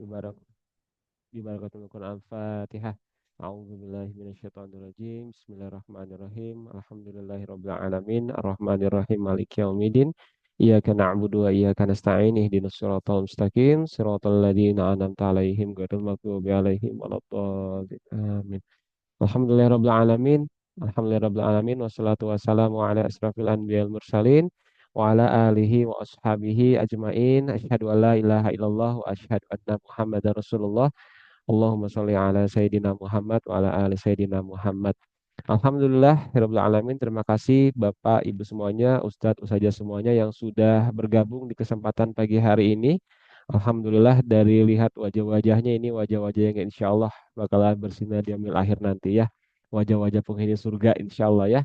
Bibarak Bibarakatul Quran Al-Fatihah. A'udzubillahi minasyaitonirrajim. Bismillahirrahmanirrahim. Alhamdulillahirabbil alamin. Arrahmanirrahim. Maliki yaumiddin. Iyyaka na'budu wa iyyaka nasta'in. Ihdinas siratal mustaqim. Siratal ladzina an'amta 'alaihim ghairil maghdubi 'alaihim waladdallin. Amin. Alhamdulillahirabbil alamin. Alhamdulillahirabbil alamin. Wassalatu wassalamu ala asrafil anbiya'il mursalin wa ala alihi wa ashabihi ajmain. Asyhadu an la ilaha illallah wa asyhadu anna Muhammadar Rasulullah. Allahumma sholli ala Sayyidina Muhammad wa ala ali Sayyidina Muhammad. Alhamdulillah, Rabbil Alamin. Terima kasih Bapak, Ibu semuanya, Ustadz, Ustazah semuanya yang sudah bergabung di kesempatan pagi hari ini. Alhamdulillah dari lihat wajah-wajahnya ini wajah-wajah yang insya Allah bakalan bersinar di yaumil akhir nanti ya. Wajah-wajah penghuni surga insya Allah ya.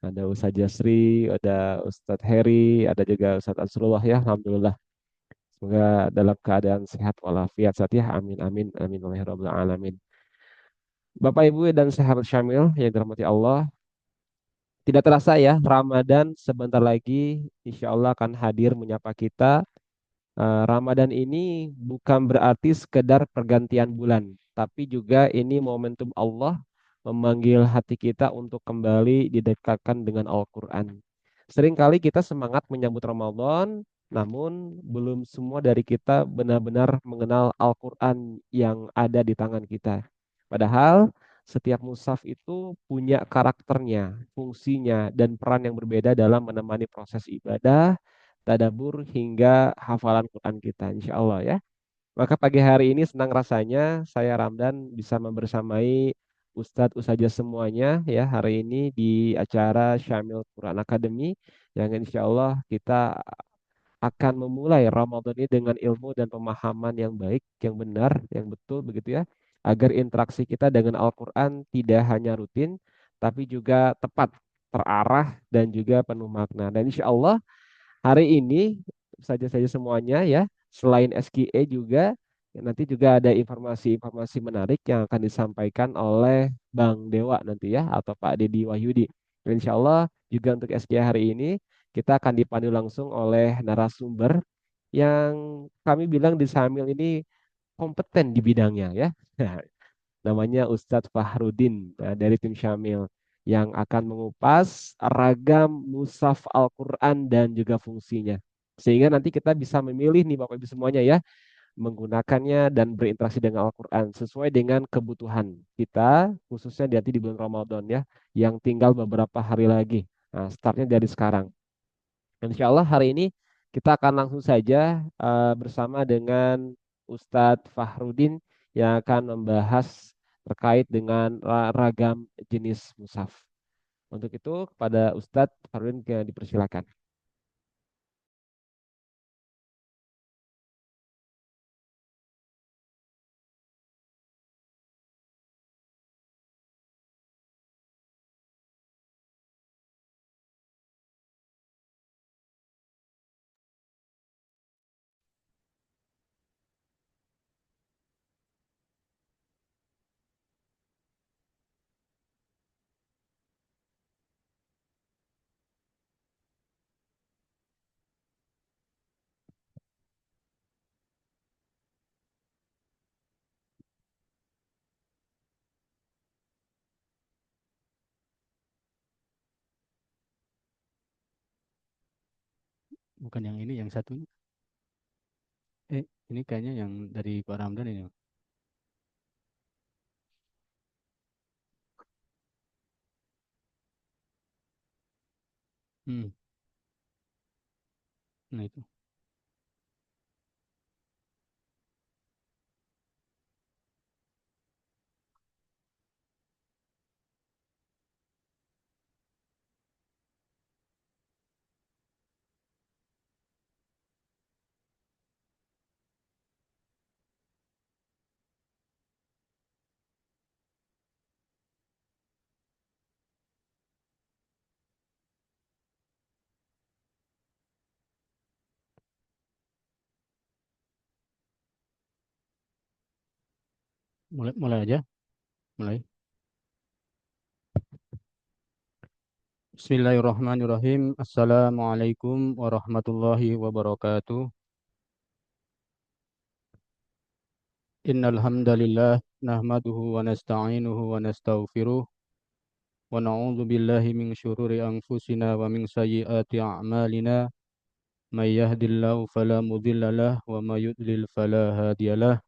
Ada Ustazah Sri, ada Ustadz Heri, ada juga Ustadz Ansrullah ya. Alhamdulillah. Semoga dalam keadaan sehat walafiat saat ya. Amin amin amin ya rabbal alamin. Bapak Ibu dan sahabat Syamil yang dirahmati Allah, tidak terasa ya Ramadan sebentar lagi insya Allah akan hadir menyapa kita. Ramadan ini bukan berarti sekedar pergantian bulan, tapi juga ini momentum Allah memanggil hati kita untuk kembali didekatkan dengan Al-Quran. Seringkali kita semangat menyambut Ramadan, namun belum semua dari kita benar-benar mengenal Al-Quran yang ada di tangan kita. Padahal setiap mushaf itu punya karakternya, fungsinya, dan peran yang berbeda dalam menemani proses ibadah, tadabur hingga hafalan Quran kita insya Allah ya. Maka pagi hari ini senang rasanya saya Ramdan bisa membersamai Ustadz Ustazah semuanya ya hari ini di acara Syamil Quran Academy yang insya Allah kita akan memulai Ramadan ini dengan ilmu dan pemahaman yang baik, yang benar, yang betul begitu ya, agar interaksi kita dengan Al-Quran tidak hanya rutin, tapi juga tepat, terarah, dan juga penuh makna. Dan insya Allah hari ini saja-saja semuanya ya, selain SQE juga nanti juga ada informasi-informasi menarik yang akan disampaikan oleh Bang Dewa nanti ya atau Pak Dedi Wahyudi. Dan insya Allah juga untuk SQE hari ini kita akan dipandu langsung oleh narasumber yang kami bilang di Samil ini kompeten di bidangnya ya. Namanya Ustadz Fahrudin dari tim Syamil yang akan mengupas ragam mushaf Al-Quran dan juga fungsinya. Sehingga nanti kita bisa memilih nih Bapak Ibu semuanya ya, menggunakannya dan berinteraksi dengan Al-Quran sesuai dengan kebutuhan kita, khususnya nanti di bulan Ramadan ya, yang tinggal beberapa hari lagi. Nah, startnya dari sekarang. Insya Allah hari ini kita akan langsung saja bersama dengan Ustadz Fahrudin yang akan membahas terkait dengan ragam jenis mushaf. Untuk itu kepada Ustadz Fahrudin dipersilakan. Bukan yang ini, yang satunya. Ini kayaknya yang dari Pak Ramdan ini. Hmm, nah itu. Mulai, mulai aja, mulai. Bismillahirrahmanirrahim. Assalamualaikum warahmatullahi wabarakatuh. Innal hamdalillah nahmaduhu wa nasta'inuhu wa nastaghfiruh wa na'udzu billahi min syururi anfusina wa min sayyiati a'malina may yahdihillahu fala mudilla lahu wa may yudlil fala hadiyalah.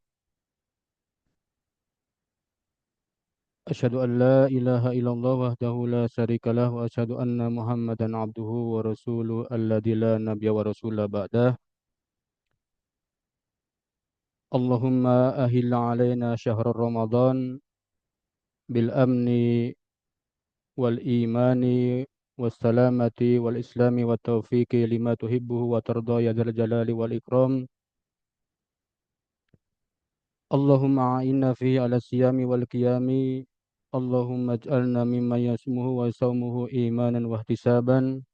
Asyhadu an la ilaha illallah wahdahu la syarikalah wa asyhadu anna Muhammadan abduhu wa rasuluhu alladzi la nabiyya wa rasula ba'dah. Allahumma ahilla alaina syahrul ramadan bil amni wal imani was salamati wal islami wat taufiqi lima tuhibbuhu wa tarda ya dzal jalali wal ikram. Allahumma a'inna fihi ala siyami wal qiyami. Allahumma ij'alna mimman yasmuhu wa sawmuhu imanan wa ihtisaban.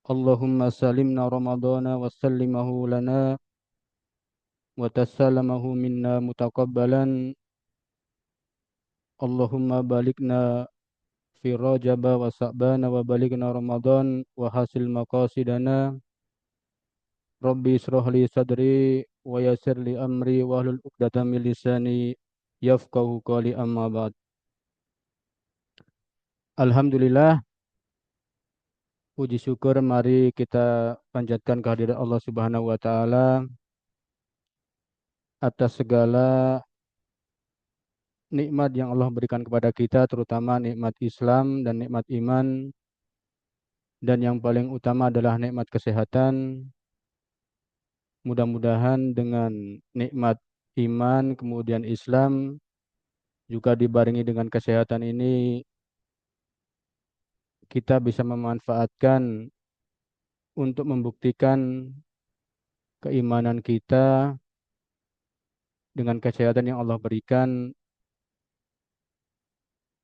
Allahumma salimna ramadana wa sallimahu lana wa tasallamahu minna mutaqabbalan. Allahumma balikna fi rajaba wa sa'bana wa balikna ramadan wa hasil maqasidana. Rabbi israh li sadri wa yassir li amri wa hlul 'uqdatam min lisani yafqahu qawli amma ba'd. Alhamdulillah, puji syukur mari kita panjatkan kehadirat Allah Subhanahu wa taala atas segala nikmat yang Allah berikan kepada kita, terutama nikmat Islam dan nikmat iman, dan yang paling utama adalah nikmat kesehatan. Mudah-mudahan dengan nikmat iman kemudian Islam juga dibarengi dengan kesehatan ini kita bisa memanfaatkan untuk membuktikan keimanan kita dengan kesehatan yang Allah berikan,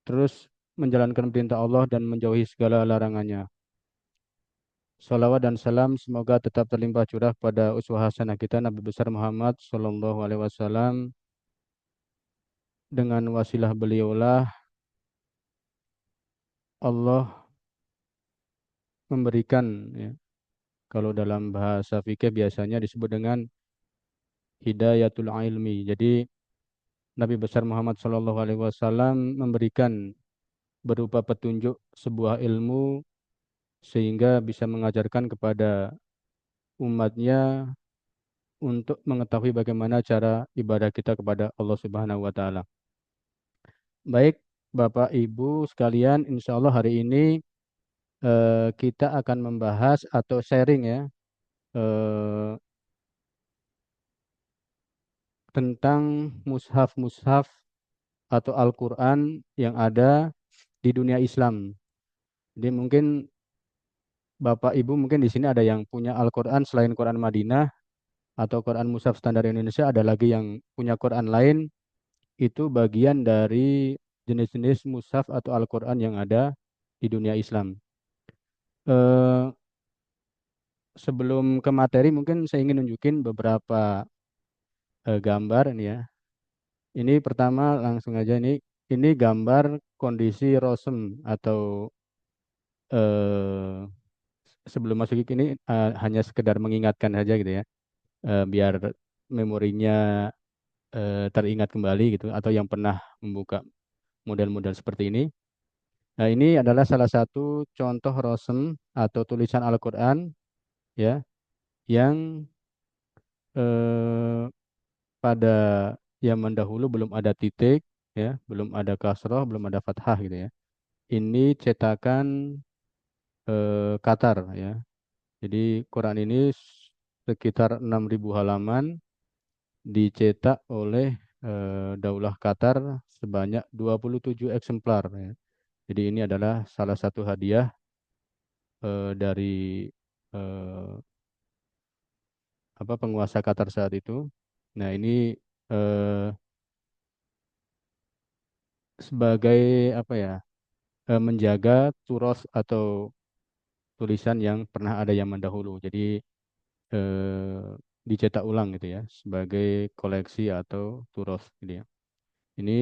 terus menjalankan perintah Allah dan menjauhi segala larangannya. Salawat dan salam semoga tetap terlimpah curah pada uswah hasanah kita Nabi besar Muhammad Sallallahu Alaihi Wasallam. Dengan wasilah beliaulah Allah memberikan, ya, kalau dalam bahasa fikih biasanya disebut dengan hidayatul ilmi. Jadi Nabi besar Muhammad Sallallahu Alaihi Wasallam memberikan berupa petunjuk sebuah ilmu sehingga bisa mengajarkan kepada umatnya untuk mengetahui bagaimana cara ibadah kita kepada Allah Subhanahu wa taala. Baik, Bapak Ibu sekalian, insya Allah hari ini kita akan membahas atau sharing, ya, eh, tentang mushaf-mushaf atau Al-Quran yang ada di dunia Islam. Jadi mungkin Bapak Ibu mungkin di sini ada yang punya Al-Quran selain Quran Madinah atau Quran Mushaf Standar Indonesia, ada lagi yang punya Quran lain. Itu bagian dari jenis-jenis mushaf atau Al-Quran yang ada di dunia Islam. Eh, Sebelum ke materi, mungkin saya ingin nunjukin beberapa gambar ini, ya. Ini pertama langsung aja, ini gambar kondisi rosem atau eh, sebelum masuk ini hanya sekedar mengingatkan saja gitu, ya. Biar memorinya teringat kembali gitu, atau yang pernah membuka model-model seperti ini. Nah, ini adalah salah satu contoh rosem atau tulisan Al-Quran, ya, yang eh, pada zaman dahulu belum ada titik, ya, belum ada kasroh, belum ada fathah gitu, ya. Ini cetakan Qatar, ya. Jadi Quran ini sekitar 6.000 halaman dicetak oleh Daulah Qatar sebanyak 27 eksemplar, ya. Jadi ini adalah salah satu hadiah dari eh, penguasa Qatar saat itu. Nah, ini eh, sebagai apa, ya, menjaga turos atau tulisan yang pernah ada zaman dahulu. Jadi dicetak ulang gitu, ya, sebagai koleksi atau turos gitu, ya. Ini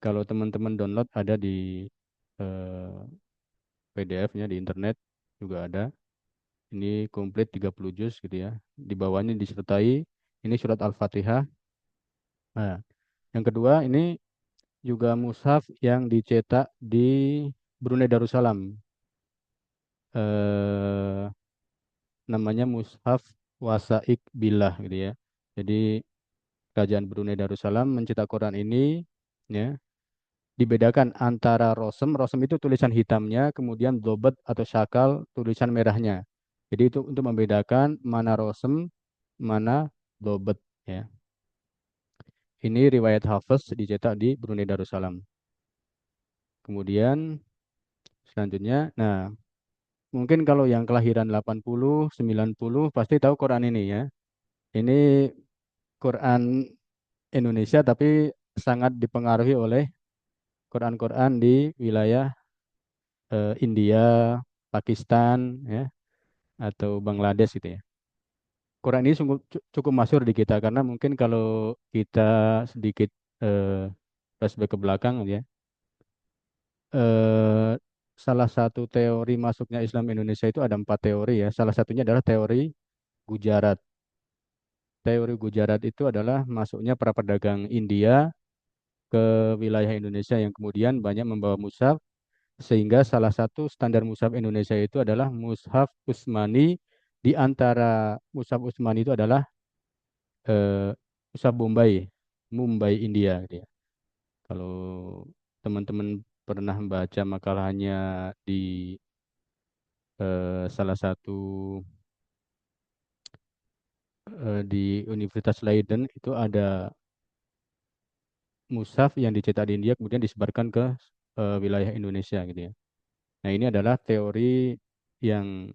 kalau teman-teman download ada di PDF-nya di internet juga ada. Ini komplit 30 juz gitu ya. Di bawahnya disertai ini surat Al-Fatihah. Nah, yang kedua ini juga mushaf yang dicetak di Brunei Darussalam. Eh, Namanya mushaf Wasaik Billah gitu ya. Jadi Kerajaan Brunei Darussalam mencetak Quran ini ya dibedakan antara rosem, rosem itu tulisan hitamnya, kemudian dobet atau syakal tulisan merahnya. Jadi itu untuk membedakan mana rosem, mana dobet ya. Ini riwayat Hafiz dicetak di Brunei Darussalam. Kemudian selanjutnya, nah mungkin kalau yang kelahiran 80, 90 pasti tahu Quran ini ya. Ini Quran Indonesia tapi sangat dipengaruhi oleh Quran-Quran di wilayah India, Pakistan ya atau Bangladesh gitu ya. Quran ini sungguh cukup masyhur di kita karena mungkin kalau kita sedikit eh, flashback ke belakang ya, eh, salah satu teori masuknya Islam Indonesia itu ada 4 teori ya. Salah satunya adalah teori Gujarat. Teori Gujarat itu adalah masuknya para pedagang India ke wilayah Indonesia yang kemudian banyak membawa mushaf sehingga salah satu standar mushaf Indonesia itu adalah mushaf Utsmani. Di antara mushaf Utsmani itu adalah mushaf Bombay, Mumbai, India gitu ya. Kalau teman-teman pernah membaca makalahnya di salah satu di Universitas Leiden itu ada mushaf yang dicetak di India kemudian disebarkan ke wilayah Indonesia gitu ya. Nah, ini adalah teori yang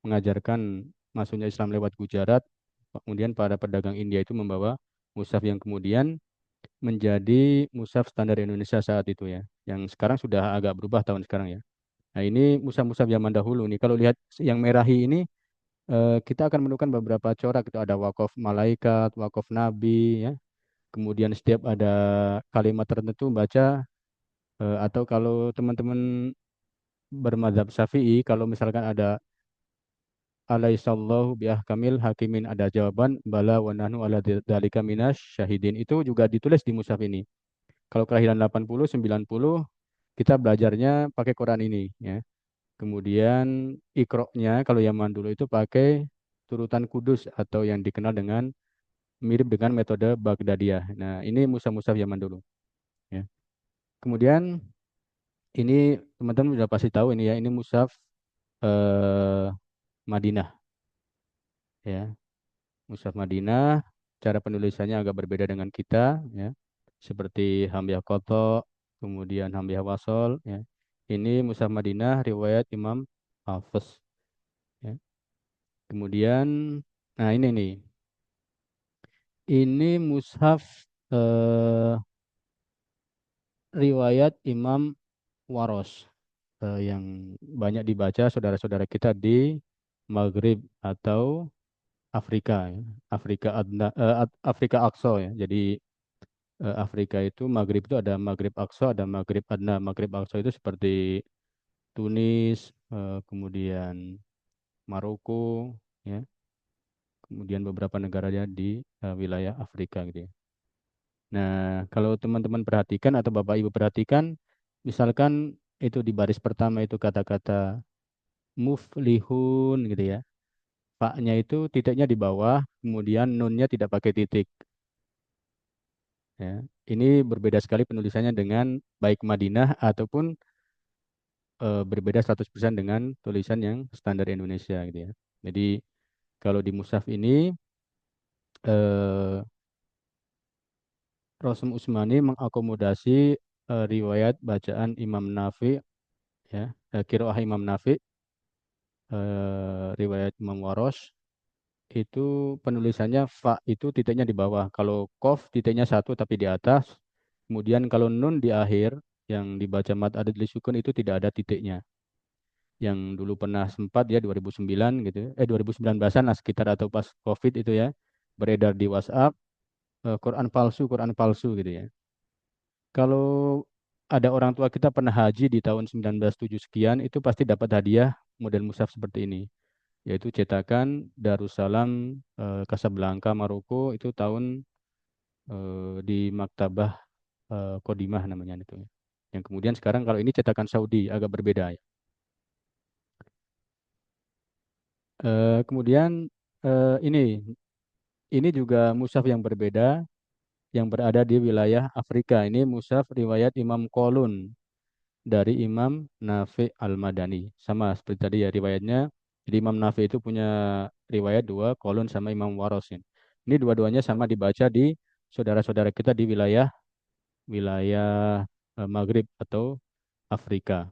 mengajarkan masuknya Islam lewat Gujarat, kemudian para pedagang India itu membawa mushaf yang kemudian menjadi mushaf standar Indonesia saat itu ya, yang sekarang sudah agak berubah tahun sekarang ya. Nah, ini mushaf-mushaf zaman dahulu nih. Kalau lihat yang merahi ini, kita akan menemukan beberapa corak itu ada wakaf malaikat, wakaf nabi ya. Kemudian setiap ada kalimat tertentu baca atau kalau teman-teman bermadzhab Syafi'i, kalau misalkan ada alaihissallahu biahkamil hakimin ada jawaban bala wa nahnu ala dzalika minas syahidin itu juga ditulis di mushaf ini. Kalau kelahiran 80 90 kita belajarnya pakai Quran ini ya. Kemudian ikroknya kalau zaman dulu itu pakai turutan kudus atau yang dikenal dengan mirip dengan metode Baghdadiyah. Nah, ini mushaf-mushaf zaman dulu ya. Kemudian ini teman-teman sudah pasti tahu ini ya, ini mushaf eh, Madinah ya. Mushaf Madinah, cara penulisannya agak berbeda dengan kita, ya. Seperti Hamzah Qatha, kemudian Hamzah Wasol, ya. Ini Mushaf Madinah riwayat Imam Hafiz, ya. Kemudian, nah ini nih, ini Mushaf riwayat Imam Waros yang banyak dibaca saudara-saudara kita di Maghrib atau Afrika, ya. Afrika Aqsa ya. Jadi Afrika itu Maghrib itu ada Maghrib Aqsa, ada Maghrib Adna. Maghrib Aqsa itu seperti Tunis, kemudian Maroko, ya, kemudian beberapa negaranya di wilayah Afrika gitu ya. Nah, kalau teman-teman perhatikan atau Bapak Ibu perhatikan, misalkan itu di baris pertama itu kata-kata muflihun gitu ya. Faknya itu titiknya di bawah, kemudian nunnya tidak pakai titik. Ya. Ini berbeda sekali penulisannya dengan baik Madinah ataupun berbeda 100% dengan tulisan yang standar Indonesia gitu ya. Jadi kalau di mushaf ini eh, Rasul Utsmani mengakomodasi riwayat bacaan Imam Nafi ya, qiraah Imam Nafi, riwayat Imam Warosh itu penulisannya fa itu titiknya di bawah. Kalau kof titiknya satu tapi di atas. Kemudian kalau nun di akhir yang dibaca mad adad li sukun itu tidak ada titiknya. Yang dulu pernah sempat ya 2009 gitu, 2019-an lah sekitar atau pas COVID itu ya, beredar di WhatsApp, Quran palsu gitu ya. Kalau ada orang tua kita pernah haji di tahun 1907 sekian, itu pasti dapat hadiah model mushaf seperti ini. yaitu cetakan Darussalam Casablanca Maroko itu tahun di Maktabah Kodimah namanya itu. Yang kemudian sekarang kalau ini cetakan Saudi agak berbeda ya. Kemudian ini juga mushaf yang berbeda yang berada di wilayah Afrika. Ini mushaf riwayat Imam Qalun dari Imam Nafi Al-Madani. Sama seperti tadi ya riwayatnya. Jadi Imam Nafi itu punya riwayat dua, Qalun sama Imam Warasin. Ini dua-duanya sama dibaca di saudara-saudara kita di wilayah wilayah Maghrib atau Afrika.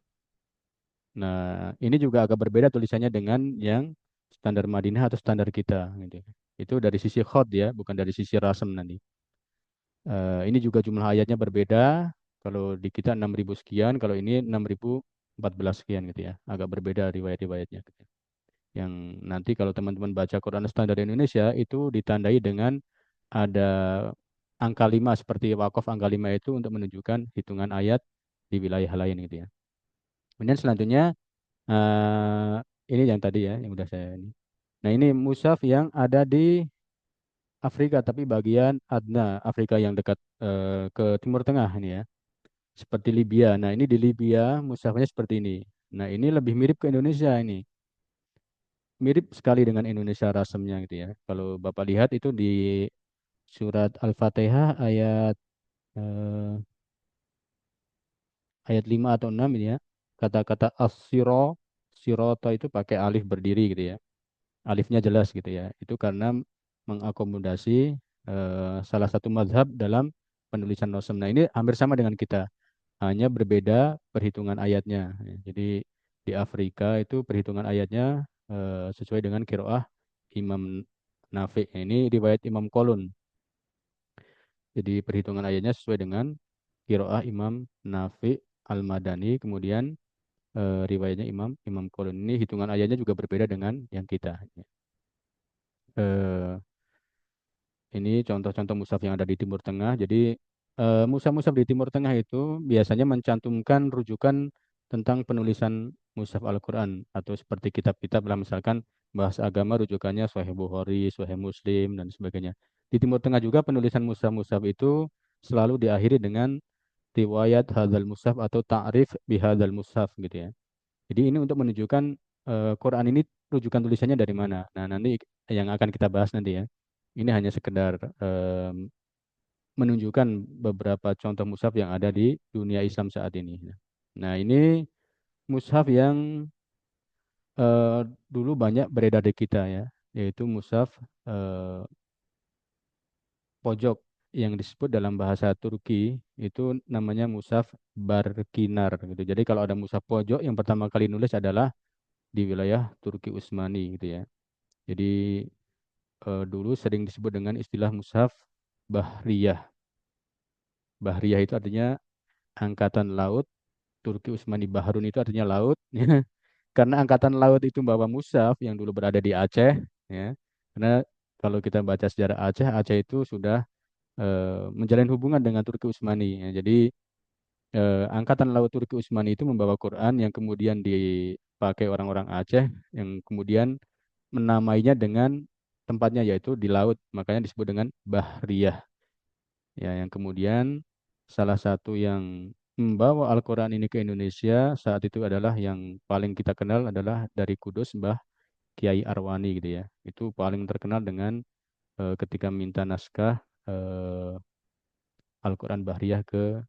Nah, ini juga agak berbeda tulisannya dengan yang standar Madinah atau standar kita gitu. Itu dari sisi khot ya, bukan dari sisi rasem nanti. Ini juga jumlah ayatnya berbeda. Kalau di kita 6.000 sekian, kalau ini 6.014 sekian gitu ya. Agak berbeda riwayat-riwayatnya, gitu. Yang nanti kalau teman-teman baca Quran Standar Indonesia itu ditandai dengan ada angka 5 seperti wakaf angka 5 itu untuk menunjukkan hitungan ayat di wilayah lain gitu ya. Kemudian selanjutnya eh, ini yang tadi ya, yang udah saya ini. Nah, ini mushaf yang ada di Afrika, tapi bagian Adna, Afrika yang dekat ke Timur Tengah ini ya. Seperti Libya. Nah, ini di Libya mushafnya seperti ini. Nah, ini lebih mirip ke Indonesia ini. Mirip sekali dengan Indonesia rasemnya gitu ya. Kalau Bapak lihat itu di surat Al-Fatihah eh, ayat 5 atau 6 ini ya. Kata-kata as-siro, siroto itu pakai alif berdiri gitu ya. Alifnya jelas gitu ya. Itu karena mengakomodasi salah satu mazhab dalam penulisan nosem. Nah, ini hampir sama dengan kita, hanya berbeda perhitungan ayatnya. Jadi di Afrika itu perhitungan ayatnya sesuai dengan kiroah Imam Nafi. Ini riwayat Imam Kolun. Jadi perhitungan ayatnya sesuai dengan kiroah Imam Nafi Al-Madani. Kemudian riwayatnya Imam Imam Kolun. Ini hitungan ayatnya juga berbeda dengan yang kita. Eh, Ini contoh-contoh mushaf yang ada di Timur Tengah. Jadi mushaf-mushaf di Timur Tengah itu biasanya mencantumkan rujukan tentang penulisan mushaf Al-Quran atau seperti kitab-kitab lah misalkan bahasa agama rujukannya Sahih Bukhari, Sahih Muslim dan sebagainya. Di Timur Tengah juga penulisan mushaf-mushaf itu selalu diakhiri dengan riwayat hadzal mushaf atau ta'rif bihadzal mushaf gitu ya. Jadi ini untuk menunjukkan Quran ini rujukan tulisannya dari mana. Nah, nanti yang akan kita bahas nanti ya. Ini hanya sekedar menunjukkan beberapa contoh mushaf yang ada di dunia Islam saat ini. Nah, ini mushaf yang eh, dulu banyak beredar di kita ya, yaitu mushaf eh, pojok yang disebut dalam bahasa Turki itu namanya mushaf Barkinar gitu. Jadi kalau ada mushaf pojok yang pertama kali nulis adalah di wilayah Turki Utsmani gitu ya. Jadi dulu sering disebut dengan istilah mushaf Bahriyah. Bahriyah itu artinya angkatan laut. Turki Utsmani Baharun itu artinya laut. Karena angkatan laut itu membawa mushaf yang dulu berada di Aceh, ya. Karena kalau kita baca sejarah Aceh, Aceh itu sudah menjalin hubungan dengan Turki Utsmani. Ya. Jadi angkatan laut Turki Utsmani itu membawa Quran yang kemudian dipakai orang-orang Aceh, yang kemudian menamainya dengan tempatnya yaitu di laut, makanya disebut dengan Bahriyah. Ya, yang kemudian salah satu yang membawa Al-Quran ini ke Indonesia saat itu adalah yang paling kita kenal adalah dari Kudus, Mbah Kiai Arwani gitu ya. Itu paling terkenal dengan ketika minta naskah Al-Quran Bahriyah ke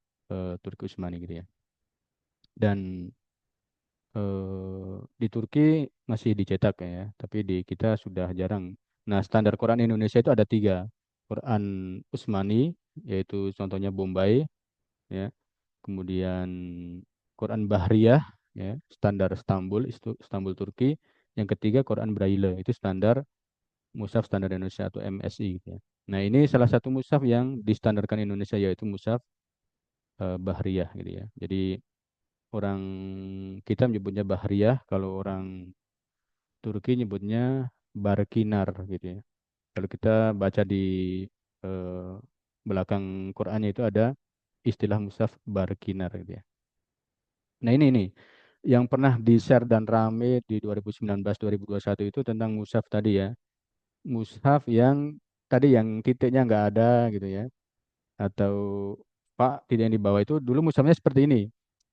Turki Utsmani gitu ya. Dan di Turki masih dicetak ya, tapi di kita sudah jarang. Nah, standar Quran Indonesia itu ada tiga. Quran Utsmani, yaitu contohnya Bombay, ya. Kemudian Quran Bahriyah, ya, standar Istanbul, itu Istanbul Turki. Yang ketiga Quran Braille, itu standar Mushaf Standar Indonesia atau MSI gitu ya. Nah, ini salah satu mushaf yang distandarkan Indonesia yaitu mushaf Bahriyah gitu ya. Jadi orang kita menyebutnya Bahriyah, kalau orang Turki nyebutnya Barkinar gitu ya. Kalau kita baca di eh, belakang Qur'annya itu ada istilah mushaf Barkinar gitu ya. Nah, ini yang pernah di-share dan rame di 2019 2021 itu tentang mushaf tadi ya. Mushaf yang tadi yang titiknya nggak ada gitu ya. Atau Pak titik yang di bawah itu dulu mushafnya seperti ini.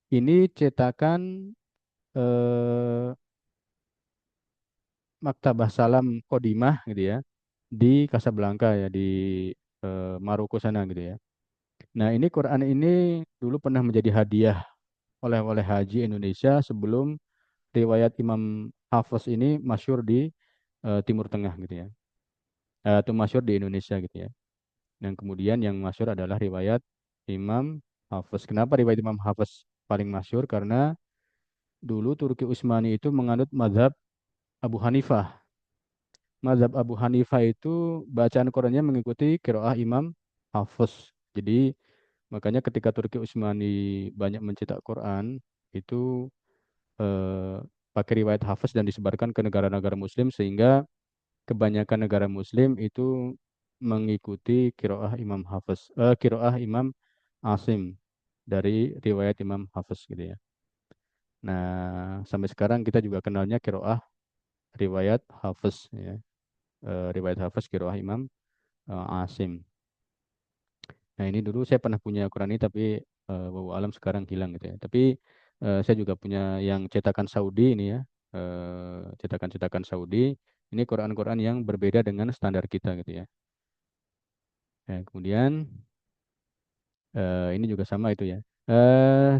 Ini cetakan eh, Maktabah Salam Kodimah gitu ya di Casablanca ya di Maroko sana gitu ya. Nah, ini Quran ini dulu pernah menjadi hadiah oleh Haji Indonesia sebelum riwayat Imam Hafiz ini masyhur di Timur Tengah gitu ya. Atau masyhur di Indonesia gitu ya. Dan kemudian yang masyhur adalah riwayat Imam Hafiz. Kenapa riwayat Imam Hafiz paling masyhur? Karena dulu Turki Utsmani itu menganut mazhab Abu Hanifah. Mazhab Abu Hanifah itu bacaan Qurannya mengikuti qiraah Imam Hafiz. Jadi makanya ketika Turki Utsmani banyak mencetak Quran itu eh, pakai riwayat Hafiz dan disebarkan ke negara-negara Muslim sehingga kebanyakan negara Muslim itu mengikuti qiraah Imam Hafiz, qiraah Imam Asim dari riwayat Imam Hafiz gitu ya. Nah, sampai sekarang kita juga kenalnya qiraah riwayat Hafiz ya. Riwayat Hafiz qiraah Imam Asim. Nah, ini dulu saya pernah punya Quran ini tapi wallahu alam sekarang hilang gitu ya. Tapi saya juga punya yang cetakan Saudi ini ya. Cetakan-cetakan Saudi. Ini Quran-Quran yang berbeda dengan standar kita gitu ya. Nah, kemudian ini juga sama itu ya.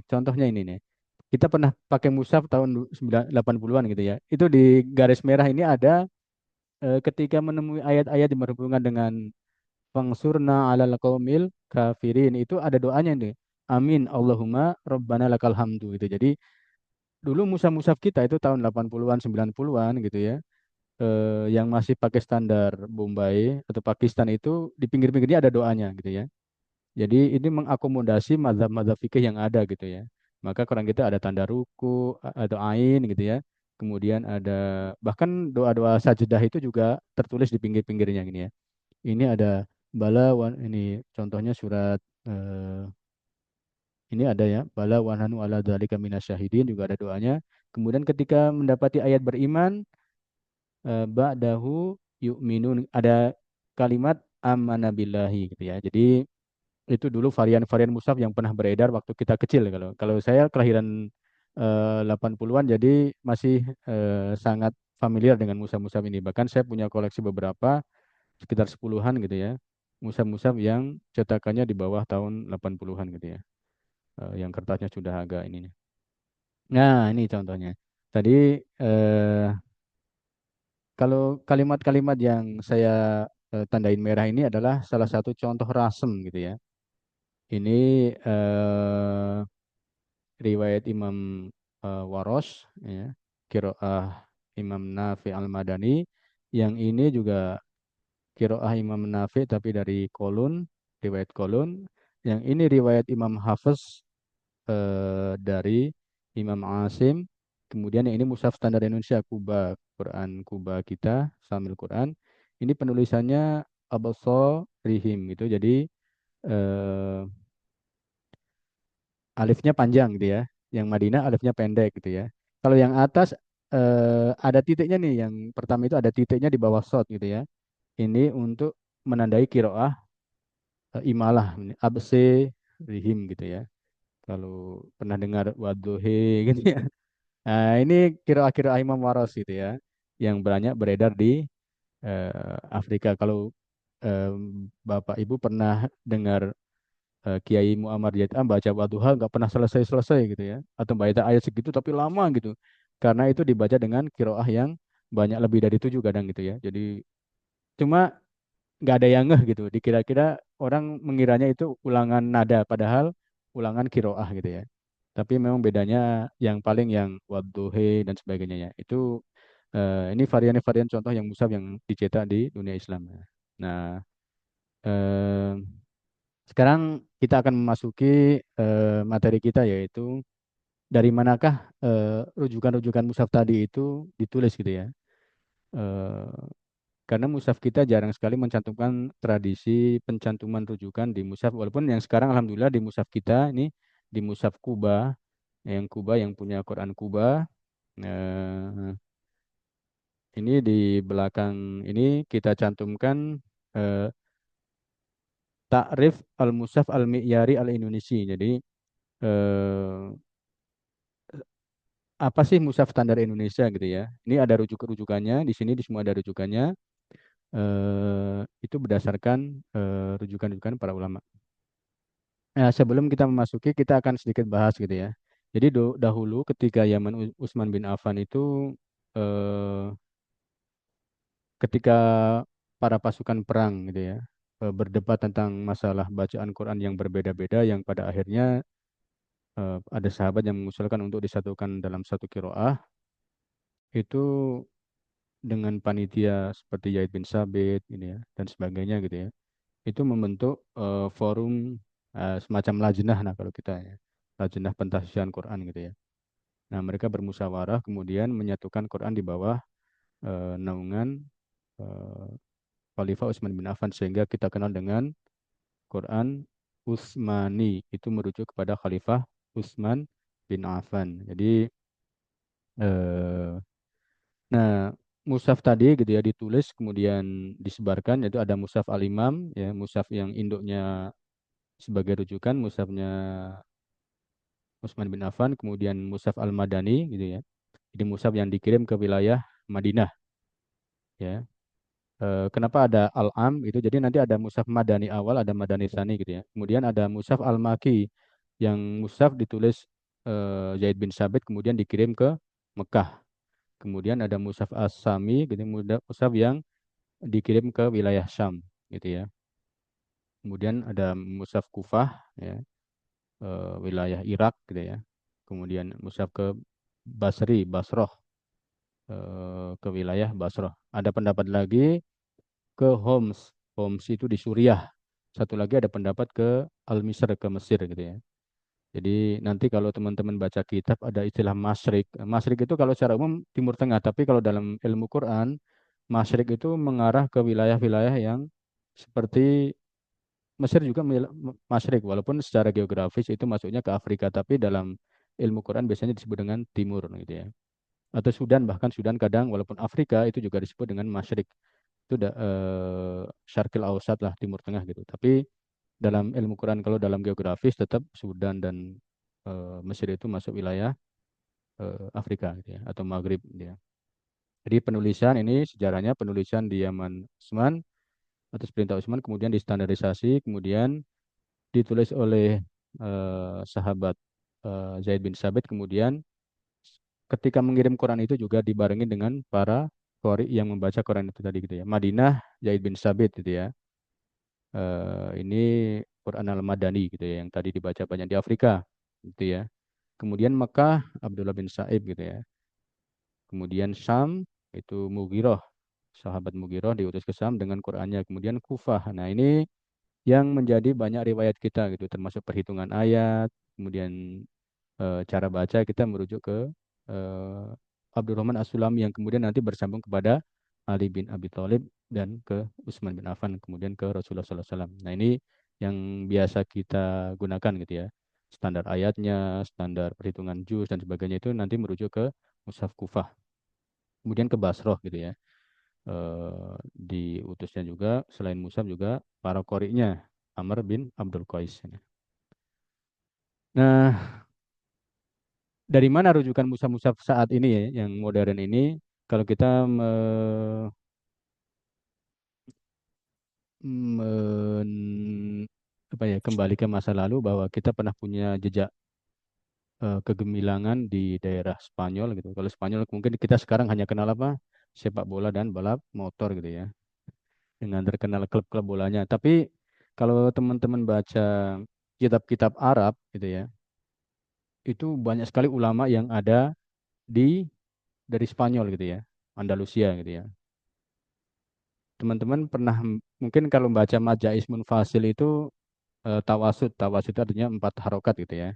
Contohnya ini nih. Kita pernah pakai mushaf tahun 80-an gitu ya. Itu di garis merah ini ada ketika menemui ayat-ayat yang berhubungan dengan Fangsurna alal qaumil kafirin itu ada doanya nih. Amin Allahumma Rabbana lakal hamdu gitu. Jadi dulu mushaf-mushaf kita itu tahun 80-an 90-an gitu ya. Yang masih pakai standar Bombay atau Pakistan itu di pinggir-pinggirnya ada doanya gitu ya. Jadi ini mengakomodasi mazhab-mazhab fikih yang ada gitu ya. Maka Quran kita ada tanda ruku atau ain gitu ya. Kemudian ada bahkan doa-doa sajadah itu juga tertulis di pinggir-pinggirnya gini ya. Ini ada ini contohnya surat ini ada ya bala wanhanu ala dzalika minasyahidin juga ada doanya. Kemudian ketika mendapati ayat beriman ba'dahu yu'minun ada kalimat amana billahi gitu ya. Jadi itu dulu varian-varian mushaf yang pernah beredar waktu kita kecil kalau kalau saya kelahiran 80-an jadi masih sangat familiar dengan mushaf-mushaf ini. Bahkan saya punya koleksi beberapa sekitar 10-an gitu ya. Mushaf-mushaf yang cetakannya di bawah tahun 80-an gitu ya. Yang kertasnya sudah agak ininya. Nah, ini contohnya. Tadi eh, kalau kalimat-kalimat yang saya tandain merah ini adalah salah satu contoh rasem gitu ya. Ini eh, riwayat Imam Waros ya, Qiraah Imam Nafi Al-Madani. Yang ini juga Qiraah Imam Nafi tapi dari Kolun, riwayat Kolun. Yang ini riwayat Imam Hafiz dari Imam Asim. Kemudian yang ini Mushaf Standar Indonesia Kuba, Quran Kuba kita, Samil Quran. Ini penulisannya Abasa Rihim gitu. Jadi eh, alifnya panjang gitu ya. Yang Madinah alifnya pendek gitu ya. Kalau yang atas ada titiknya nih. Yang pertama itu ada titiknya di bawah shot gitu ya. Ini untuk menandai kiroah imalah, abse rihim gitu ya. Kalau pernah dengar waduhe gitu ya. Nah, ini kiroah-kiroah Imam Waros gitu ya. Yang banyak beredar di Afrika. Kalau em, Bapak Ibu pernah dengar Kiai Muammar Zaid baca Wadduha nggak pernah selesai-selesai gitu ya. Atau baca ayat segitu tapi lama gitu. Karena itu dibaca dengan kiroah yang banyak lebih dari 7 kadang gitu ya. Jadi cuma nggak ada yang ngeh gitu. Dikira-kira orang mengiranya itu ulangan nada, padahal ulangan kiroah gitu ya. Tapi memang bedanya yang paling yang wadduhe dan sebagainya ya. Itu ini varian-varian contoh yang musab yang dicetak di dunia Islam. Nah, eh, sekarang kita akan memasuki materi kita yaitu dari manakah rujukan-rujukan musaf tadi itu ditulis gitu ya. Eh, karena musaf kita jarang sekali mencantumkan tradisi pencantuman rujukan di musaf walaupun yang sekarang alhamdulillah di musaf kita ini di musaf Kuba yang Kuba yang punya Quran Kuba. Eh, ini di belakang ini kita cantumkan eh, Ta'rif Al-Mushaf Al-Mi'yari Al-Indonesia. Jadi eh, apa sih mushaf standar Indonesia gitu ya? Ini ada rujukannya di sini di semua ada rujukannya. Itu berdasarkan rujukan-rujukan para ulama. Nah, sebelum kita memasuki, kita akan sedikit bahas gitu ya. Jadi dahulu ketika zaman Utsman bin Affan itu eh, ketika para pasukan perang gitu ya berdebat tentang masalah bacaan Quran yang berbeda-beda yang pada akhirnya ada sahabat yang mengusulkan untuk disatukan dalam satu kiroah itu dengan panitia seperti Zaid bin Sabit ini ya dan sebagainya gitu ya. Itu membentuk forum semacam lajnah nah kalau kita ya. Lajnah pentafsiran Quran gitu ya. Nah, mereka bermusyawarah kemudian menyatukan Quran di bawah naungan eh, Khalifah Utsman bin Affan sehingga kita kenal dengan Quran Utsmani itu merujuk kepada Khalifah Utsman bin Affan. Jadi eh, nah mushaf tadi gitu ya ditulis kemudian disebarkan yaitu ada mushaf Al-Imam ya mushaf yang induknya sebagai rujukan mushafnya Utsman bin Affan kemudian mushaf Al-Madani gitu ya. Jadi mushaf yang dikirim ke wilayah Madinah ya. Kenapa ada Al-Am itu jadi nanti ada mushaf Madani awal ada Madani Tsani gitu ya. Kemudian ada mushaf Al-Maki yang mushaf ditulis Zaid bin Sabit kemudian dikirim ke Mekah. Kemudian ada mushaf As-Sami gitu mushaf yang dikirim ke wilayah Syam gitu ya. Kemudian ada mushaf Kufah ya wilayah Irak gitu ya. Kemudian mushaf ke Basroh ke wilayah Basroh. Ada pendapat lagi ke Homs. Homs itu di Suriah. Satu lagi ada pendapat ke Al-Misr ke Mesir gitu ya. Jadi nanti kalau teman-teman baca kitab ada istilah masyrik. Masyrik itu kalau secara umum Timur Tengah, tapi kalau dalam ilmu Quran, masyrik itu mengarah ke wilayah-wilayah yang seperti Mesir juga masyrik, walaupun secara geografis itu masuknya ke Afrika, tapi dalam ilmu Quran biasanya disebut dengan timur gitu ya. Atau Sudan, bahkan Sudan kadang walaupun Afrika itu juga disebut dengan masyrik. Itu Syarqil Ausat lah, Timur Tengah gitu. Tapi dalam ilmu Quran kalau dalam geografis tetap Sudan dan Mesir itu masuk wilayah Afrika gitu ya, atau Maghrib gitu ya. Jadi penulisan ini sejarahnya penulisan di zaman Utsman atas perintah Utsman kemudian distandarisasi kemudian ditulis oleh sahabat Zaid bin Sabit kemudian ketika mengirim Quran itu juga dibarengi dengan para qari yang membaca Quran itu tadi gitu ya. Madinah Zaid bin Sabit gitu ya. Ini Quran Al-Madani gitu ya yang tadi dibaca banyak di Afrika gitu ya. Kemudian Mekah Abdullah bin Sa'ib gitu ya. Kemudian Syam itu Mughirah, sahabat Mughirah diutus ke Syam dengan Qurannya. Kemudian Kufah. Nah, ini yang menjadi banyak riwayat kita gitu termasuk perhitungan ayat, kemudian cara baca kita merujuk ke eh, Abdurrahman As-Sulami yang kemudian nanti bersambung kepada Ali bin Abi Thalib dan ke Utsman bin Affan kemudian ke Rasulullah SAW. Nah, ini yang biasa kita gunakan gitu ya. Standar ayatnya, standar perhitungan juz dan sebagainya itu nanti merujuk ke Mushaf Kufah. Kemudian ke Basroh gitu ya. Diutusnya juga selain Mushaf juga para qori'nya Amr bin Abdul Qais. Nah, dari mana rujukan mushaf-mushaf saat ini ya, yang modern ini? Kalau kita apa ya, kembali ke masa lalu bahwa kita pernah punya jejak kegemilangan di daerah Spanyol gitu. Kalau Spanyol mungkin kita sekarang hanya kenal apa? Sepak bola dan balap motor gitu ya. Dengan terkenal klub-klub bolanya. Tapi kalau teman-teman baca kitab-kitab Arab gitu ya, itu banyak sekali ulama yang ada di dari Spanyol gitu ya, Andalusia gitu ya. Teman-teman pernah mungkin kalau membaca Majais Munfasil itu tawasud itu artinya 4 harokat gitu ya.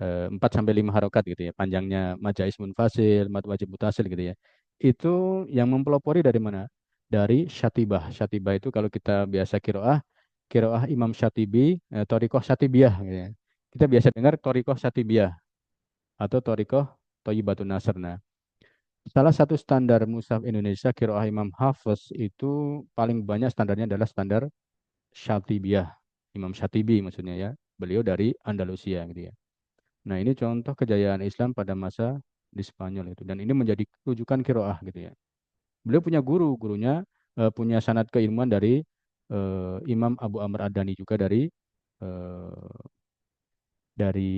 4 sampai 5 harokat gitu ya panjangnya Majais Munfasil, Mad Wajib Mutasil gitu ya. Itu yang mempelopori dari mana? Dari Syatibah. Syatibah itu kalau kita biasa kiroah, kiroah Imam Syatibi, Torikoh Syatibiyah gitu ya. Kita biasa dengar Torikoh Syatibiyah. atau Thariqah Thayyibatun Nasr. Nah, salah satu standar mushaf Indonesia Qiraah Imam Hafiz itu paling banyak standarnya adalah standar Syatibiyah. Imam Syatibi maksudnya ya. Beliau dari Andalusia gitu ya. Nah, ini contoh kejayaan Islam pada masa di Spanyol itu. Dan ini menjadi rujukan qiraah gitu ya. Beliau punya guru, gurunya punya sanad keilmuan dari Imam Abu Amr Ad-Dani juga eh, dari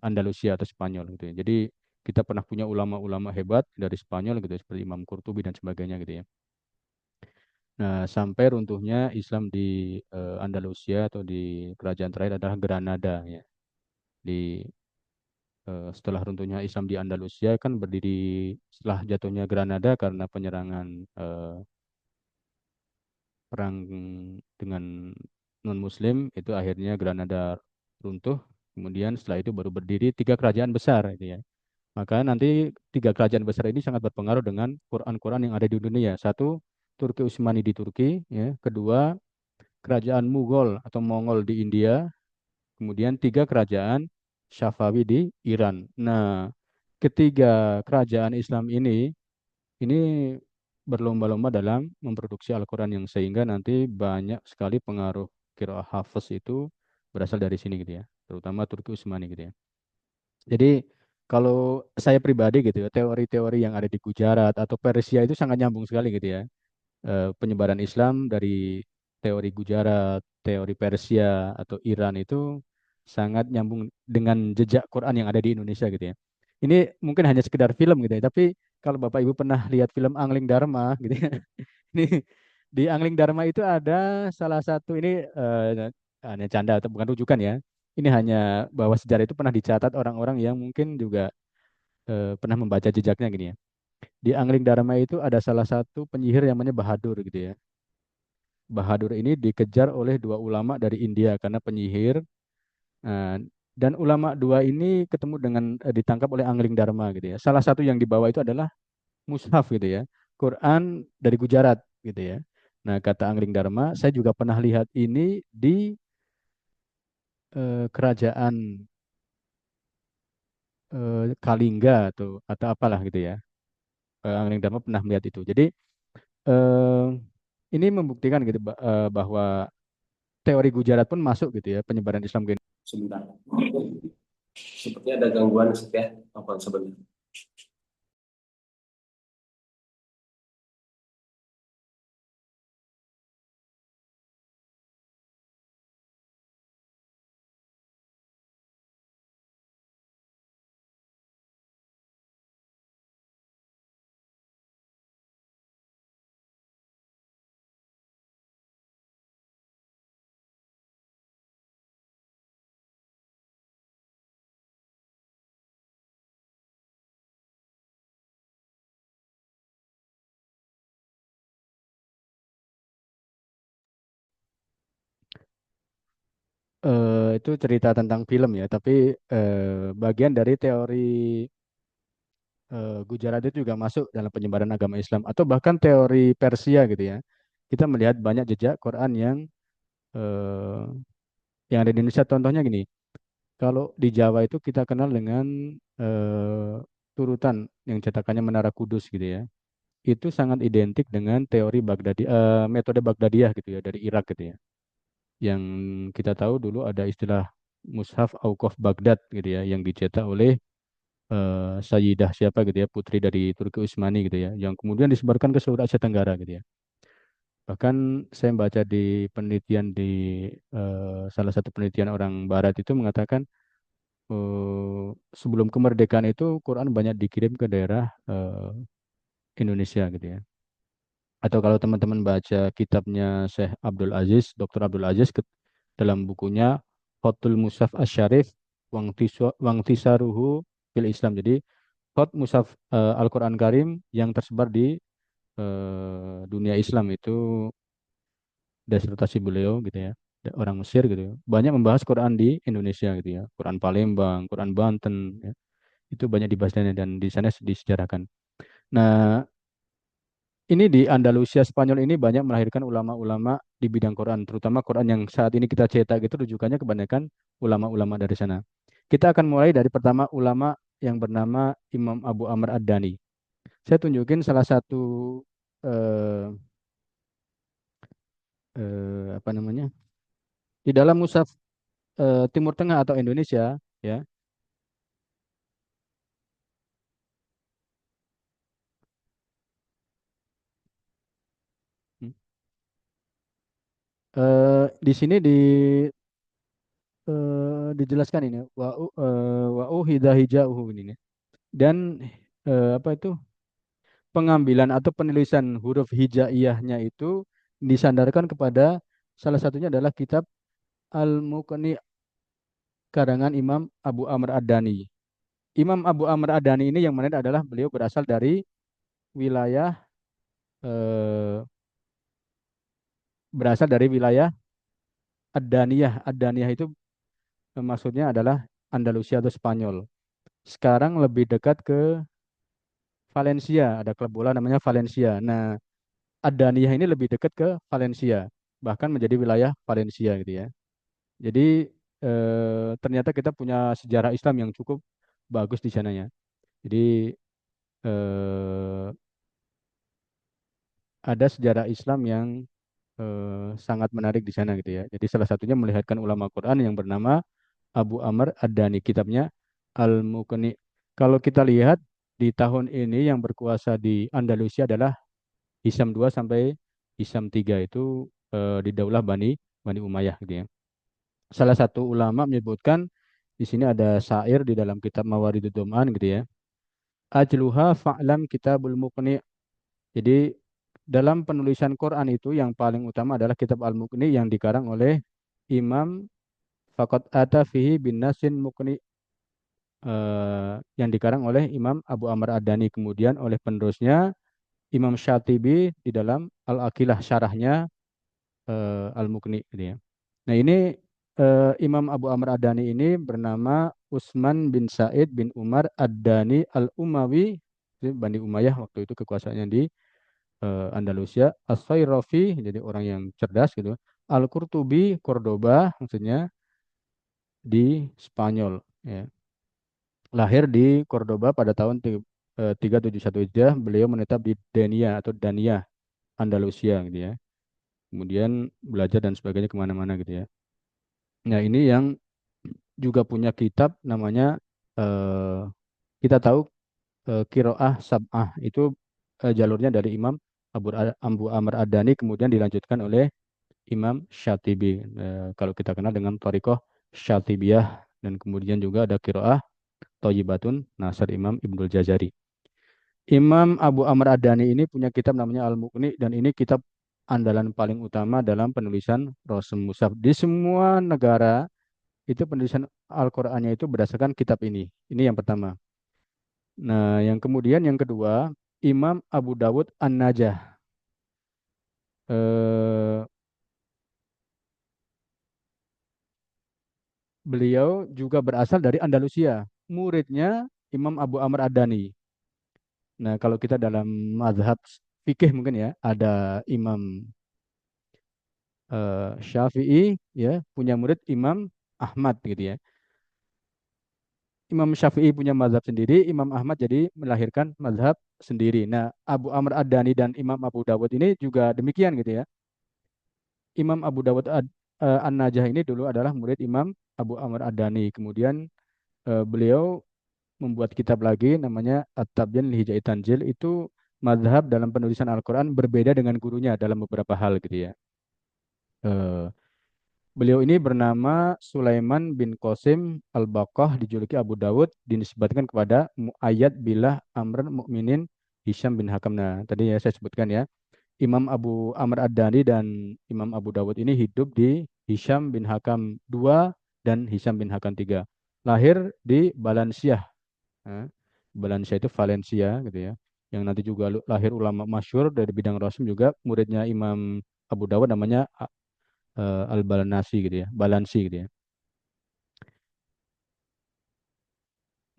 Andalusia atau Spanyol gitu ya. Jadi kita pernah punya ulama-ulama hebat dari Spanyol gitu ya, seperti Imam Qurtubi dan sebagainya gitu ya. Nah, sampai runtuhnya Islam di Andalusia atau di kerajaan terakhir adalah Granada ya. Di setelah runtuhnya Islam di Andalusia kan berdiri setelah jatuhnya Granada karena penyerangan perang dengan non-Muslim itu akhirnya Granada runtuh. Kemudian setelah itu baru berdiri tiga kerajaan besar itu ya. Maka nanti tiga kerajaan besar ini sangat berpengaruh dengan Quran-Quran yang ada di dunia. Satu, Turki Utsmani di Turki, ya. Kedua, kerajaan Mughal atau Mongol di India. Kemudian tiga kerajaan Safawi di Iran. Nah, ketiga kerajaan Islam ini berlomba-lomba dalam memproduksi Al-Quran yang sehingga nanti banyak sekali pengaruh qiraah Hafiz itu berasal dari sini gitu ya, terutama Turki Utsmani gitu ya. Jadi kalau saya pribadi gitu ya, teori-teori yang ada di Gujarat atau Persia itu sangat nyambung sekali gitu ya. Penyebaran Islam dari teori Gujarat, teori Persia atau Iran itu sangat nyambung dengan jejak Quran yang ada di Indonesia gitu ya. Ini mungkin hanya sekedar film gitu ya, tapi kalau Bapak Ibu pernah lihat film Angling Dharma gitu ya, ini di Angling Dharma itu ada salah satu ini hanya canda atau bukan rujukan ya. Ini hanya bahwa sejarah itu pernah dicatat orang-orang yang mungkin juga pernah membaca jejaknya gini ya. Di Angling Dharma itu ada salah satu penyihir yang namanya Bahadur gitu ya. Bahadur ini dikejar oleh dua ulama dari India karena penyihir. Nah, dan ulama dua ini ketemu dengan ditangkap oleh Angling Dharma gitu ya. Salah satu yang dibawa itu adalah mushaf gitu ya. Quran dari Gujarat gitu ya. Nah, kata Angling Dharma, saya juga pernah lihat ini di kerajaan Kalingga atau apalah gitu ya. Angling Dharma pernah melihat itu. Jadi eh, ini membuktikan gitu bahwa teori Gujarat pun masuk gitu ya penyebaran Islam ke Indonesia. Sebentar. Sepertinya ada gangguan ya. Apa sebentar? Itu cerita tentang film ya, tapi bagian dari teori Gujarat itu juga masuk dalam penyebaran agama Islam atau bahkan teori Persia gitu ya. Kita melihat banyak jejak Quran eh, yang ada di Indonesia. Contohnya gini, kalau di Jawa itu kita kenal dengan eh, turutan yang cetakannya Menara Kudus gitu ya. Itu sangat identik dengan teori metode Baghdadiyah gitu ya dari Irak gitu ya. Yang kita tahu dulu ada istilah Mushaf Auqaf Baghdad gitu ya yang dicetak oleh Sayyidah siapa gitu ya putri dari Turki Utsmani gitu ya yang kemudian disebarkan ke seluruh Asia Tenggara gitu ya. Bahkan saya baca di penelitian di salah satu penelitian orang Barat itu mengatakan eh, sebelum kemerdekaan itu Quran banyak dikirim ke daerah Indonesia gitu ya. Atau kalau teman-teman baca kitabnya Syekh Abdul Aziz, Dr. Abdul Aziz dalam bukunya Khotul Mushaf Asy-Syarif Wang Tisaruhu fil Islam. Jadi Khot Mushaf Al-Quran Karim yang tersebar di dunia Islam itu disertasi beliau gitu ya. Orang Mesir gitu ya. Banyak membahas Quran di Indonesia gitu ya. Quran Palembang, Quran Banten ya. Itu banyak dibahas dan di sana disejarahkan. Nah, ini di Andalusia Spanyol ini banyak melahirkan ulama-ulama di bidang Quran, terutama Quran yang saat ini kita cetak itu rujukannya kebanyakan ulama-ulama dari sana. Kita akan mulai dari pertama ulama yang bernama Imam Abu Amr Ad-Dani. Saya tunjukin salah satu eh, apa namanya? Di dalam mushaf Timur Tengah atau Indonesia, ya. Hmm. Di sini dijelaskan ini wa hijauhu ini. Dan apa itu? Pengambilan atau penulisan huruf hijaiyahnya itu disandarkan kepada salah satunya adalah kitab Al-Muqni karangan Imam Abu Amr Ad-Dani. Imam Abu Amr Ad-Dani ini yang mana adalah beliau berasal dari wilayah eh, wilayah Ad-Daniyah. Ad-Daniyah itu maksudnya adalah Andalusia atau Spanyol. Sekarang lebih dekat ke Valencia, ada klub bola namanya Valencia. Nah, Ad-Daniyah ini lebih dekat ke Valencia, bahkan menjadi wilayah Valencia gitu ya. Jadi ternyata kita punya sejarah Islam yang cukup bagus di sananya. Jadi eh, ada sejarah Islam yang sangat menarik di sana gitu ya. Jadi salah satunya melihatkan ulama Quran yang bernama Abu Amr Ad-Dani, kitabnya Al-Muqni. Kalau kita lihat di tahun ini yang berkuasa di Andalusia adalah Hisam II sampai Hisam III itu di Daulah Bani Umayyah gitu ya. Salah satu ulama menyebutkan di sini ada syair di dalam kitab Mawaridud Dom'an gitu ya. Ajluha fa'lam kitabul muqni. Jadi dalam penulisan Quran itu yang paling utama adalah kitab Al-Muqni yang dikarang oleh Imam Faqat Ata fihi bin Nasin Muqni, yang dikarang oleh Imam Abu Amr Ad-Dani, kemudian oleh penerusnya Imam Syatibi di dalam Al-Aqilah syarahnya Al-Muqni gitu ya. Nah, ini Imam Abu Amr Ad-Dani ini bernama Utsman bin Said bin Umar Ad-Dani Al-Umawi, Bani Umayyah waktu itu kekuasaannya di Andalusia. As-Sairafi, jadi orang yang cerdas gitu. Al-Qurtubi, Cordoba maksudnya di Spanyol ya. Lahir di Cordoba pada tahun 371 Hijriah, beliau menetap di Denia atau Dania, Andalusia gitu ya. Kemudian belajar dan sebagainya kemana-mana gitu ya. Nah, ini yang juga punya kitab namanya eh, kita tahu Qiraah Sab'ah itu jalurnya dari Imam Abu Amr Ad-Dani kemudian dilanjutkan oleh Imam Syatibi. Kalau kita kenal dengan Thariqah Syatibiyah, dan kemudian juga ada Qiraah Thayyibatun Nasr Imam Ibnul Jazari. Imam Abu Amr Ad-Dani ini punya kitab namanya Al-Muqni, dan ini kitab andalan paling utama dalam penulisan Rasm Mushaf. Di semua negara itu penulisan Al-Qur'annya itu berdasarkan kitab ini. Ini yang pertama. Nah, yang kemudian yang kedua, Imam Abu Dawud An-Najah. Eh, Beliau juga berasal dari Andalusia. Muridnya Imam Abu Amr Ad-Dani. Nah, kalau kita dalam mazhab fikih mungkin ya, ada Imam Syafi'i ya, punya murid Imam Ahmad gitu ya. Imam Syafi'i punya mazhab sendiri, Imam Ahmad jadi melahirkan mazhab sendiri. Nah, Abu Amr Ad-Dani dan Imam Abu Dawud ini juga demikian gitu ya. Imam Abu Dawud An-Najah ini dulu adalah murid Imam Abu Amr Ad-Dani. Kemudian beliau membuat kitab lagi namanya At-Tabyan li Hijai Tanzil. Itu mazhab dalam penulisan Al-Quran berbeda dengan gurunya dalam beberapa hal gitu ya. Eh, Beliau ini bernama Sulaiman bin Qasim Al-Baqah, dijuluki Abu Dawud, dinisbatkan kepada Mu'ayyad bilah Amr Mukminin Hisham bin Hakam. Nah, tadi ya saya sebutkan ya, Imam Abu Amr Ad-Dani dan Imam Abu Dawud ini hidup di Hisham bin Hakam II dan Hisham bin Hakam III. Lahir di Balansiah. Nah, Balansiah itu Valencia gitu ya. Yang nanti juga lahir ulama masyhur dari bidang Rasim juga, muridnya Imam Abu Dawud namanya Al-Balanasi gitu ya, Balansi gitu ya.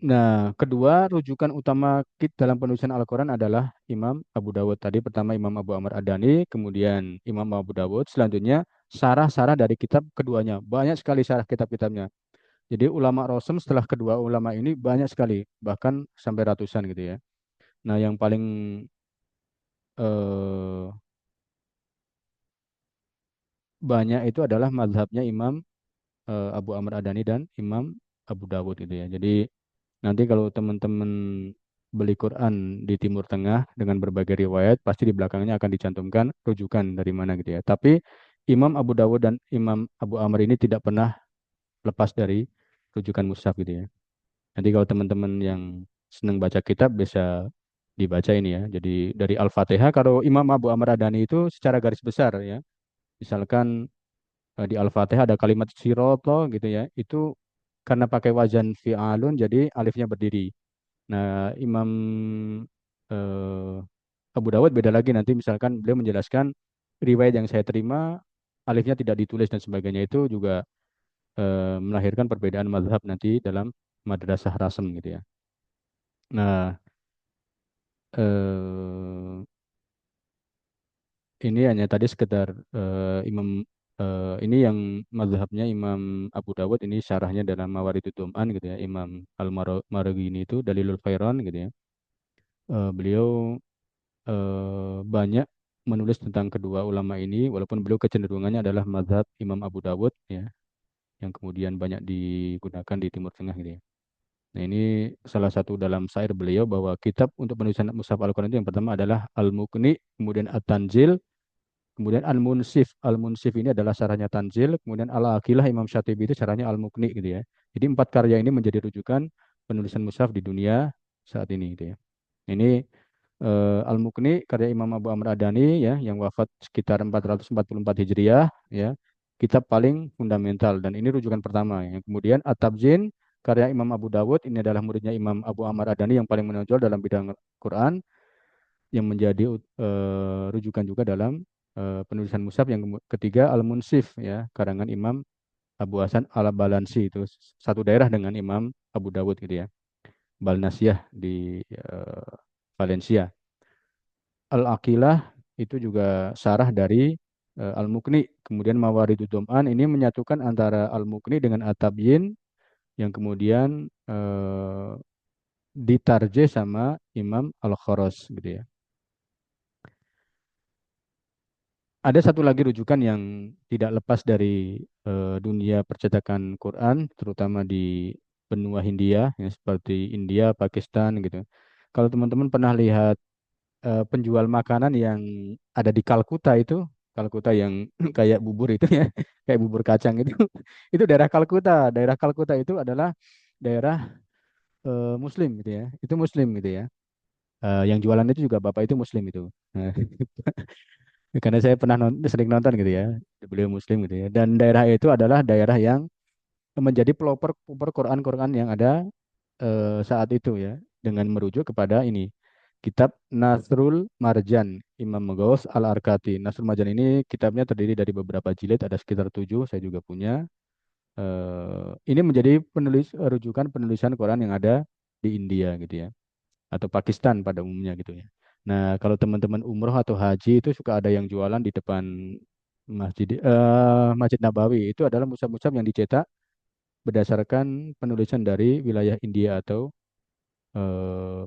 Nah, kedua rujukan utama dalam penulisan Al-Quran adalah Imam Abu Dawud. Tadi pertama Imam Abu Amr Ad-Dani, kemudian Imam Abu Dawud. Selanjutnya sarah-sarah dari kitab keduanya. Banyak sekali sarah kitab-kitabnya. Jadi ulama Rosem setelah kedua ulama ini banyak sekali, bahkan sampai ratusan gitu ya. Nah, yang paling eh, banyak itu adalah mazhabnya Imam Abu Amr Adani dan Imam Abu Dawud gitu ya. Jadi nanti kalau teman-teman beli Quran di Timur Tengah dengan berbagai riwayat, pasti di belakangnya akan dicantumkan rujukan dari mana gitu ya. Tapi Imam Abu Dawud dan Imam Abu Amr ini tidak pernah lepas dari rujukan mushaf gitu ya. Nanti kalau teman-teman yang senang baca kitab bisa dibaca ini ya. Jadi dari Al-Fatihah, kalau Imam Abu Amr Adani itu secara garis besar ya. Misalkan di Al-Fatihah ada kalimat siroto gitu ya. Itu karena pakai wajan fi'alun jadi alifnya berdiri. Nah, Imam eh, Abu Dawud beda lagi, nanti misalkan beliau menjelaskan riwayat yang saya terima alifnya tidak ditulis dan sebagainya, itu juga melahirkan perbedaan mazhab nanti dalam madrasah rasem gitu ya. Nah, eh, ini hanya tadi sekedar Imam ini yang mazhabnya Imam Abu Dawud, ini syarahnya dalam Mawaridud Dom'an gitu ya. Imam Al-Maragini itu Dalilul Khairan gitu ya. Beliau banyak menulis tentang kedua ulama ini, walaupun beliau kecenderungannya adalah mazhab Imam Abu Dawud ya, yang kemudian banyak digunakan di Timur Tengah gitu ya. Nah, ini salah satu dalam syair beliau bahwa kitab untuk penulisan mushaf Al-Quran itu yang pertama adalah Al-Muqni, kemudian At-Tanzil, kemudian Al-Munsif. Al-Munsif ini adalah syarahnya Tanzil, kemudian Al-Aqilah Imam Syatibi itu syarahnya Al-Muqni gitu ya. Jadi empat karya ini menjadi rujukan penulisan mushaf di dunia saat ini gitu ya. Ini Al-Muqni karya Imam Abu Amr Adani ya, yang wafat sekitar 444 Hijriah ya. Kitab paling fundamental dan ini rujukan pertama ya. Kemudian At-Tabjin karya Imam Abu Dawud, ini adalah muridnya Imam Abu Amr Adani yang paling menonjol dalam bidang Quran, yang menjadi rujukan juga dalam penulisan mushaf. Yang ketiga Al-Munsif ya, karangan Imam Abu Hasan Al-Balansi, itu satu daerah dengan Imam Abu Dawud gitu ya. Balnasiyah di Valencia. Al-Aqilah itu juga sarah dari Al-Muqni. Kemudian Mawaridud Dom'an ini menyatukan antara Al-Muqni dengan At-Tabyin, yang kemudian ditarjih sama Imam Al-Kharas gitu ya. Ada satu lagi rujukan yang tidak lepas dari dunia percetakan Quran, terutama di benua Hindia, ya, seperti India, Pakistan gitu. Kalau teman-teman pernah lihat penjual makanan yang ada di Kalkuta itu, Kalkuta yang kayak bubur itu ya, kayak bubur kacang itu, itu daerah Kalkuta. Daerah Kalkuta itu adalah daerah Muslim gitu ya, itu Muslim gitu ya. Yang jualan itu juga bapak itu Muslim itu. Nah, karena saya pernah sering nonton gitu ya, beliau Muslim gitu ya. Dan daerah itu adalah daerah yang menjadi pelopor pelopor Quran-Quran yang ada saat itu ya, dengan merujuk kepada ini kitab Nasrul Marjan Imam Ghaus Al-Arkati. Nasrul Marjan ini kitabnya terdiri dari beberapa jilid, ada sekitar 7, saya juga punya. Ini menjadi rujukan penulisan Quran yang ada di India gitu ya, atau Pakistan pada umumnya gitu ya. Nah, kalau teman-teman umroh atau haji itu suka ada yang jualan di depan Masjid Nabawi. Itu adalah mushaf-mushaf yang dicetak berdasarkan penulisan dari wilayah India atau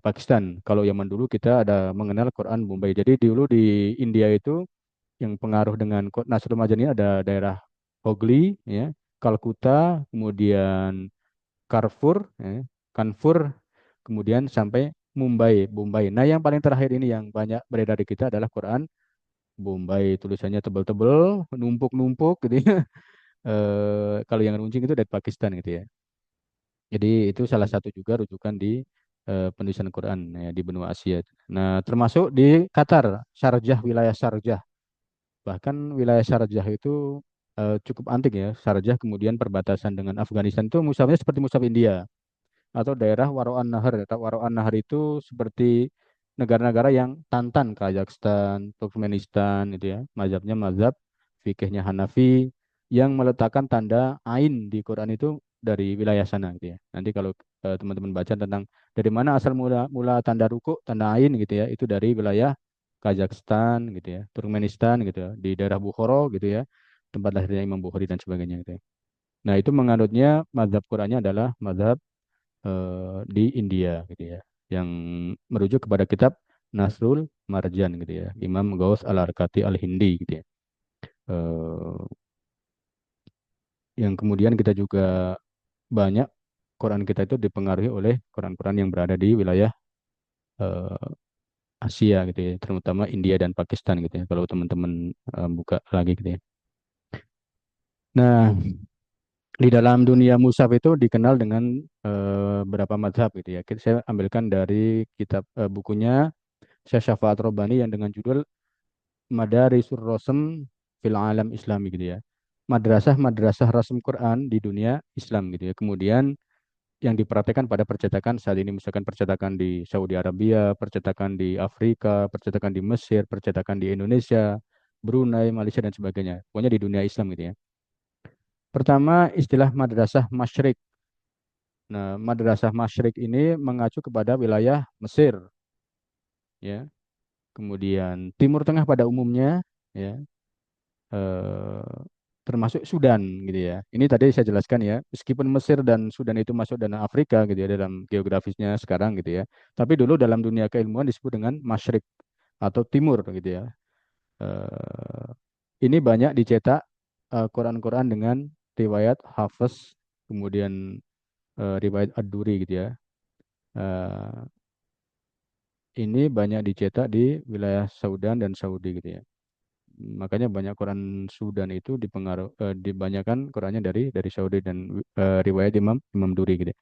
Pakistan. Kalau zaman dulu kita ada mengenal Quran Bombay. Jadi dulu di India itu yang pengaruh dengan Nasrul Majani ada daerah Hogli, ya, Kalkuta, kemudian Karfur, ya, Kanfur, kemudian sampai Mumbai, Bombay. Nah, yang paling terakhir ini yang banyak beredar di kita adalah Quran Bombay. Tulisannya tebal-tebal, numpuk-numpuk gitu ya. Kalau yang runcing itu dari Pakistan gitu ya. Jadi itu salah satu juga rujukan di penulisan Quran ya, di benua Asia. Nah, termasuk di Qatar, Sharjah, wilayah Sharjah. Bahkan wilayah Sharjah itu cukup antik ya. Sharjah kemudian perbatasan dengan Afghanistan itu mushafnya seperti mushaf India atau daerah Waroan Nahar. Waroan Nahar itu seperti negara-negara yang Tantan, Kazakhstan, Turkmenistan itu ya. Mazhabnya mazhab fikihnya Hanafi, yang meletakkan tanda ain di Quran itu dari wilayah sana gitu ya. Nanti kalau teman-teman baca tentang dari mana asal mula mula tanda ruku, tanda ain gitu ya, itu dari wilayah Kazakhstan gitu ya, Turkmenistan gitu ya, di daerah Bukhara gitu ya, tempat lahirnya Imam Bukhari dan sebagainya gitu ya. Nah, itu menganutnya mazhab Qur'annya adalah mazhab di India gitu ya, yang merujuk kepada kitab Nasrul Marjan gitu ya, Imam Ghaus Al-Arkati Al-Hindi gitu ya. Eh, yang kemudian kita juga banyak Quran kita itu dipengaruhi oleh Quran-Quran yang berada di wilayah eh, Asia gitu ya, terutama India dan Pakistan gitu ya. Kalau teman-teman buka lagi gitu ya. Nah, di dalam dunia mushaf itu dikenal dengan beberapa mazhab gitu ya. Saya ambilkan dari kitab bukunya Syekh Syafaat Robani yang dengan judul Madarisur Rasm fil Alam Islami gitu ya. Madrasah-madrasah rasm Quran di dunia Islam gitu ya. Kemudian yang diperhatikan pada percetakan saat ini, misalkan percetakan di Saudi Arabia, percetakan di Afrika, percetakan di Mesir, percetakan di Indonesia, Brunei, Malaysia dan sebagainya. Pokoknya di dunia Islam gitu ya. Pertama, istilah madrasah masyrik. Nah, madrasah masyrik ini mengacu kepada wilayah Mesir, ya. Kemudian Timur Tengah pada umumnya, ya, eh, termasuk Sudan, gitu ya. Ini tadi saya jelaskan ya, meskipun Mesir dan Sudan itu masuk dalam Afrika, gitu ya, dalam geografisnya sekarang, gitu ya. Tapi dulu dalam dunia keilmuan disebut dengan masyrik atau timur, gitu ya. Eh, ini banyak dicetak Quran-Quran dengan riwayat Hafiz, kemudian riwayat Ad-Duri, gitu ya. Eh, ini banyak dicetak di wilayah Sudan dan Saudi gitu ya. Makanya banyak Quran Sudan itu dibanyakan Qurannya dari Saudi dan riwayat Imam Imam Duri gitu ya.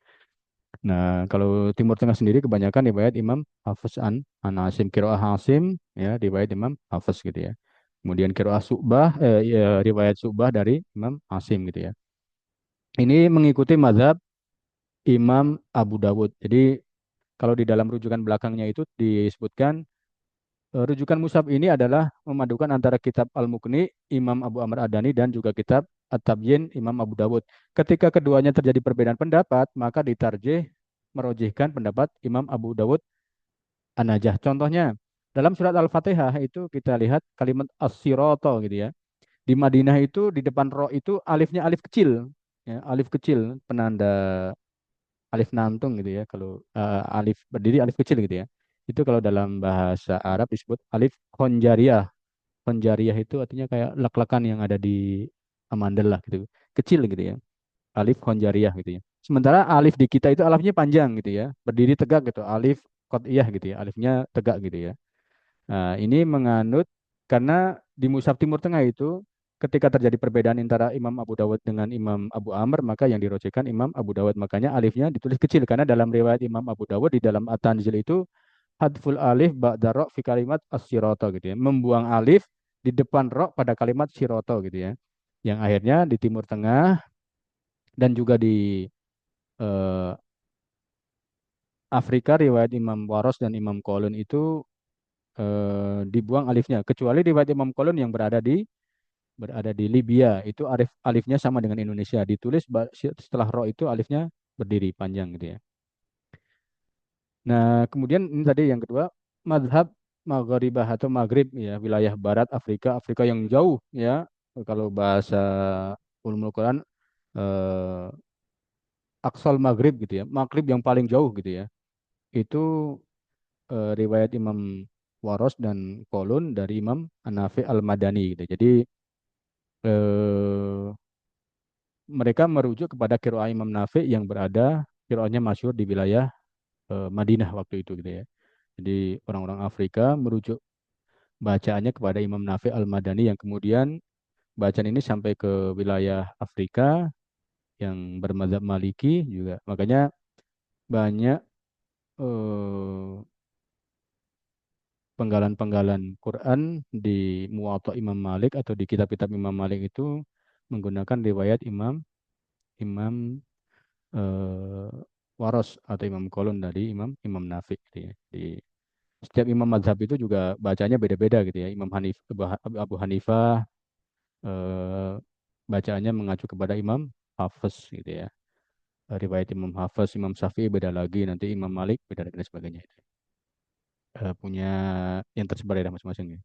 Nah, kalau Timur Tengah sendiri kebanyakan riwayat Imam Hafiz an Asim Qiraah Hasim ya, riwayat Imam Hafiz gitu ya. Kemudian Qiraah Su'bah ya, riwayat Su'bah dari Imam Hasim gitu ya. Ini mengikuti mazhab Imam Abu Dawud. Jadi kalau di dalam rujukan belakangnya itu disebutkan rujukan Musab ini adalah memadukan antara kitab Al-Muqni Imam Abu Amr Adani dan juga kitab At-Tabyin Imam Abu Dawud. Ketika keduanya terjadi perbedaan pendapat, maka ditarjih merojihkan pendapat Imam Abu Dawud An-Najah. Contohnya, dalam surat Al-Fatihah itu kita lihat kalimat as-sirata gitu ya. Di Madinah itu di depan ro itu alifnya alif kecil, ya, alif kecil penanda alif nantung gitu ya. Kalau alif berdiri alif kecil gitu ya. Itu kalau dalam bahasa Arab disebut alif konjariah. Konjariah itu artinya kayak lak-lakan yang ada di amandel lah gitu. Kecil gitu ya. Alif konjariah gitu ya. Sementara alif di kita itu alifnya panjang gitu ya. Berdiri tegak gitu. Alif qat'iyah gitu ya. Alifnya tegak gitu ya. Nah, ini menganut karena di Mushaf Timur Tengah itu ketika terjadi perbedaan antara Imam Abu Dawud dengan Imam Abu Amr, maka yang dirojekan Imam Abu Dawud. Makanya alifnya ditulis kecil karena dalam riwayat Imam Abu Dawud di dalam At-Tanzil itu hadful alif ba'da ra fi kalimat as-sirata gitu ya. Membuang alif di depan ra pada kalimat sirata gitu ya. Yang akhirnya di Timur Tengah dan juga di eh, Afrika riwayat Imam Waros dan Imam Qalun itu dibuang alifnya kecuali riwayat Imam Qalun yang berada di Libya itu alifnya sama dengan Indonesia ditulis setelah ro itu alifnya berdiri panjang gitu ya. Nah, kemudian ini tadi yang kedua, mazhab Maghribah atau Maghrib ya, wilayah barat Afrika, Afrika yang jauh ya. Kalau bahasa ulumul Quran eh, Aqsal Maghrib gitu ya, Maghrib yang paling jauh gitu ya. Itu riwayat Imam Waros dan Kolun dari Imam An-Nafi Al-Madani gitu. Jadi eh, mereka merujuk kepada qiraah Imam Nafi yang berada qiraahnya masyhur di wilayah Madinah waktu itu gitu ya. Jadi orang-orang Afrika merujuk bacaannya kepada Imam Nafi Al-Madani yang kemudian bacaan ini sampai ke wilayah Afrika yang bermadzhab Maliki juga. Makanya banyak eh, penggalan-penggalan Quran di Muwatta Imam Malik atau di kitab-kitab Imam Malik itu menggunakan riwayat Imam Imam eh, Waros atau Imam Kolon dari Imam Imam Nafi gitu ya. Di setiap imam mazhab itu juga bacanya beda-beda gitu ya. Abu Hanifah eh, bacaannya mengacu kepada Imam Hafiz gitu ya. Riwayat Imam Hafiz, Imam Syafi'i beda lagi, nanti Imam Malik beda lagi dan sebagainya. Punya yang tersebar daerah masing-masing ya.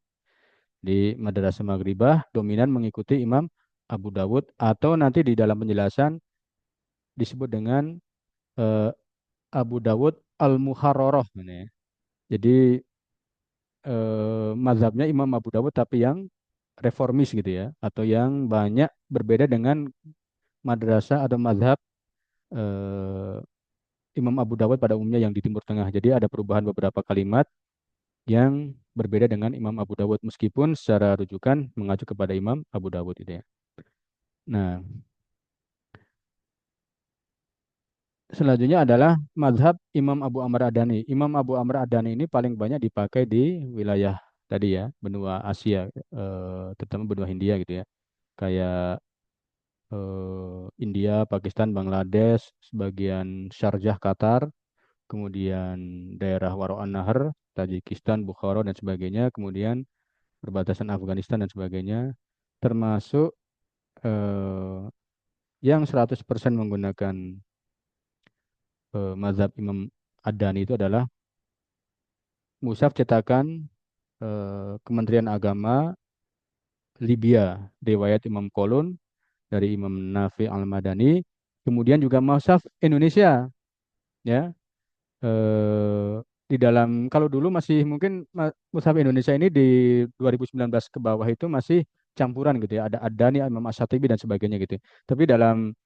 Di Madrasah Maghribah dominan mengikuti Imam Abu Dawud, atau nanti di dalam penjelasan disebut dengan eh, Abu Dawud Al-Muharrarah, gitu ya. Jadi mazhabnya Imam Abu Dawud tapi yang reformis gitu ya, atau yang banyak berbeda dengan madrasah atau mazhab eh, Imam Abu Dawud pada umumnya yang di Timur Tengah. Jadi ada perubahan beberapa kalimat yang berbeda dengan Imam Abu Dawud meskipun secara rujukan mengacu kepada Imam Abu Dawud itu ya. Nah, selanjutnya adalah mazhab Imam Abu Amr Adani. Imam Abu Amr Adani ini paling banyak dipakai di wilayah tadi ya, benua Asia, terutama benua Hindia gitu ya. Kayak India, Pakistan, Bangladesh, sebagian Sharjah, Qatar, kemudian daerah Waroan Nahar, Tajikistan, Bukhara, dan sebagainya, kemudian perbatasan Afghanistan dan sebagainya, termasuk eh, yang 100% menggunakan mazhab Imam Ad-Dhani itu adalah mushaf cetakan Kementerian Agama Libya, riwayat Imam Kolun dari Imam Nafi Al-Madani, kemudian juga mushaf Indonesia, ya. eh, di dalam kalau dulu masih mungkin mushaf Indonesia ini di 2019 ke bawah itu masih campuran gitu ya, ada Adani, Imam Asyatibi dan sebagainya gitu. Tapi dalam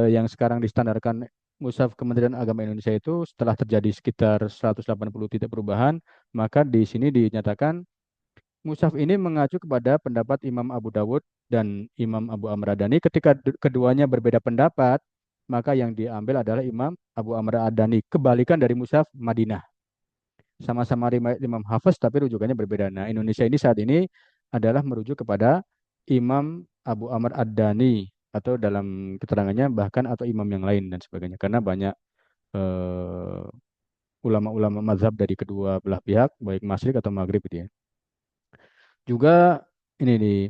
yang sekarang distandarkan mushaf Kementerian Agama Indonesia itu setelah terjadi sekitar 180 titik perubahan, maka di sini dinyatakan mushaf ini mengacu kepada pendapat Imam Abu Dawud dan Imam Abu Amr Adani. Ketika keduanya berbeda pendapat, maka yang diambil adalah Imam Abu Amr Adani. Kebalikan dari mushaf Madinah. Sama-sama riwayat Imam Hafiz, tapi rujukannya berbeda. Nah, Indonesia ini saat ini adalah merujuk kepada Imam Abu Amr Ad-Dhani, atau dalam keterangannya bahkan atau imam yang lain dan sebagainya. Karena banyak eh, ulama-ulama mazhab dari kedua belah pihak, baik Masyrik atau Maghrib gitu ya. Juga ini nih,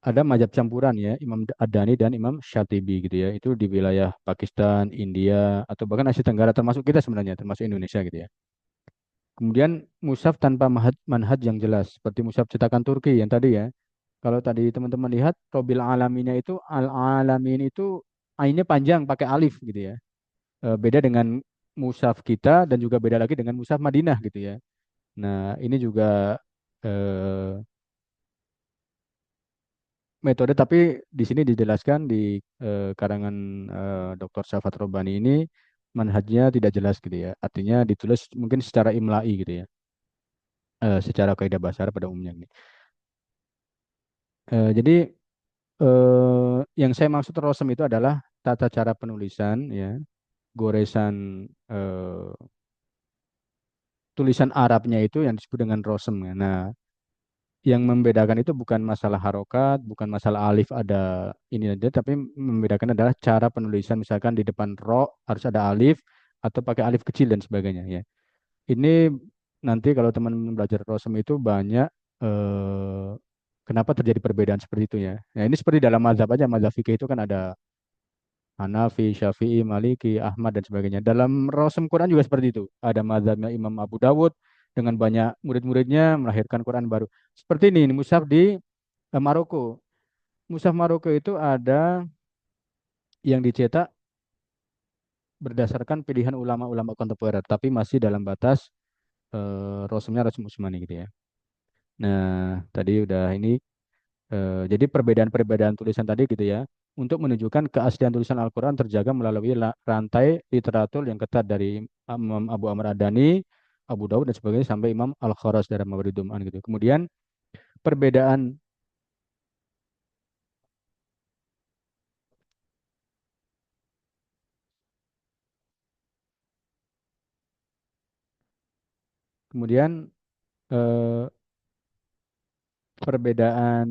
ada mazhab campuran ya, Imam Ad-Dhani dan Imam Syatibi gitu ya. Itu di wilayah Pakistan, India, atau bahkan Asia Tenggara, termasuk kita sebenarnya, termasuk Indonesia gitu ya. Kemudian mushaf tanpa manhaj yang jelas, seperti mushaf cetakan Turki yang tadi ya. Kalau tadi teman-teman lihat, Robil Alaminnya itu, Al-Alamin itu ainnya panjang pakai alif gitu ya. Beda dengan mushaf kita dan juga beda lagi dengan mushaf Madinah gitu ya. Nah, ini juga eh, metode, tapi di sini dijelaskan di karangan Dr. Syafat Robani ini manhajnya tidak jelas gitu ya. Artinya ditulis mungkin secara imla'i gitu ya. Secara kaidah bahasa Arab pada umumnya ini. Jadi yang saya maksud rosem itu adalah tata cara penulisan ya, goresan tulisan Arabnya itu yang disebut dengan rosem ya. Nah, yang membedakan itu bukan masalah harokat, bukan masalah alif ada ini aja, tapi membedakan adalah cara penulisan. Misalkan di depan ro harus ada alif atau pakai alif kecil dan sebagainya ya. Ini nanti kalau teman-teman belajar rosem itu banyak eh, kenapa terjadi perbedaan seperti itu ya. Nah, ini seperti dalam mazhab aja, mazhab fikih itu kan ada Hanafi, Syafi'i, Maliki, Ahmad dan sebagainya. Dalam rosem Quran juga seperti itu. Ada mazhabnya Imam Abu Dawud dengan banyak murid-muridnya melahirkan Quran baru. Seperti ini mushaf di Maroko. Mushaf Maroko itu ada yang dicetak berdasarkan pilihan ulama-ulama kontemporer, tapi masih dalam batas Rasulnya Rasul Utsmani gitu ya. Nah, tadi udah ini, jadi perbedaan-perbedaan tulisan tadi gitu ya, untuk menunjukkan keaslian tulisan Al-Quran terjaga melalui rantai literatur yang ketat dari Imam Abu Amr Ad-Dhani, Abu Dawud dan sebagainya sampai Imam Al-Kharas dalam Mawarud Dum'an gitu. Perbedaan kemudian eh, perbedaan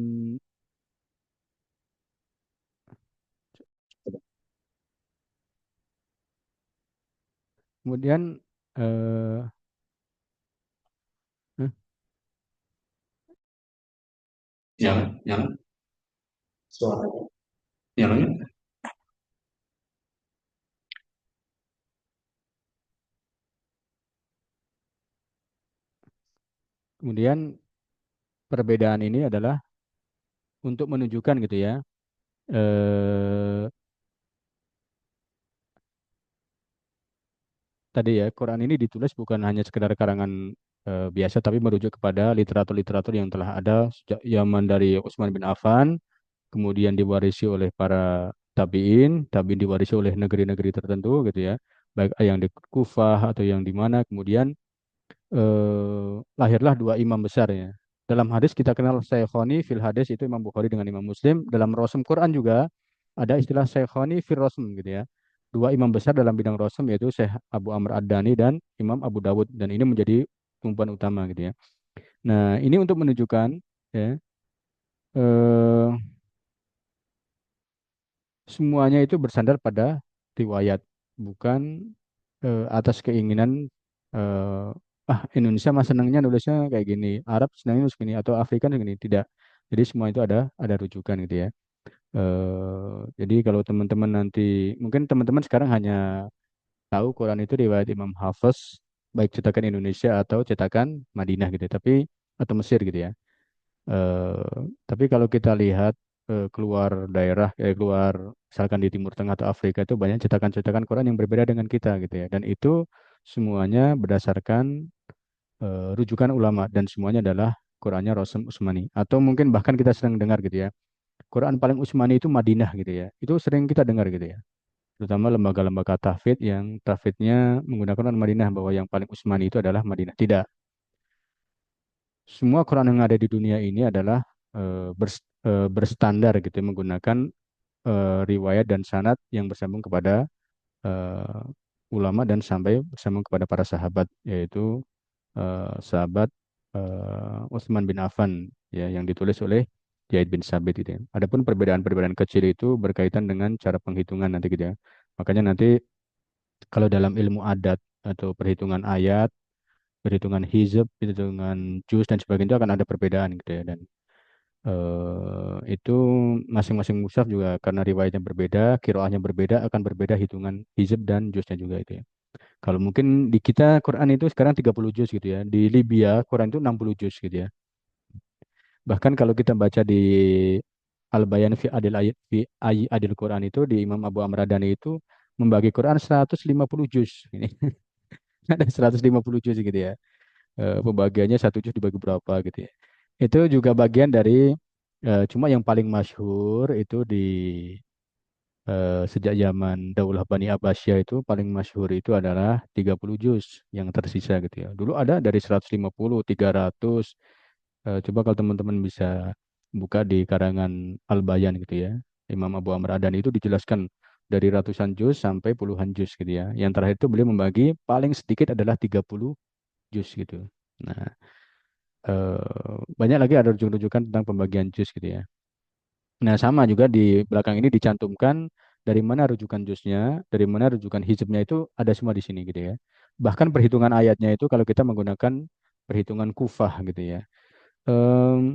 kemudian eh, eh, yang suaranya yang kemudian perbedaan ini adalah untuk menunjukkan gitu ya, eh, tadi ya, Quran ini ditulis bukan hanya sekedar karangan biasa, tapi merujuk kepada literatur-literatur yang telah ada sejak zaman dari Utsman bin Affan, kemudian diwarisi oleh para tabiin, tabiin diwarisi oleh negeri-negeri tertentu gitu ya, baik yang di Kufah atau yang di mana, kemudian lahirlah dua imam besar ya. Dalam hadis kita kenal Syekhoni fil hadis itu Imam Bukhari dengan Imam Muslim. Dalam Rasul Quran juga ada istilah Syekhoni fil Rasul gitu ya. Dua imam besar dalam bidang Rasul yaitu Syekh Abu Amr Ad-Dani dan Imam Abu Dawud dan ini menjadi tumpuan utama gitu ya. Nah, ini untuk menunjukkan ya eh, semuanya itu bersandar pada riwayat, bukan atas keinginan Indonesia mah senangnya nulisnya kayak gini, Arab senangnya nulis gini, atau Afrika gini. Tidak. Jadi semua itu ada rujukan gitu ya. Jadi kalau teman-teman nanti, mungkin teman-teman sekarang hanya tahu Quran itu riwayat Imam Hafiz, baik cetakan Indonesia atau cetakan Madinah gitu, tapi atau Mesir gitu ya. Tapi kalau kita lihat keluar daerah, keluar misalkan di Timur Tengah atau Afrika itu banyak cetakan-cetakan Quran yang berbeda dengan kita gitu ya. Dan itu semuanya berdasarkan rujukan ulama dan semuanya adalah Qurannya Rasul Utsmani. Atau mungkin bahkan kita sering dengar gitu ya. Quran paling Utsmani itu Madinah gitu ya. Itu sering kita dengar gitu ya. Terutama lembaga-lembaga tahfidz yang tahfidznya menggunakan Quran Madinah bahwa yang paling Utsmani itu adalah Madinah. Tidak. Semua Quran yang ada di dunia ini adalah berstandar gitu ya, menggunakan riwayat dan sanad yang bersambung kepada eh, ulama dan sampai bersambung kepada para sahabat yaitu sahabat Utsman bin Affan ya yang ditulis oleh Zaid bin Sabit gitu ya. Adapun perbedaan-perbedaan kecil itu berkaitan dengan cara penghitungan nanti gitu ya. Makanya nanti kalau dalam ilmu adat atau perhitungan ayat, perhitungan hizb, perhitungan juz dan sebagainya itu akan ada perbedaan gitu ya. Dan itu masing-masing mushaf juga karena riwayatnya berbeda, kiroahnya berbeda, akan berbeda hitungan hizb dan juznya juga itu ya. Kalau mungkin di kita Quran itu sekarang 30 juz gitu ya. Di Libya Quran itu 60 juz gitu ya. Bahkan kalau kita baca di Al-Bayan fi Adil Ayat fi Adil Quran itu di Imam Abu Amr Adani itu membagi Quran 150 juz. Ini ada 150 juz gitu ya. Pembagiannya satu juz dibagi berapa gitu ya. Itu juga bagian dari cuma yang paling masyhur itu di sejak zaman Daulah Bani Abbasiyah itu paling masyhur itu adalah 30 juz yang tersisa gitu ya. Dulu ada dari 150, 300. Coba kalau teman-teman bisa buka di karangan Al-Bayan gitu ya. Imam Abu Amr Adani itu dijelaskan dari ratusan juz sampai puluhan juz gitu ya. Yang terakhir itu beliau membagi paling sedikit adalah 30 juz gitu. Nah, banyak lagi ada rujukan-rujukan tentang pembagian juz gitu ya. Nah, sama juga di belakang ini dicantumkan dari mana rujukan juznya, dari mana rujukan hizbnya itu ada semua di sini gitu ya. Bahkan perhitungan ayatnya itu kalau kita menggunakan perhitungan kufah gitu ya. Em,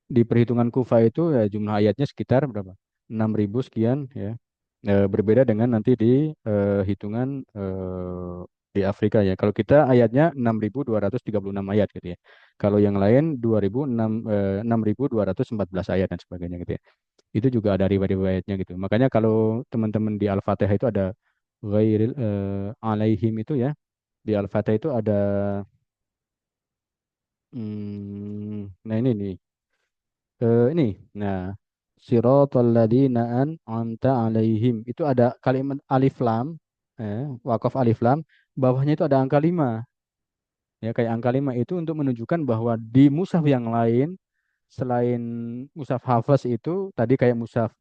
di perhitungan kufah itu ya jumlah ayatnya sekitar berapa? 6.000 sekian ya. Berbeda dengan nanti di hitungan di Afrika ya. Kalau kita ayatnya 6.236 ayat gitu ya. Kalau yang lain 6.214 ayat dan sebagainya gitu ya. Itu juga ada riwayat-riwayatnya gitu. Makanya kalau teman-teman di Al-Fatihah itu ada ghairil alaihim itu ya. Di Al-Fatihah itu ada nah ini nih. Ini. Nah, siratal ladzina an'amta alaihim. Itu ada kalimat alif lam, wakaf alif lam, bawahnya itu ada angka 5. Ya, kayak angka 5 itu untuk menunjukkan bahwa di mushaf yang lain selain mushaf Hafs itu tadi kayak mushaf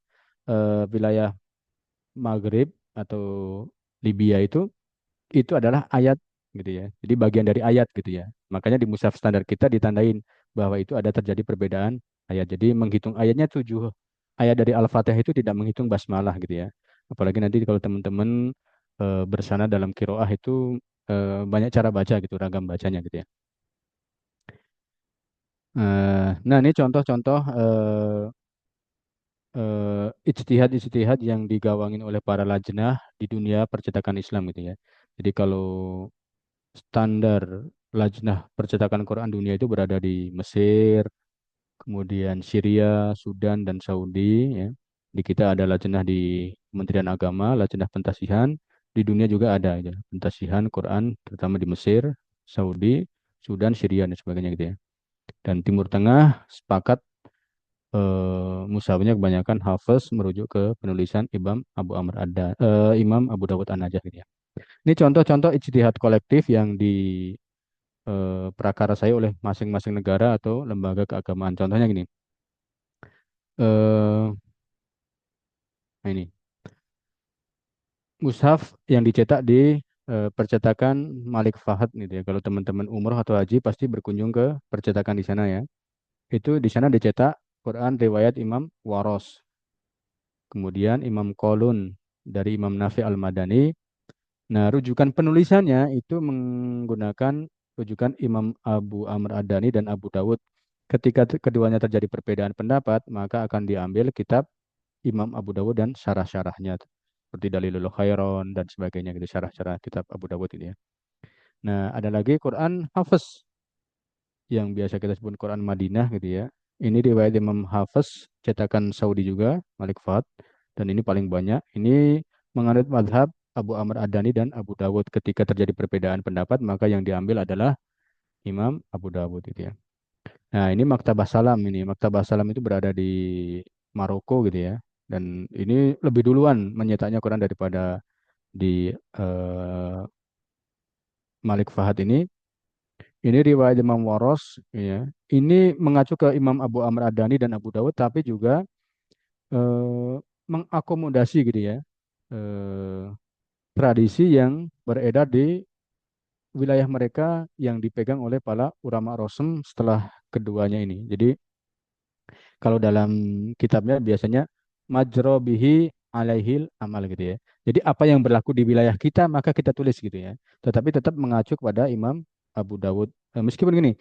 wilayah Maghrib atau Libya itu adalah ayat gitu ya. Jadi bagian dari ayat gitu ya. Makanya di mushaf standar kita ditandain bahwa itu ada terjadi perbedaan ayat. Jadi menghitung ayatnya 7 ayat dari Al-Fatihah itu tidak menghitung basmalah gitu ya. Apalagi nanti kalau teman-teman bersana dalam kiroah itu banyak cara baca gitu, ragam bacanya gitu ya. Nah ini contoh-contoh ijtihad-ijtihad yang digawangin oleh para lajnah di dunia percetakan Islam gitu ya. Jadi kalau standar lajnah percetakan Quran dunia itu berada di Mesir, kemudian Syria, Sudan, dan Saudi ya. Di kita ada lajnah di Kementerian Agama, lajnah pentasihan. Di dunia juga ada ya, pentasihan Quran, terutama di Mesir, Saudi, Sudan, Syria dan sebagainya gitu ya. Dan Timur Tengah sepakat mushafnya kebanyakan Hafiz merujuk ke penulisan Imam Abu Dawud An-Najah gitu ya. Ini contoh-contoh ijtihad kolektif yang diprakarsai oleh masing-masing negara atau lembaga keagamaan. Contohnya gini, eh, nah ini mushaf yang dicetak di percetakan Malik Fahad gitu ya. Kalau teman-teman umroh atau haji pasti berkunjung ke percetakan di sana ya. Itu di sana dicetak Quran riwayat Imam Waros, kemudian Imam Qalun dari Imam Nafi Al-Madani. Nah, rujukan penulisannya itu menggunakan rujukan Imam Abu Amr Ad-Dani dan Abu Dawud. Ketika keduanya terjadi perbedaan pendapat, maka akan diambil kitab Imam Abu Dawud dan syarah-syarahnya seperti Dalilul Khairon dan sebagainya gitu, syarah-syarah kitab Abu Dawud ini ya. Nah, ada lagi Quran Hafiz yang biasa kita sebut Quran Madinah gitu ya. Ini riwayat Imam Hafiz cetakan Saudi juga, Malik Fahd, dan ini paling banyak. Ini menganut madhab Abu Amr Ad-Dani dan Abu Dawud. Ketika terjadi perbedaan pendapat, maka yang diambil adalah Imam Abu Dawud gitu ya. Nah, ini Maktabah Salam ini. Maktabah Salam itu berada di Maroko gitu ya. Dan ini lebih duluan menyetaknya Quran daripada di Malik Fahad ini. Ini riwayat Imam Waros ya. Ini mengacu ke Imam Abu Amr Ad-Dani dan Abu Dawud tapi juga eh, mengakomodasi gitu ya. eh, Tradisi yang beredar di wilayah mereka yang dipegang oleh para ulama Rosem setelah keduanya ini. Jadi kalau dalam kitabnya biasanya majrobihi alaihil amal gitu ya. Jadi apa yang berlaku di wilayah kita maka kita tulis gitu ya. Tetapi tetap mengacu kepada Imam Abu Dawud. Meskipun gini,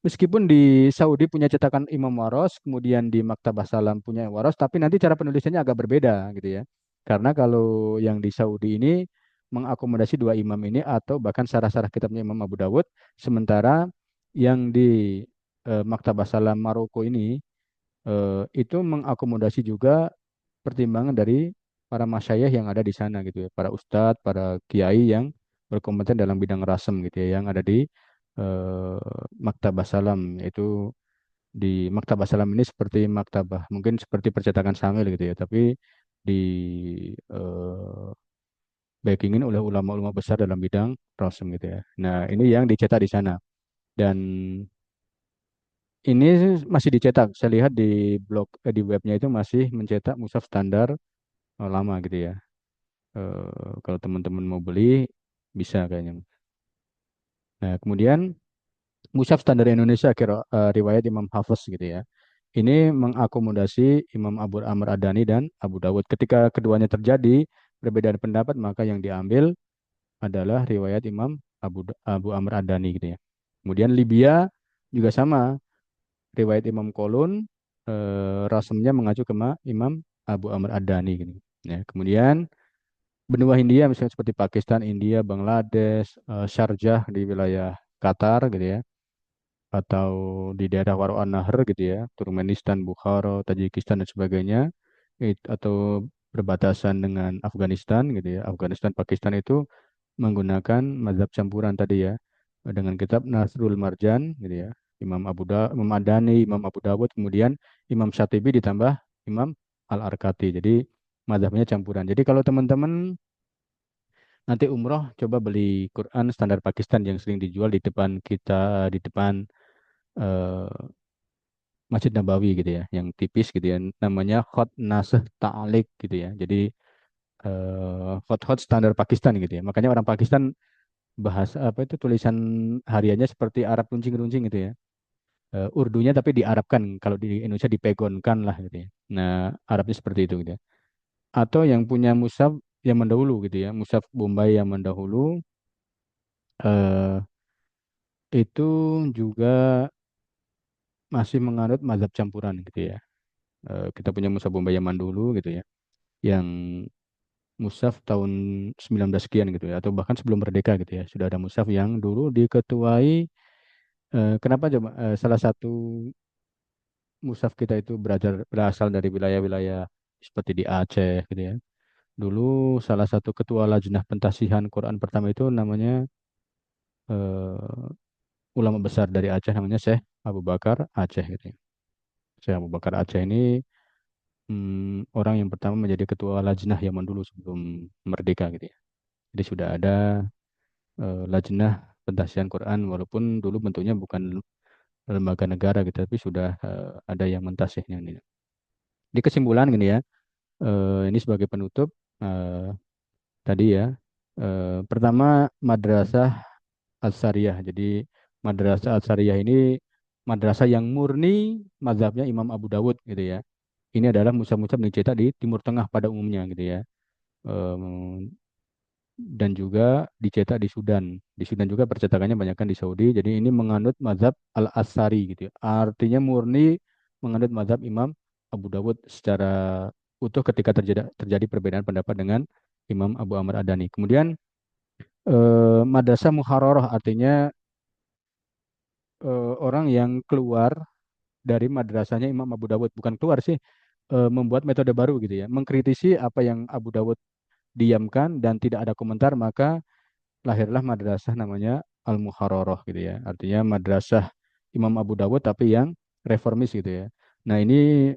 meskipun di Saudi punya cetakan Imam Waros, kemudian di Maktabah Salam punya Waros, tapi nanti cara penulisannya agak berbeda gitu ya. Karena kalau yang di Saudi ini mengakomodasi dua imam ini atau bahkan sarah-sarah kitabnya Imam Abu Dawud, sementara yang di Maktabah Salam Maroko ini itu mengakomodasi juga pertimbangan dari para masyayikh yang ada di sana gitu ya, para ustadz, para kiai yang berkompeten dalam bidang rasem gitu ya, yang ada di eh, Maktabah Salam, yaitu di Maktabah Salam ini seperti maktabah, mungkin seperti percetakan Samil gitu ya, tapi di eh, backingin oleh ulama-ulama besar dalam bidang rasem gitu ya. Nah, ini yang dicetak di sana dan ini masih dicetak. Saya lihat di di webnya itu masih mencetak mushaf standar lama gitu ya. Kalau teman-teman mau beli bisa kayaknya. Nah, kemudian mushaf standar Indonesia riwayat Imam Hafiz gitu ya. Ini mengakomodasi Imam Abu Amr Ad-Dani dan Abu Dawud. Ketika keduanya terjadi perbedaan pendapat, maka yang diambil adalah riwayat Imam Abu Amr Ad-Dani gitu ya. Kemudian Libya juga sama, riwayat Imam Kolun rasamnya mengacu ke Imam Abu Amr Ad-Dani gitu. Ya, kemudian benua Hindia misalnya seperti Pakistan, India, Bangladesh, Sharjah di wilayah Qatar gitu ya, atau di daerah Waro An-Nahr gitu ya, Turkmenistan, Bukhara, Tajikistan dan sebagainya, atau berbatasan dengan Afghanistan gitu ya. Afghanistan, Pakistan itu menggunakan mazhab campuran tadi ya, dengan kitab Nasrul Marjan gitu ya. Imam Adani, Imam Abu Dawud, kemudian Imam Syatibi ditambah Imam Al-Arkati. Jadi mazhabnya campuran. Jadi kalau teman-teman nanti umroh coba beli Quran standar Pakistan yang sering dijual di depan kita, di depan eh, Masjid Nabawi gitu ya, yang tipis gitu ya, namanya Khot Nasr Ta'alik gitu ya. Jadi Khot standar Pakistan gitu ya. Makanya orang Pakistan bahasa apa itu tulisan hariannya seperti Arab runcing-runcing gitu ya. Urdunya tapi diarabkan, kalau di Indonesia dipegonkan lah gitu ya. Nah, Arabnya seperti itu gitu ya. Atau yang punya mushaf yang mendahulu gitu ya, mushaf Bombay yang mendahulu eh, itu juga masih menganut mazhab campuran gitu ya. Kita punya mushaf Bombay yang dulu gitu ya, yang mushaf tahun 19 sekian gitu ya, atau bahkan sebelum merdeka gitu ya, sudah ada mushaf yang dulu diketuai. Kenapa coba salah satu mushaf kita itu berasal dari wilayah-wilayah seperti di Aceh gitu ya. Dulu salah satu ketua Lajnah Pentasihan Quran pertama itu namanya eh, ulama besar dari Aceh namanya Syekh Abu Bakar Aceh gitu ya. Syekh Abu Bakar Aceh ini orang yang pertama menjadi ketua Lajnah zaman dulu sebelum merdeka gitu ya. Jadi sudah ada Lajnah Pentasihan Quran walaupun dulu bentuknya bukan lembaga negara gitu tapi sudah ada yang mentasihnya ini. Di kesimpulan gini ya, ini sebagai penutup eh, tadi ya. Pertama madrasah As-Sariyah. Jadi madrasah As-Sariyah ini madrasah yang murni mazhabnya Imam Abu Dawud gitu ya. Ini adalah musab-musab yang dicetak di Timur Tengah pada umumnya gitu ya. Em, dan juga dicetak di Sudan. Di Sudan juga percetakannya banyak kan di Saudi. Jadi ini menganut mazhab Al-Asari gitu ya. Artinya murni menganut mazhab Imam Abu Dawud secara utuh ketika terjadi perbedaan pendapat dengan Imam Abu Amr Adani. Kemudian madrasah muharrarah artinya orang yang keluar dari madrasahnya Imam Abu Dawud, bukan keluar sih, membuat metode baru gitu ya, mengkritisi apa yang Abu Dawud diamkan dan tidak ada komentar, maka lahirlah madrasah namanya Al-Muharrarah gitu ya. Artinya madrasah Imam Abu Dawud tapi yang reformis gitu ya. Nah, ini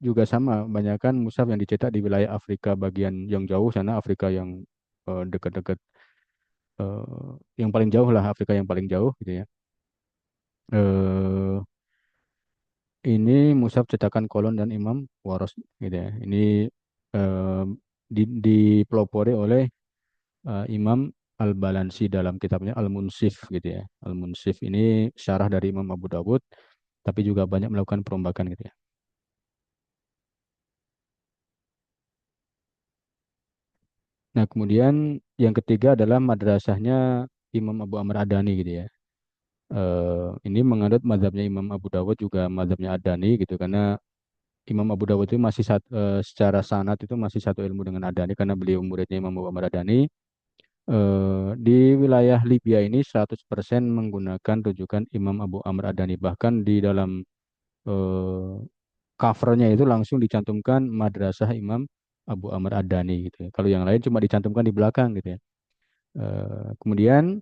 juga sama, banyakkan mushaf yang dicetak di wilayah Afrika bagian yang jauh sana, Afrika yang dekat-dekat yang paling jauh lah, Afrika yang paling jauh gitu ya. Eh, ini mushaf cetakan Kolon dan Imam Waros gitu ya. Ini eh, dipelopori oleh Imam Al-Balansi dalam kitabnya Al-Munsif gitu ya. Al-Munsif ini syarah dari Imam Abu Dawud, tapi juga banyak melakukan perombakan gitu ya. Nah, kemudian yang ketiga adalah madrasahnya Imam Abu Amr Adani gitu ya. Ini menganut mazhabnya Imam Abu Dawud juga mazhabnya Adani gitu karena Imam Abu Dawud itu masih secara sanad itu masih satu ilmu dengan Adani karena beliau muridnya Imam Abu Amr Adani. Di wilayah Libya ini 100% menggunakan rujukan Imam Abu Amr Adani. Bahkan di dalam eh, covernya itu langsung dicantumkan Madrasah Imam Abu Amr Adani gitu ya. Kalau yang lain cuma dicantumkan di belakang gitu ya. Kemudian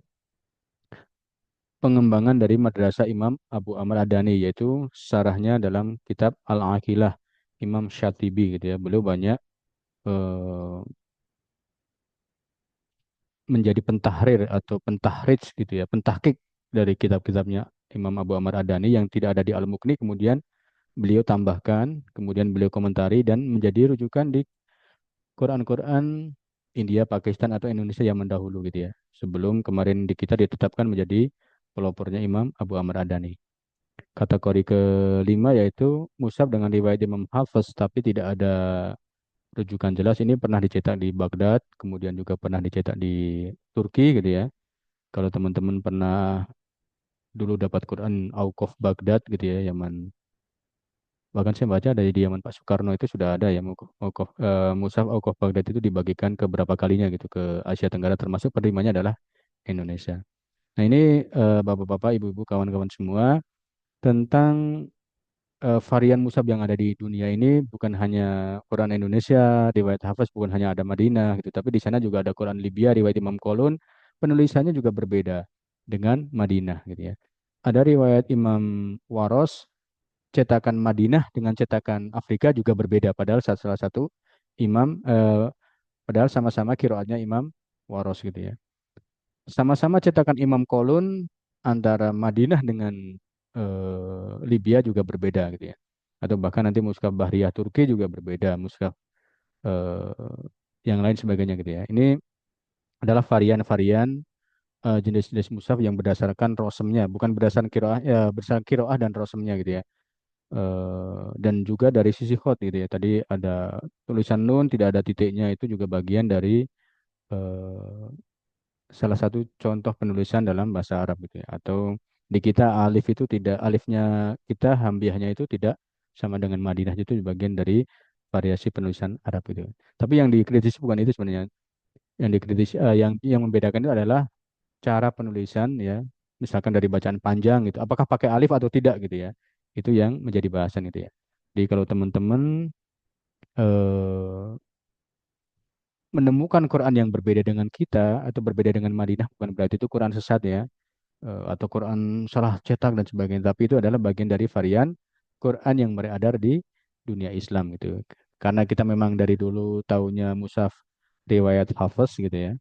pengembangan dari Madrasah Imam Abu Amr Adani yaitu syarahnya dalam kitab Al-Aqilah Imam Syatibi gitu ya. Beliau banyak eh, menjadi pentahrir atau pentahrij gitu ya, pentahkik dari kitab-kitabnya Imam Abu Amr Adani yang tidak ada di Al-Muqni, kemudian beliau tambahkan, kemudian beliau komentari dan menjadi rujukan di Quran-Quran India, Pakistan atau Indonesia yang mendahulu gitu ya. Sebelum kemarin di kita ditetapkan menjadi pelopornya Imam Abu Amr Adani. Kategori kelima yaitu mushaf dengan riwayat Imam Hafiz tapi tidak ada rujukan jelas. Ini pernah dicetak di Baghdad, kemudian juga pernah dicetak di Turki gitu ya. Kalau teman-teman pernah dulu dapat Quran Auqaf Baghdad gitu ya, zaman bahkan saya baca dari di zaman Pak Soekarno itu sudah ada ya Mushaf Auqaf Baghdad itu dibagikan ke berapa kalinya gitu ke Asia Tenggara termasuk penerimanya adalah Indonesia. Nah ini bapak-bapak, ibu-ibu, kawan-kawan semua tentang varian mushaf yang ada di dunia ini bukan hanya Quran Indonesia, riwayat Hafiz bukan hanya ada Madinah gitu, tapi di sana juga ada Quran Libya, riwayat Imam Kolon, penulisannya juga berbeda dengan Madinah gitu ya. Ada riwayat Imam Waros, cetakan Madinah dengan cetakan Afrika juga berbeda, padahal salah satu imam, padahal sama-sama kiroatnya Imam Waros gitu ya. Sama-sama cetakan Imam Kolun antara Madinah dengan Libya juga berbeda gitu ya. Atau bahkan nanti muskaf Bahriyah Turki juga berbeda, muskaf eh, yang lain sebagainya gitu ya. Ini adalah varian-varian jenis-jenis mushaf yang berdasarkan rosemnya, bukan berdasarkan kiroah, ya, berdasarkan kiroah dan rosemnya gitu ya. Dan juga dari sisi khot gitu ya. Tadi ada tulisan nun tidak ada titiknya itu juga bagian dari eh, salah satu contoh penulisan dalam bahasa Arab gitu ya. Atau di kita alif itu tidak alifnya kita hambiahnya itu tidak sama dengan Madinah itu bagian dari variasi penulisan Arab gitu. Tapi yang dikritisi bukan itu sebenarnya. Yang dikritisi yang membedakan itu adalah cara penulisan ya. Misalkan dari bacaan panjang gitu. Apakah pakai alif atau tidak gitu ya. Itu yang menjadi bahasan itu ya. Jadi kalau teman-teman eh, menemukan Quran yang berbeda dengan kita atau berbeda dengan Madinah, bukan berarti itu Quran sesat ya, atau Quran salah cetak dan sebagainya. Tapi itu adalah bagian dari varian Quran yang beredar di dunia Islam gitu. Karena kita memang dari dulu taunya mushaf riwayat Hafiz gitu ya,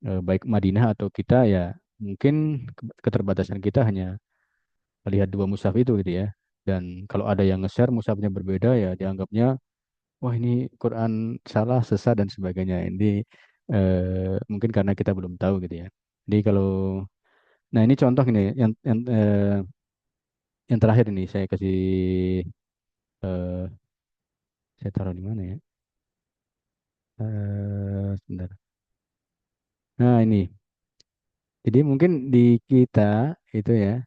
baik Madinah atau kita ya, mungkin keterbatasan kita hanya melihat dua mushaf itu gitu ya. Dan kalau ada yang nge-share mushafnya berbeda ya dianggapnya wah ini Quran salah, sesat dan sebagainya. Ini mungkin karena kita belum tahu gitu ya. Jadi kalau, nah ini contoh ini yang terakhir ini saya kasih, eh, saya taruh di mana ya? Sebentar. Nah ini, jadi mungkin di kita itu ya.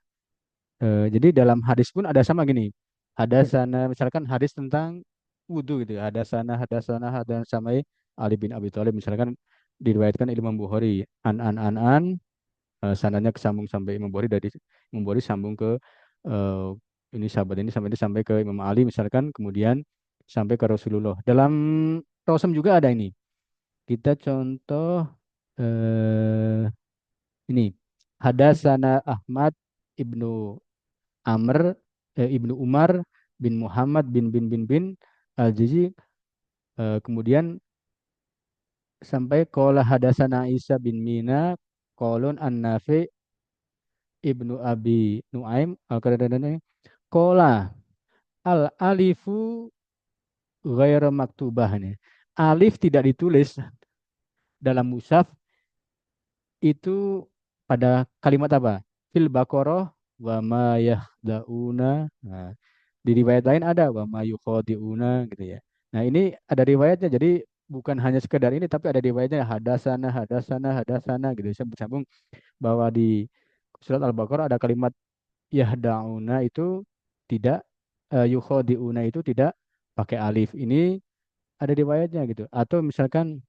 Jadi dalam hadis pun ada sama gini. Ada sana misalkan hadis tentang wudhu gitu ya. Ada samai Ali bin Abi Thalib misalkan diriwayatkan Imam Bukhari an sanadnya kesambung sampai Imam Bukhari, dari Imam Bukhari sambung ke eh, ini sahabat ini sampai ke Imam Ali misalkan, kemudian sampai ke Rasulullah. Dalam Rasul juga ada ini. Kita contoh eh, ini Hadasana Ahmad ibnu Amr ibnu Umar bin Muhammad bin Al-Jizi, kemudian sampai qala hadasana Isa bin Mina kolon an-Nafi ibnu Abi Nuaim al-Qadadani qala al-alifu ghairu maktubah nih. Alif tidak ditulis dalam mushaf itu pada kalimat apa? Fil Baqarah wa ma yakhdauna. Nah, di riwayat lain ada wa ma yukhadiuna gitu ya. Nah, ini ada riwayatnya. Jadi bukan hanya sekedar ini tapi ada riwayatnya hadasana gitu. Bisa bersambung bahwa di surat Al-Baqarah ada kalimat yahdauna itu tidak, yukhadiuna itu tidak pakai alif. Ini ada riwayatnya gitu. Atau misalkan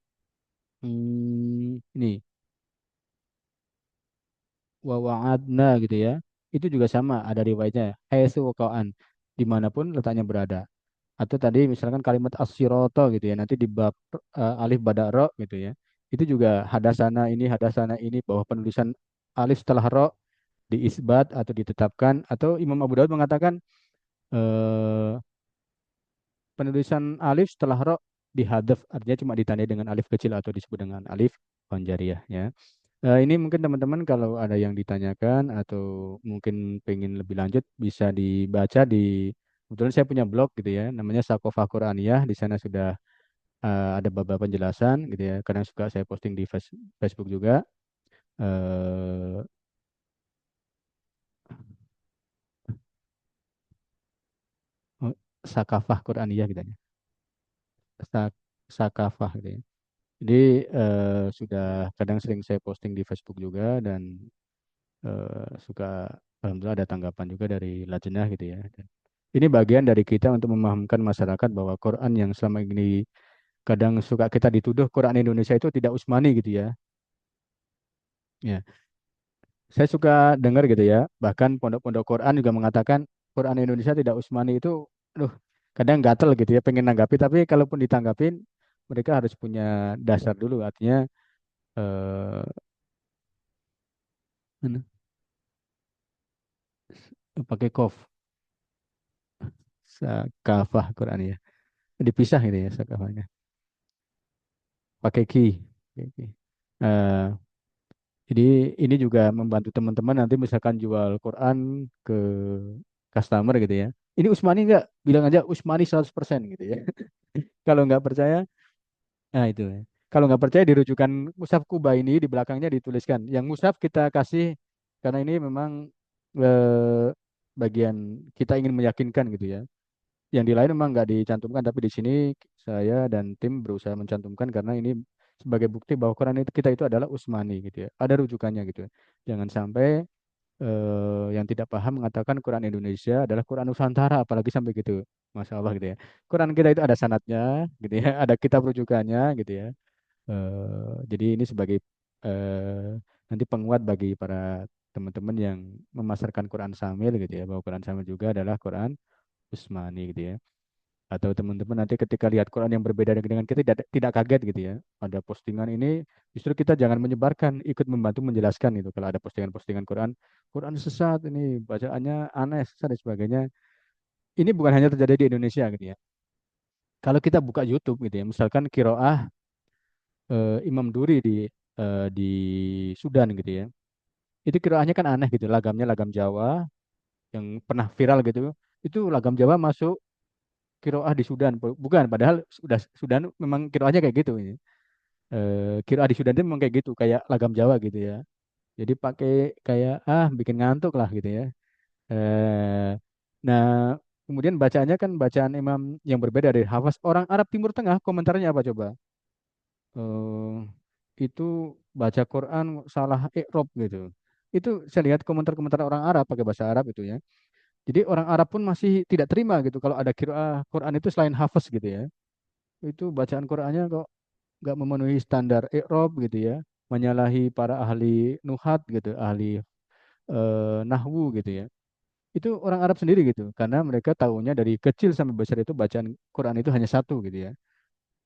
ini wa wa'adna gitu ya. Itu juga sama ada riwayatnya. Haitsu waqa'an, dimanapun letaknya berada. Atau tadi misalkan kalimat asyirata gitu ya. Nanti di bab alif bada ro gitu ya. Itu juga hadasana ini bahwa penulisan alif setelah ro diisbat atau ditetapkan, atau Imam Abu Daud mengatakan eh, penulisan alif setelah ro dihadaf, artinya cuma ditandai dengan alif kecil atau disebut dengan alif honjariyah ya. Ini mungkin teman-teman kalau ada yang ditanyakan atau mungkin pengen lebih lanjut bisa dibaca di, kebetulan saya punya blog gitu ya, namanya Sakofah Quraniyah. Di sana sudah ada beberapa penjelasan gitu ya. Kadang suka saya posting di Facebook juga. eh oh, Sakafah Quraniyah gitu ya. Sak- Sakafah gitu ya. Jadi sudah kadang sering saya posting di Facebook juga, dan suka alhamdulillah ada tanggapan juga dari Lajnah gitu ya. Dan ini bagian dari kita untuk memahamkan masyarakat bahwa Quran yang selama ini kadang suka kita dituduh Quran Indonesia itu tidak Utsmani gitu ya. Ya, saya suka dengar gitu ya. Bahkan pondok-pondok Quran juga mengatakan Quran Indonesia tidak Utsmani itu, aduh, kadang gatel gitu ya, pengen nanggapi, tapi kalaupun ditanggapin mereka harus punya dasar dulu, artinya eh mana? Pakai kof, sakafah Quran ya. Dipisah gitu ya sakafahnya. Pakai ki. Pakai ki. Eh, jadi ini juga membantu teman-teman nanti misalkan jual Quran ke customer gitu ya. Ini Usmani enggak? Bilang aja Usmani 100% gitu ya. Kalau nggak percaya, nah itu ya. Kalau nggak percaya dirujukan Mushaf Kuba ini di belakangnya dituliskan. Yang Mushaf kita kasih karena ini memang bagian kita ingin meyakinkan gitu ya. Yang di lain memang nggak dicantumkan, tapi di sini saya dan tim berusaha mencantumkan karena ini sebagai bukti bahwa Quran itu kita itu adalah Utsmani gitu ya. Ada rujukannya gitu ya. Jangan sampai yang tidak paham mengatakan Quran Indonesia adalah Quran Nusantara, apalagi sampai gitu. Masya Allah gitu ya. Quran kita itu ada sanatnya gitu ya, ada kitab rujukannya gitu ya. Jadi ini sebagai nanti penguat bagi para teman-teman yang memasarkan Quran Samil gitu ya, bahwa Quran Samil juga adalah Quran Utsmani gitu ya. Atau teman-teman nanti ketika lihat Quran yang berbeda dengan kita tidak kaget gitu ya. Ada postingan ini, justru kita jangan menyebarkan, ikut membantu menjelaskan itu. Kalau ada postingan-postingan Quran, Quran sesat ini, bacaannya aneh, sesat dan sebagainya. Ini bukan hanya terjadi di Indonesia gitu ya. Kalau kita buka YouTube gitu ya, misalkan kiroah Imam Duri di Sudan gitu ya. Itu kiroahnya kan aneh gitu, lagamnya lagam Jawa yang pernah viral gitu. Itu lagam Jawa masuk kiroah di Sudan. Bukan, padahal sudah Sudan memang kiroahnya kayak gitu ini. Kiroah di Sudan itu memang kayak gitu, kayak lagam Jawa gitu ya. Jadi pakai kayak bikin ngantuk lah gitu ya. Eh, nah, kemudian bacaannya kan bacaan imam yang berbeda dari Hafaz. Orang Arab Timur Tengah komentarnya apa coba? eh itu baca Quran salah i'rab gitu. Itu saya lihat komentar-komentar orang Arab pakai bahasa Arab itu ya. Jadi orang Arab pun masih tidak terima gitu kalau ada qiraah Quran itu selain hafaz gitu ya. Itu bacaan Qurannya kok nggak memenuhi standar i'rab gitu ya. Menyalahi para ahli nuhat gitu, ahli nahwu gitu ya. Itu orang Arab sendiri gitu karena mereka tahunya dari kecil sampai besar itu bacaan Quran itu hanya satu gitu ya.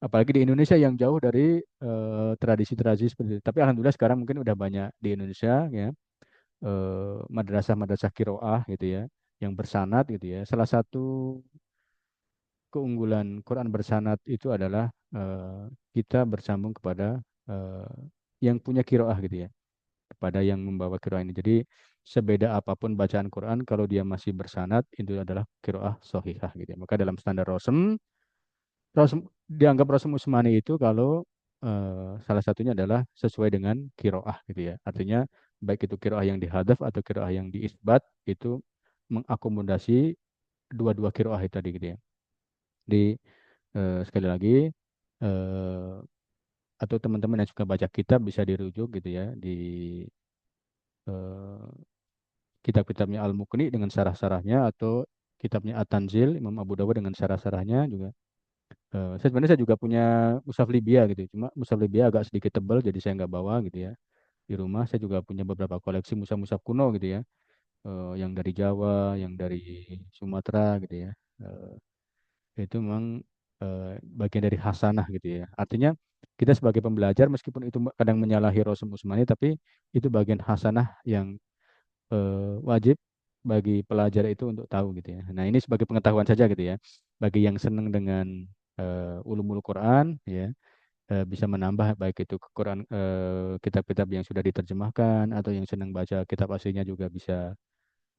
Apalagi di Indonesia yang jauh dari tradisi-tradisi seperti itu. Tapi alhamdulillah sekarang mungkin udah banyak di Indonesia ya madrasah-madrasah kiroah gitu ya yang bersanad gitu ya. Salah satu keunggulan Quran bersanad itu adalah kita bersambung kepada eh, yang punya kiroah gitu ya, kepada yang membawa kiroah ini. Jadi sebeda apapun bacaan Quran kalau dia masih bersanad itu adalah kiroah sahihah gitu ya. Maka dalam standar Rosem dianggap Rasul Usmani itu kalau salah satunya adalah sesuai dengan kiroah gitu ya. Artinya baik itu kiroah yang dihadaf atau kiroah yang diisbat itu mengakomodasi dua-dua kiroah itu tadi gitu ya. Di sekali lagi eh, atau teman-teman yang suka baca kitab bisa dirujuk gitu ya di eh, kitab-kitabnya Al-Muqni dengan syarah-syarahnya atau kitabnya At-Tanzil Imam Abu Dawud dengan syarah-syarahnya juga. Saya sebenarnya saya juga punya mushaf Libya gitu, cuma mushaf Libya agak sedikit tebal jadi saya nggak bawa gitu ya. Di rumah saya juga punya beberapa koleksi mushaf-mushaf kuno gitu ya, yang dari Jawa, yang dari Sumatera gitu ya. Itu memang bagian dari hasanah gitu ya. Artinya kita sebagai pembelajar meskipun itu kadang menyalahi Rasul Usmani, tapi itu bagian hasanah yang wajib bagi pelajar itu untuk tahu gitu ya. Nah ini sebagai pengetahuan saja gitu ya. Bagi yang senang dengan ulumul Quran ya bisa menambah baik itu ke Quran kitab-kitab yang sudah diterjemahkan atau yang senang baca kitab aslinya juga bisa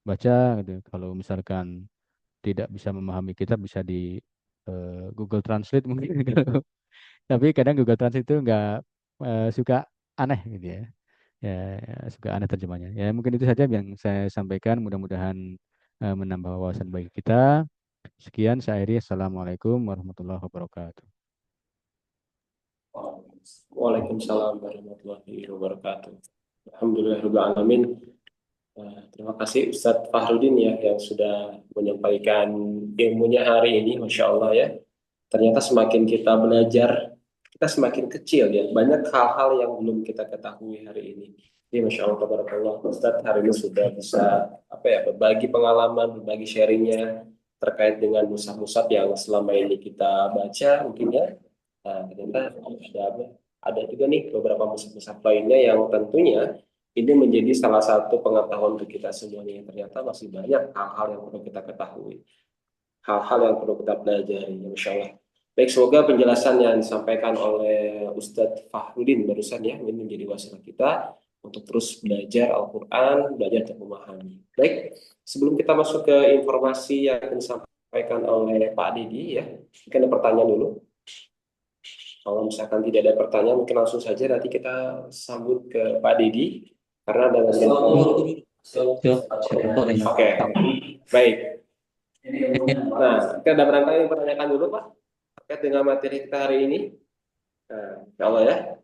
baca gitu. Kalau misalkan tidak bisa memahami kitab bisa di Google Translate mungkin gitu. Tapi kadang Google Translate itu nggak suka aneh gitu ya. Ya, suka aneh terjemahnya. Ya, mungkin itu saja yang saya sampaikan. Mudah-mudahan menambah wawasan bagi kita. Sekian, saya akhiri. Assalamualaikum warahmatullahi wabarakatuh. Waalaikumsalam warahmatullahi wabarakatuh. Alhamdulillahirrahmanirrahim. Terima kasih Ustadz Fahrudin ya yang sudah menyampaikan ilmunya hari ini, Masya Allah ya. Ternyata semakin kita belajar, kita semakin kecil ya. Banyak hal-hal yang belum kita ketahui hari ini. Jadi Masya Allah, tabarakallah, Ustadz hari ini sudah bisa apa ya berbagi pengalaman, berbagi sharingnya terkait dengan musab-musab yang selama ini kita baca mungkin ya. Nah, ternyata ada juga nih beberapa musab-musab lainnya yang tentunya ini menjadi salah satu pengetahuan untuk kita semuanya. Ternyata masih banyak hal-hal yang perlu kita ketahui, hal-hal yang perlu kita pelajari, Insya Allah. Baik, semoga penjelasan yang disampaikan oleh Ustadz Fahrudin barusan ya, ini menjadi wasilah kita untuk terus belajar Al-Quran, belajar untuk memahami. Baik, sebelum kita masuk ke informasi yang akan disampaikan oleh Pak Didi ya, mungkin ada pertanyaan dulu. Kalau misalkan tidak ada pertanyaan, mungkin langsung saja nanti kita sambut ke Pak Didi, karena ada Oke, baik. Nah, kita ada barangkali yang pertanyakan dulu Pak, terkait dengan materi kita hari ini. Nah, insya Allah ya.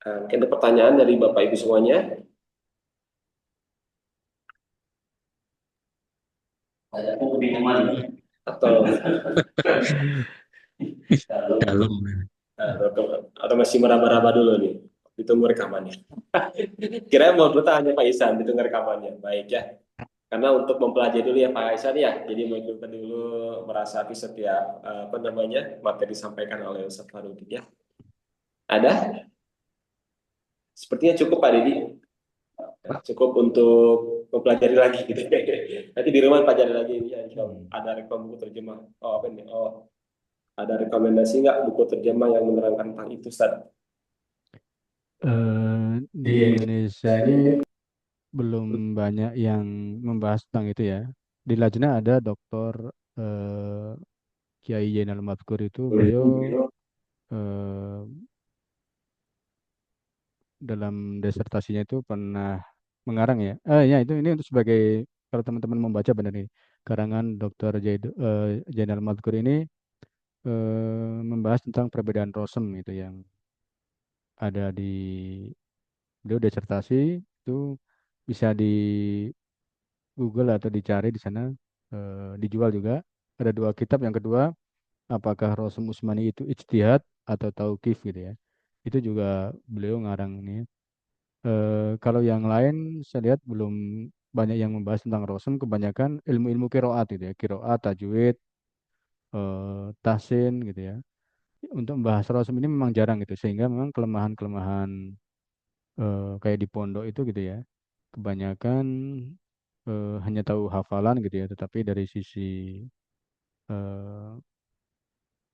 Mungkin ada pertanyaan dari Bapak Ibu semuanya, atau Dalam. atau masih meraba-raba dulu nih, ditunggu rekamannya. Kira mau bertanya Pak Isan, ditunggu rekamannya. Baik ya. Karena untuk mempelajari dulu ya Pak Aisyah ya, jadi mengikuti dulu merasati setiap apa namanya materi disampaikan oleh Ustaz Farudin ya. Ada? Sepertinya cukup Pak Dedi. Cukup untuk mempelajari lagi gitu. Nanti di rumah pelajari lagi ya, insya Allah. Hmm. Ada rekom buku terjemah. Oh apa ini? Oh ada rekomendasi nggak buku terjemah yang menerangkan tentang itu Ustaz? Di Indonesia ini belum banyak yang membahas tentang itu ya. Di Lajnah ada Dr. eh, Kiai Zainal Mazkur itu beliau eh, dalam disertasinya itu pernah mengarang ya. Ya itu ini untuk sebagai kalau teman-teman membaca benar nih karangan Dr. Zainal Mazkur ini membahas tentang perbedaan rosem itu yang ada di beliau disertasi itu bisa di Google atau dicari di sana dijual juga. Ada dua kitab. Yang kedua, apakah Rosem Usmani itu ijtihad atau tauqif gitu ya. Itu juga beliau ngarang ini. Kalau yang lain saya lihat belum banyak yang membahas tentang Rosem, kebanyakan ilmu-ilmu kiroat gitu ya, kiroat, tajwid, tahsin gitu ya. Untuk membahas Rosem ini memang jarang gitu, sehingga memang kelemahan-kelemahan kayak di pondok itu gitu ya. Kebanyakan hanya tahu hafalan gitu ya, tetapi dari sisi eh,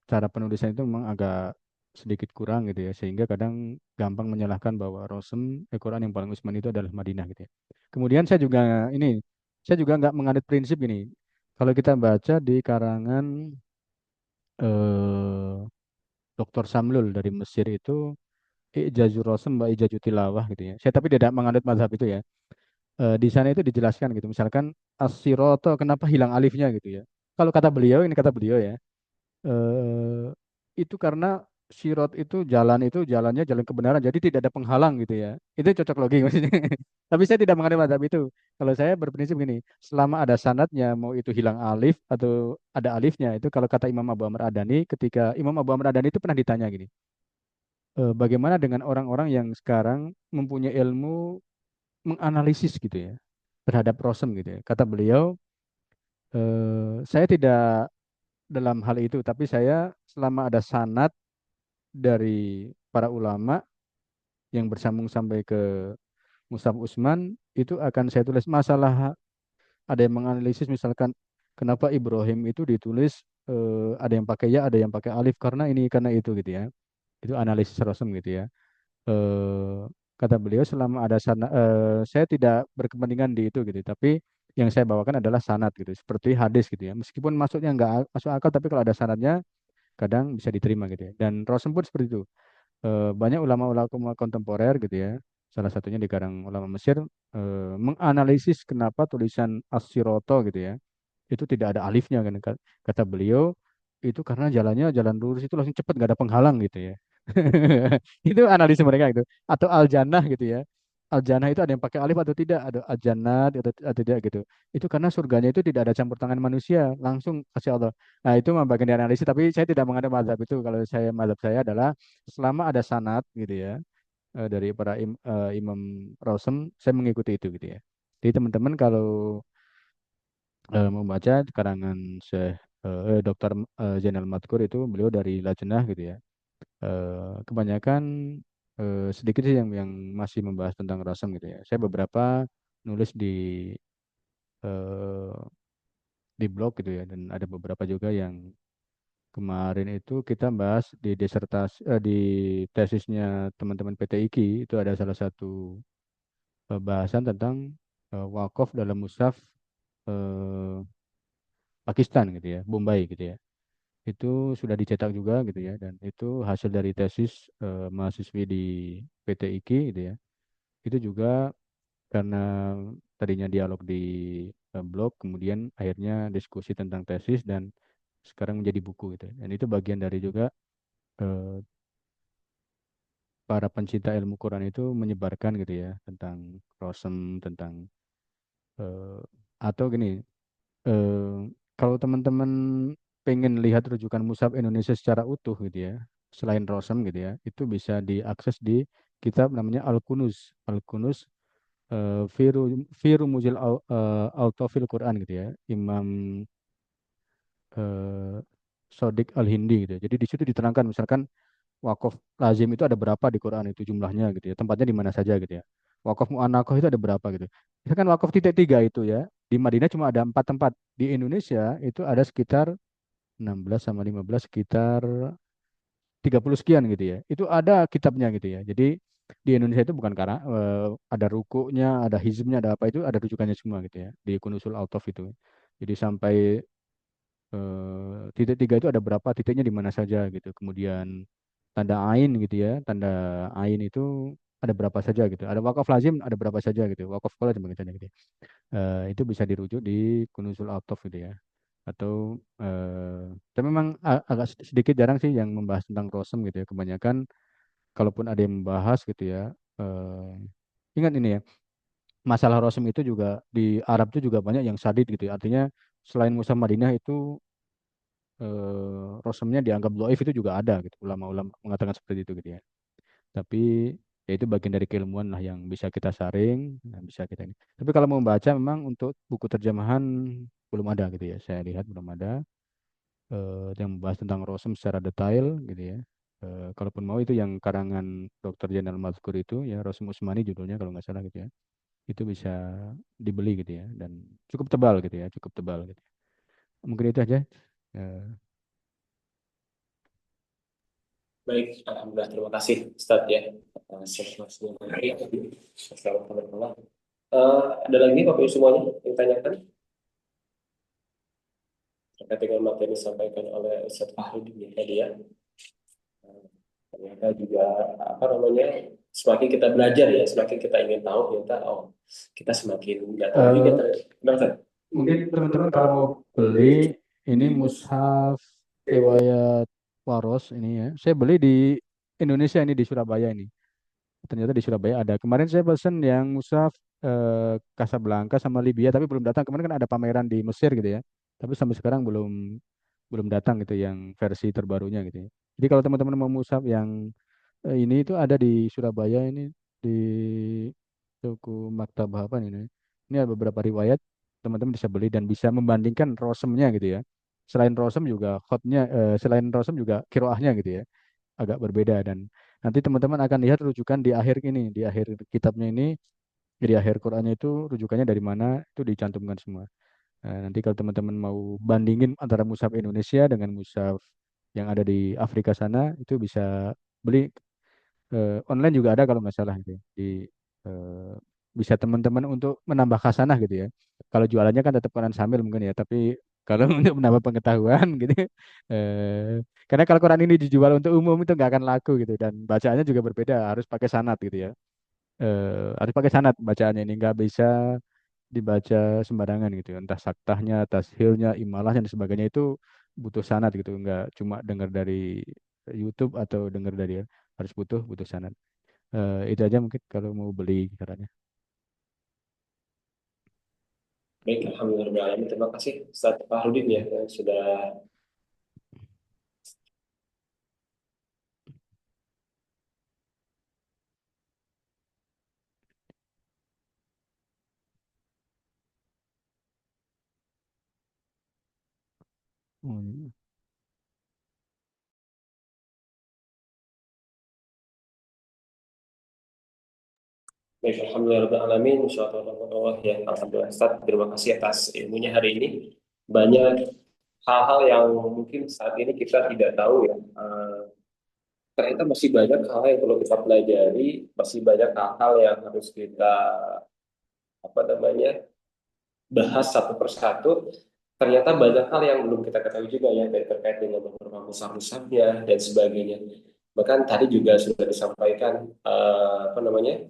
cara penulisan itu memang agak sedikit kurang gitu ya, sehingga kadang gampang menyalahkan bahwa Rosem Al-Quran yang paling Utsmani itu adalah Madinah gitu ya. Kemudian saya juga nggak menganut prinsip ini. Kalau kita baca di karangan eh, Dr. Samlul dari Mesir itu Ijazul Rosem wa Ijazul Tilawah gitu ya. Saya tapi tidak menganut mazhab itu ya. Di sana itu dijelaskan gitu. Misalkan as-siroto kenapa hilang alifnya gitu ya. Kalau kata beliau, ini kata beliau ya, eh, itu karena sirot itu jalannya jalan kebenaran, jadi tidak ada penghalang gitu ya. Itu cocok logi maksudnya. Tapi saya tidak mengenai mazhab itu. Kalau saya berprinsip gini, selama ada sanadnya, mau itu hilang alif atau ada alifnya, itu kalau kata Imam Abu Amr Adani, ketika Imam Abu Amr Adani itu pernah ditanya gini, bagaimana dengan orang-orang yang sekarang mempunyai ilmu menganalisis gitu ya terhadap Rosem gitu ya. Kata beliau, saya tidak dalam hal itu, tapi saya selama ada sanad dari para ulama yang bersambung sampai ke Mushaf Utsman itu akan saya tulis. Masalah ada yang menganalisis misalkan kenapa Ibrahim itu ditulis ada yang pakai ya, ada yang pakai alif karena ini karena itu gitu ya. Itu analisis Rasul gitu ya. Eh, Kata beliau selama ada sana saya tidak berkepentingan di itu gitu, tapi yang saya bawakan adalah sanad gitu, seperti hadis gitu ya. Meskipun masuknya nggak masuk akal, tapi kalau ada sanadnya kadang bisa diterima gitu ya. Dan Rasul pun seperti itu. Banyak ulama-ulama kontemporer gitu ya, salah satunya di karang ulama Mesir, menganalisis kenapa tulisan As-Siroto gitu ya, itu tidak ada alifnya kan. Kata beliau, itu karena jalannya jalan lurus itu langsung cepat, nggak ada penghalang gitu ya. Itu analisis mereka itu. Atau Al-Jannah gitu ya. Al-Jannah itu ada yang pakai alif atau tidak, ada Al-Jannah atau tidak gitu. Itu karena surganya itu tidak ada campur tangan manusia, langsung kasih Allah. Nah, itu mah bagian dari analisis, tapi saya tidak mengenai mazhab itu. Kalau saya mazhab saya adalah selama ada sanad gitu ya, dari para imam Rasul, saya mengikuti itu gitu ya. Jadi teman-teman kalau membaca karangan Syekh Dr. Zainal Madkur itu, beliau dari Lajnah gitu ya. Kebanyakan sedikit sih yang masih membahas tentang rasam gitu ya. Saya beberapa nulis eh, di blog gitu ya, dan ada beberapa juga yang kemarin itu kita bahas di di tesisnya teman-teman PTIQ. Itu ada salah satu bahasan tentang wakaf dalam mushaf eh, Pakistan gitu ya, Bombay gitu ya. Itu sudah dicetak juga gitu ya, dan itu hasil dari tesis mahasiswi di PTIQ gitu ya. Itu juga karena tadinya dialog di blog, kemudian akhirnya diskusi tentang tesis, dan sekarang menjadi buku gitu. Dan itu bagian dari juga eh, para pencinta ilmu Quran itu menyebarkan gitu ya tentang Rosem, tentang eh, atau gini, eh, kalau teman-teman pengen lihat rujukan Mushaf Indonesia secara utuh gitu ya, selain Rosem gitu ya, itu bisa diakses di kitab namanya Al-Kunuz. Al-Kunuz fi rumuzil autofil Quran gitu ya, Imam eh, Sodik Al-Hindi gitu ya. Jadi di situ diterangkan misalkan wakaf lazim itu ada berapa di Quran itu jumlahnya gitu ya, tempatnya di mana saja gitu ya. Wakaf mu'anakoh itu ada berapa gitu. Misalkan wakaf titik tiga itu ya, di Madinah cuma ada 4 tempat. Di Indonesia itu ada sekitar 16 sama 15, sekitar 30 sekian gitu ya. Itu ada kitabnya gitu ya. Jadi di Indonesia itu bukan karena ada rukunya, ada hizbnya, ada apa itu ada rujukannya semua gitu ya. Di Kunusul Autof itu. Jadi sampai titik tiga itu ada berapa titiknya di mana saja gitu. Kemudian tanda ain gitu ya. Tanda ain itu ada berapa saja gitu. Ada wakaf lazim ada berapa saja gitu. Wakaf qola dan sebagainya gitu ya. Itu bisa dirujuk di Kunusul Autof gitu ya. Atau tapi memang agak sedikit jarang sih yang membahas tentang rosem gitu ya. Kebanyakan kalaupun ada yang membahas gitu ya. Ingat ini ya, masalah rosem itu juga di Arab itu juga banyak yang sadid gitu ya. Artinya selain Musa Madinah itu rosemnya dianggap doif itu juga ada gitu. Ulama-ulama mengatakan seperti itu gitu ya. Tapi ya itu bagian dari keilmuan lah yang bisa kita saring, yang bisa kita ini. Tapi kalau mau baca memang untuk buku terjemahan belum ada gitu ya. Saya lihat belum ada yang membahas tentang rosem secara detail gitu ya. Kalaupun mau itu yang karangan Dr. Jenderal Mazkur itu ya Rosem Usmani judulnya kalau nggak salah gitu ya. Itu bisa dibeli gitu ya dan cukup tebal gitu ya, cukup tebal gitu. Mungkin itu aja. Eh, Baik, alhamdulillah terima kasih Ustadz ya atas informasinya. Assalamualaikum. Ada lagi Bapak Ibu semuanya yang tanyakan terkait dengan materi yang disampaikan oleh Ustadz Fahrudin ya tadi ya. Ternyata juga apa namanya semakin kita belajar ya, semakin kita ingin tahu ternyata kita semakin nggak tahu juga eh, ternyata. Kenapa, Ustadz? Mungkin teman-teman kalau mau beli ini mushaf riwayat Waros ini ya. Saya beli di Indonesia ini di Surabaya ini. Ternyata di Surabaya ada. Kemarin saya pesen yang mushaf Casablanca sama Libya tapi belum datang. Kemarin kan ada pameran di Mesir gitu ya. Tapi sampai sekarang belum belum datang gitu yang versi terbarunya gitu ya. Jadi kalau teman-teman mau mushaf yang ini itu ada di Surabaya ini di toko Maktabah apa nih? Ini ada beberapa riwayat teman-teman bisa beli dan bisa membandingkan rosemnya gitu ya. Selain rosem juga khotnya, selain rosem juga kiroahnya gitu ya, agak berbeda dan nanti teman-teman akan lihat rujukan di akhir ini, di akhir kitabnya ini, di akhir Qurannya itu rujukannya dari mana itu dicantumkan semua. Nanti kalau teman-teman mau bandingin antara mushaf Indonesia dengan mushaf yang ada di Afrika sana itu bisa beli online juga ada kalau nggak salah gitu ya. Eh, Bisa teman-teman untuk menambah khasanah gitu ya. Kalau jualannya kan tetap Quran Samil mungkin ya, tapi kalau untuk menambah pengetahuan gitu, karena kalau Quran ini dijual untuk umum itu nggak akan laku gitu dan bacaannya juga berbeda, harus pakai sanad gitu ya. Harus pakai sanad bacaannya ini nggak bisa dibaca sembarangan gitu ya. Entah saktahnya, tashilnya, imalahnya dan sebagainya itu butuh sanad gitu, nggak cuma dengar dari YouTube atau dengar dari harus butuh butuh sanad. Itu aja mungkin kalau mau beli caranya. Baik, alhamdulillah. Terima kasih Ustadz Fahrudin ya yang sudah Oh, iya. baik, alhamdulillah insyaallah ya. Alhamdulillah Ustadz, terima kasih atas ilmunya hari ini. Banyak hal-hal yang mungkin saat ini kita tidak tahu ya. Ternyata masih banyak hal yang perlu kita pelajari, masih banyak hal-hal yang harus kita apa namanya bahas satu persatu. Ternyata banyak hal yang belum kita ketahui juga ya terkait dengan beberapa musab-musabnya dan sebagainya. Bahkan tadi juga sudah disampaikan apa namanya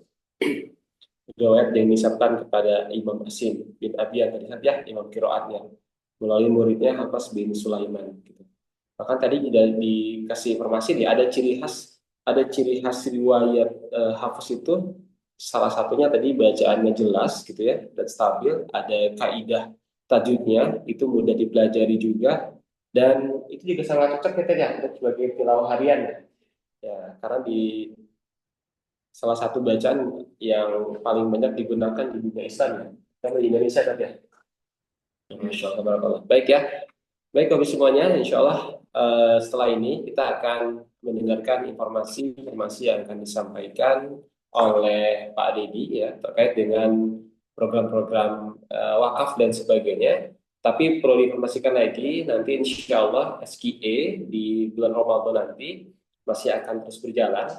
riwayat yang disabkan kepada Imam Asim bin Abi yang tadi ya Imam Kiroatnya melalui muridnya Hafs bin Sulaiman. Gitu. Bahkan tadi sudah dikasih informasi nih ada ciri khas riwayat Hafs itu salah satunya tadi bacaannya jelas gitu ya dan stabil, ada kaidah tajwidnya itu mudah dipelajari juga dan itu juga sangat cocok kita ya untuk sebagai tilawah harian ya. Ya, karena di salah satu bacaan yang paling banyak digunakan di dunia Islam ya. Karena di Indonesia kan ya. Masya Allah, barakallah. Baik ya. Baik Bapak semuanya, insya Allah setelah ini kita akan mendengarkan informasi-informasi yang akan disampaikan oleh Pak Dedi ya terkait dengan program-program wakaf dan sebagainya. Tapi perlu diinformasikan lagi, nanti insya Allah SKA di bulan Ramadan nanti masih akan terus berjalan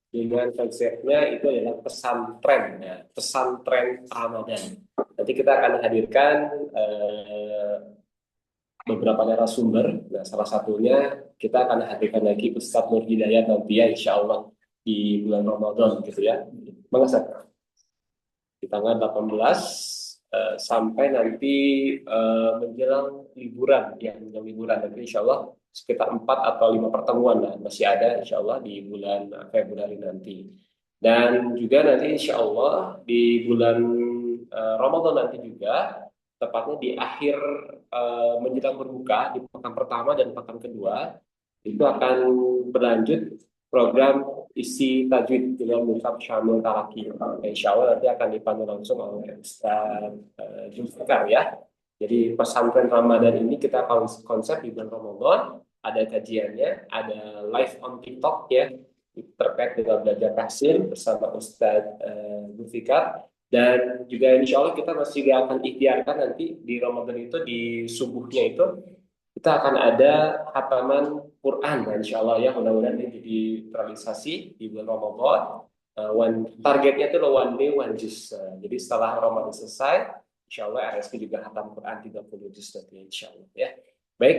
dengan konsepnya itu adalah pesantren ya, pesantren Ramadan. Nanti kita akan hadirkan beberapa narasumber. Nah, salah satunya kita akan hadirkan lagi Ustadz Nur Hidayat nanti ya, insya Allah di bulan Ramadan gitu ya. Mengasa di tanggal 18 sampai nanti menjelang liburan ya, menjelang liburan nanti insya Allah sekitar 4 atau 5 pertemuan lah masih ada insya Allah di bulan Februari nanti. Dan juga nanti insya Allah di bulan Ramadan nanti juga tepatnya di akhir menjelang berbuka di pekan pertama dan pekan kedua itu akan berlanjut program isi tajwid dengan Musab Syamil Talaki. Insya Allah nanti akan dipandu langsung oleh Ustaz Zulfikar ya. Jadi pesantren Ramadan ini kita konsep di bulan Ramadan, ada kajiannya, ada live on TikTok ya, terkait dengan belajar tafsir bersama Ustaz Zulfikar. Dan juga insya Allah kita masih akan ikhtiarkan nanti di Ramadan itu di subuhnya itu kita akan ada hataman Quran dan insya Allah ya mudah-mudahan ini jadi terrealisasi di bulan Ramadan. Targetnya itu one day one juz. Jadi setelah Ramadan selesai, insya Allah RSP juga hatam Quran 30 juz nanti insya Allah ya. Baik,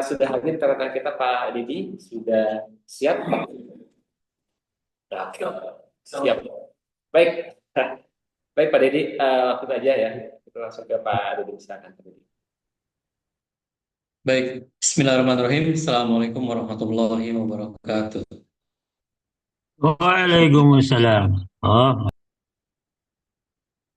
sudah hadir rekan kita Pak Didi, sudah siap Pak? Siap. Baik. Baik Pak Dedi, langsung aja ya. Kita langsung ke Pak Dedi, silakan Pak Dedi. Baik, Bismillahirrahmanirrahim. Assalamualaikum warahmatullahi wabarakatuh. Waalaikumsalam. Oh,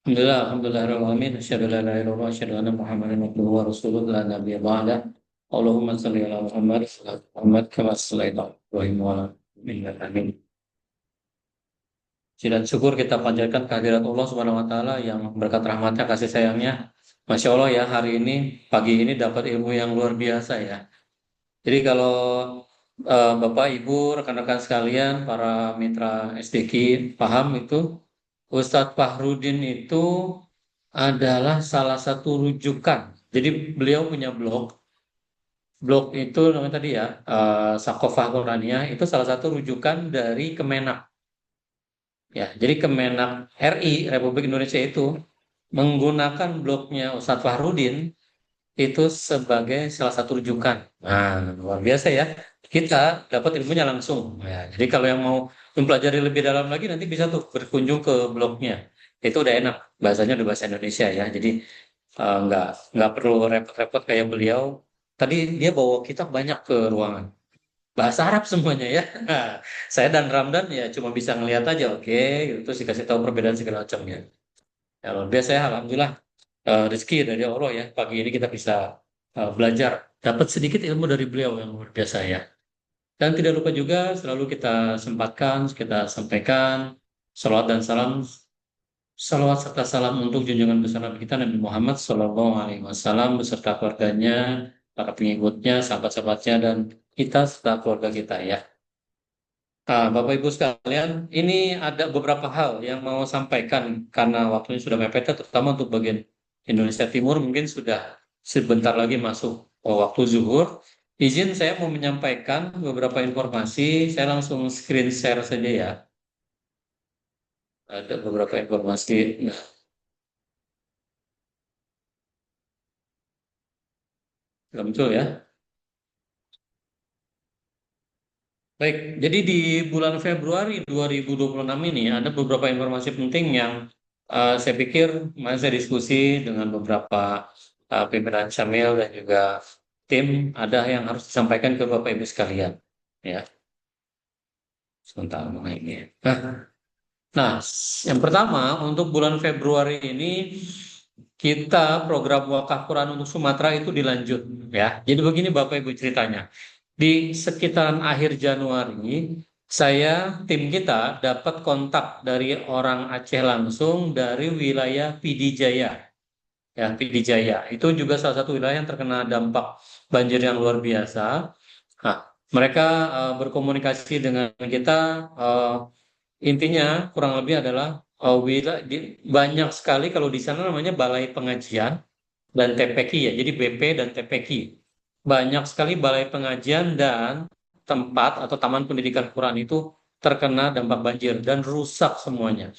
Alhamdulillah, asyhadu an la ilaha illallah, asyhadu anna Muhammadan abduhu wa rasuluh, la nabiyya ba'dah. Allahumma shalli ala Muhammad wa ala Muhammad kama shallaita ala Ibrahim wa ala innaka Hamidum. Puji dan syukur kita panjatkan kehadirat Allah Subhanahu wa taala yang berkat rahmatnya, kasih sayangnya. Masya Allah ya, hari ini pagi ini dapat ilmu yang luar biasa ya. Jadi kalau Bapak, Ibu, rekan-rekan sekalian, para mitra SDQ paham itu Ustadz Fahrudin itu adalah salah satu rujukan. Jadi beliau punya blog itu namanya tadi ya, Sakofah Quraniyah itu salah satu rujukan dari Kemenak. Ya, jadi Kemenak RI Republik Indonesia itu menggunakan blognya Ustadz Fahrudin itu sebagai salah satu rujukan. Nah, luar biasa ya. Kita dapat ilmunya langsung. Ya, jadi kalau yang mau mempelajari lebih dalam lagi nanti bisa tuh berkunjung ke blognya. Itu udah enak. Bahasanya udah bahasa Indonesia ya. Jadi nggak perlu repot-repot kayak beliau. Tadi dia bawa kitab banyak ke ruangan. Bahasa Arab semuanya ya. Nah, saya dan Ramdan ya cuma bisa ngelihat aja, oke, gitu. Terus dikasih tahu perbedaan segala macamnya. Ya, luar biasa ya, alhamdulillah rezeki dari Allah ya. Pagi ini kita bisa belajar, dapat sedikit ilmu dari beliau yang luar biasa ya. Dan tidak lupa juga selalu kita sempatkan, kita sampaikan salawat dan salam, salawat serta salam untuk junjungan besar Nabi kita Nabi Muhammad Shallallahu Alaihi Wasallam beserta keluarganya, para pengikutnya, sahabat-sahabatnya dan kita serta keluarga kita ya. Bapak Ibu sekalian, ini ada beberapa hal yang mau sampaikan karena waktunya sudah mepet, terutama untuk bagian Indonesia Timur mungkin sudah sebentar lagi masuk waktu zuhur. Izin saya mau menyampaikan beberapa informasi, saya langsung screen share saja ya. Ada beberapa informasi. Nah, belum muncul ya. Baik, jadi di bulan Februari 2026 ini ada beberapa informasi penting yang saya pikir saya diskusi dengan beberapa pimpinan Syamil dan juga tim, ada yang harus disampaikan ke Bapak Ibu sekalian. Ya, sebentar ini. Nah, yang pertama untuk bulan Februari ini kita program wakaf Quran untuk Sumatera itu dilanjut ya. Jadi begini Bapak Ibu ceritanya. Di sekitaran akhir Januari Saya, tim kita dapat kontak dari orang Aceh langsung dari wilayah PD Jaya. Ya, PD Jaya. Itu juga salah satu wilayah yang terkena dampak banjir yang luar biasa. Nah, mereka berkomunikasi dengan kita. Intinya kurang lebih adalah banyak sekali kalau di sana namanya Balai Pengajian dan TPQ ya. Jadi BP dan TPQ. Banyak sekali balai pengajian dan tempat atau taman pendidikan Quran itu terkena dampak banjir dan rusak semuanya.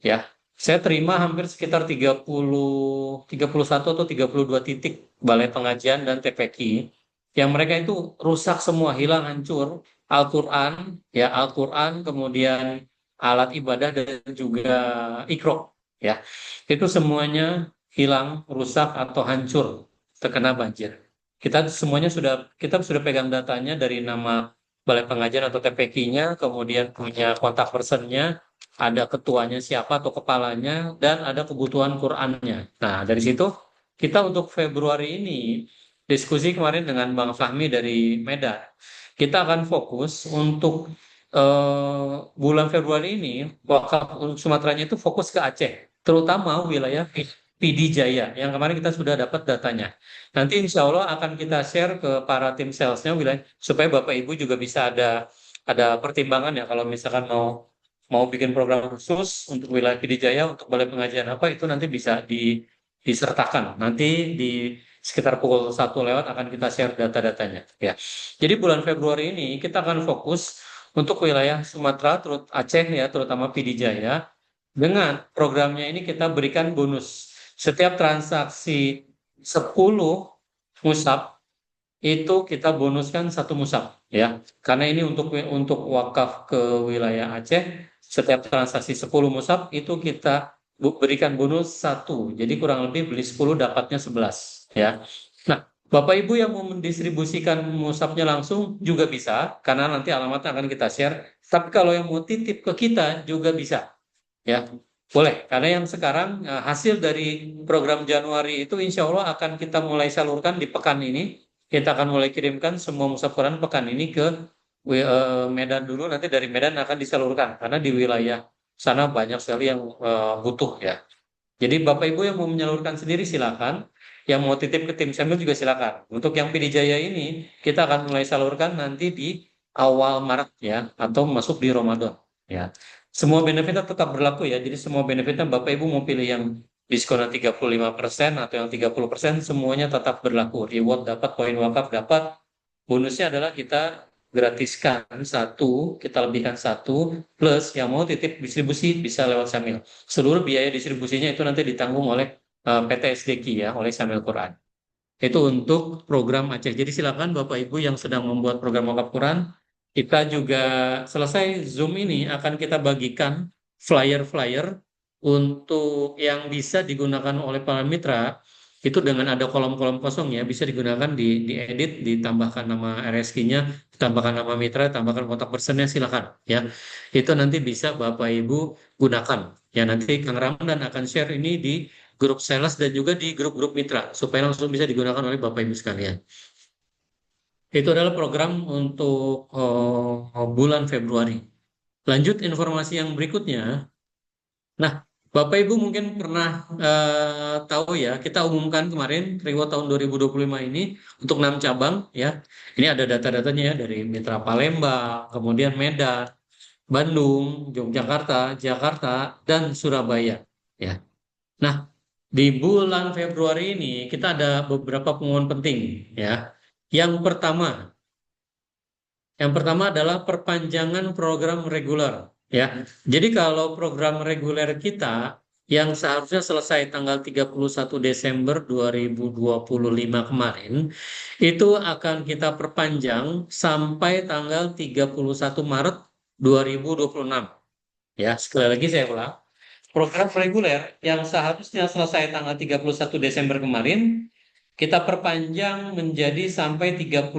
Ya, saya terima hampir sekitar 31 atau 32 titik balai pengajian dan TPQ yang mereka itu rusak semua, hilang, hancur. Al-Quran, ya Al-Quran, kemudian alat ibadah dan juga ikro, ya itu semuanya hilang, rusak atau hancur terkena banjir. Kita sudah pegang datanya dari nama balai pengajian atau TPQ-nya, kemudian punya kontak personnya, ada ketuanya siapa atau kepalanya, dan ada kebutuhan Qur'annya. Nah, dari situ kita untuk Februari ini diskusi kemarin dengan Bang Fahmi dari Medan. Kita akan fokus untuk bulan Februari ini, wakaf Sumateranya itu fokus ke Aceh, terutama wilayah PD Jaya yang kemarin kita sudah dapat datanya. Nanti insya Allah akan kita share ke para tim salesnya wilayah supaya Bapak Ibu juga bisa ada pertimbangan ya kalau misalkan mau mau bikin program khusus untuk wilayah PD Jaya untuk balai pengajian apa itu nanti bisa disertakan. Nanti di sekitar pukul 1 lewat akan kita share data-datanya ya. Jadi bulan Februari ini kita akan fokus untuk wilayah Sumatera, Aceh ya, terutama PD Jaya. Dengan programnya ini kita berikan bonus. Setiap transaksi 10 musab itu kita bonuskan 1 musab ya. Karena ini untuk wakaf ke wilayah Aceh, setiap transaksi 10 musab itu kita berikan bonus 1. Jadi kurang lebih beli 10 dapatnya 11 ya. Nah, Bapak Ibu yang mau mendistribusikan musabnya langsung juga bisa karena nanti alamatnya akan kita share. Tapi kalau yang mau titip ke kita juga bisa ya. Boleh, karena yang sekarang hasil dari program Januari itu insya Allah akan kita mulai salurkan di pekan ini. Kita akan mulai kirimkan semua mushaf Quran pekan ini ke Medan dulu, nanti dari Medan akan disalurkan. Karena di wilayah sana banyak sekali yang butuh ya. Jadi Bapak Ibu yang mau menyalurkan sendiri silakan. Yang mau titip ke tim Sambil juga silakan. Untuk yang PD Jaya ini, kita akan mulai salurkan nanti di awal Maret ya, atau masuk di Ramadan ya. Semua benefitnya tetap berlaku ya. Jadi semua benefitnya Bapak Ibu mau pilih yang diskon 35% atau yang 30%, semuanya tetap berlaku. Reward dapat, poin wakaf dapat. Bonusnya adalah kita gratiskan 1, kita lebihkan 1, plus yang mau titip distribusi bisa lewat Samil. Seluruh biaya distribusinya itu nanti ditanggung oleh PT SDQ ya, oleh Samil Quran. Itu untuk program Aceh. Jadi silakan Bapak Ibu yang sedang membuat program wakaf Quran, kita juga selesai Zoom ini akan kita bagikan flyer-flyer untuk yang bisa digunakan oleh para mitra. Itu dengan ada kolom-kolom kosong ya, bisa digunakan diedit, ditambahkan nama RSQ-nya, ditambahkan nama mitra, tambahkan kontak personnya, silakan ya. Itu nanti bisa Bapak Ibu gunakan. Ya nanti Kang Ramdan akan share ini di grup sales dan juga di grup-grup mitra supaya langsung bisa digunakan oleh Bapak Ibu sekalian. Itu adalah program untuk bulan Februari. Lanjut informasi yang berikutnya. Nah, Bapak Ibu mungkin pernah tahu ya, kita umumkan kemarin reward tahun 2025 ini untuk 6 cabang ya. Ini ada data-datanya ya dari Mitra Palembang, kemudian Medan, Bandung, Yogyakarta, Jakarta, dan Surabaya ya. Nah, di bulan Februari ini kita ada beberapa pengumuman penting ya. Yang pertama adalah perpanjangan program reguler ya. Jadi kalau program reguler kita yang seharusnya selesai tanggal 31 Desember 2025 kemarin itu akan kita perpanjang sampai tanggal 31 Maret 2026. Ya, sekali lagi saya ulang. Program reguler yang seharusnya selesai tanggal 31 Desember kemarin, kita perpanjang menjadi sampai 31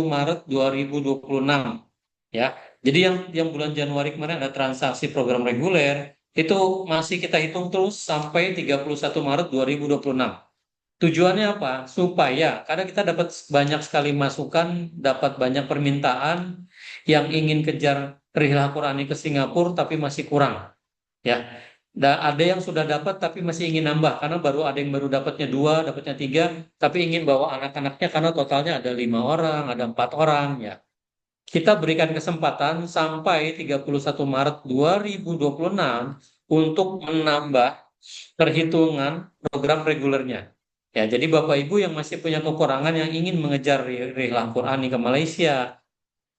Maret 2026. Ya. Jadi yang bulan Januari kemarin ada transaksi program reguler, itu masih kita hitung terus sampai 31 Maret 2026. Tujuannya apa? Supaya, karena kita dapat banyak sekali masukan, dapat banyak permintaan yang ingin kejar rihlah Qurani ke Singapura tapi masih kurang ya. Dan ada yang sudah dapat tapi masih ingin nambah karena baru ada yang baru dapatnya 2, dapatnya 3, tapi ingin bawa anak-anaknya karena totalnya ada 5 orang, ada 4 orang ya. Kita berikan kesempatan sampai 31 Maret 2026 untuk menambah perhitungan program regulernya. Ya, jadi Bapak Ibu yang masih punya kekurangan yang ingin mengejar rihlah Qurani ke Malaysia,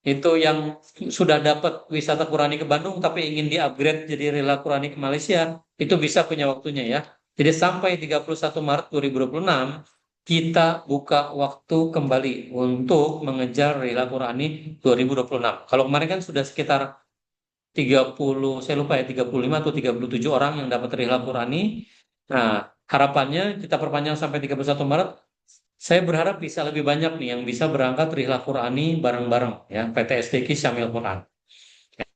itu yang sudah dapat wisata Qurani ke Bandung tapi ingin di-upgrade jadi rihlah Qurani ke Malaysia, itu bisa punya waktunya ya. Jadi sampai 31 Maret 2026 kita buka waktu kembali untuk mengejar rihlah Qurani 2026. Kalau kemarin kan sudah sekitar 30, saya lupa ya, 35 atau 37 orang yang dapat rihlah Qurani. Nah, harapannya kita perpanjang sampai 31 Maret. Saya berharap bisa lebih banyak nih yang bisa berangkat rihlah Qurani bareng-bareng ya, PTSDQ Syamil Quran. Ya.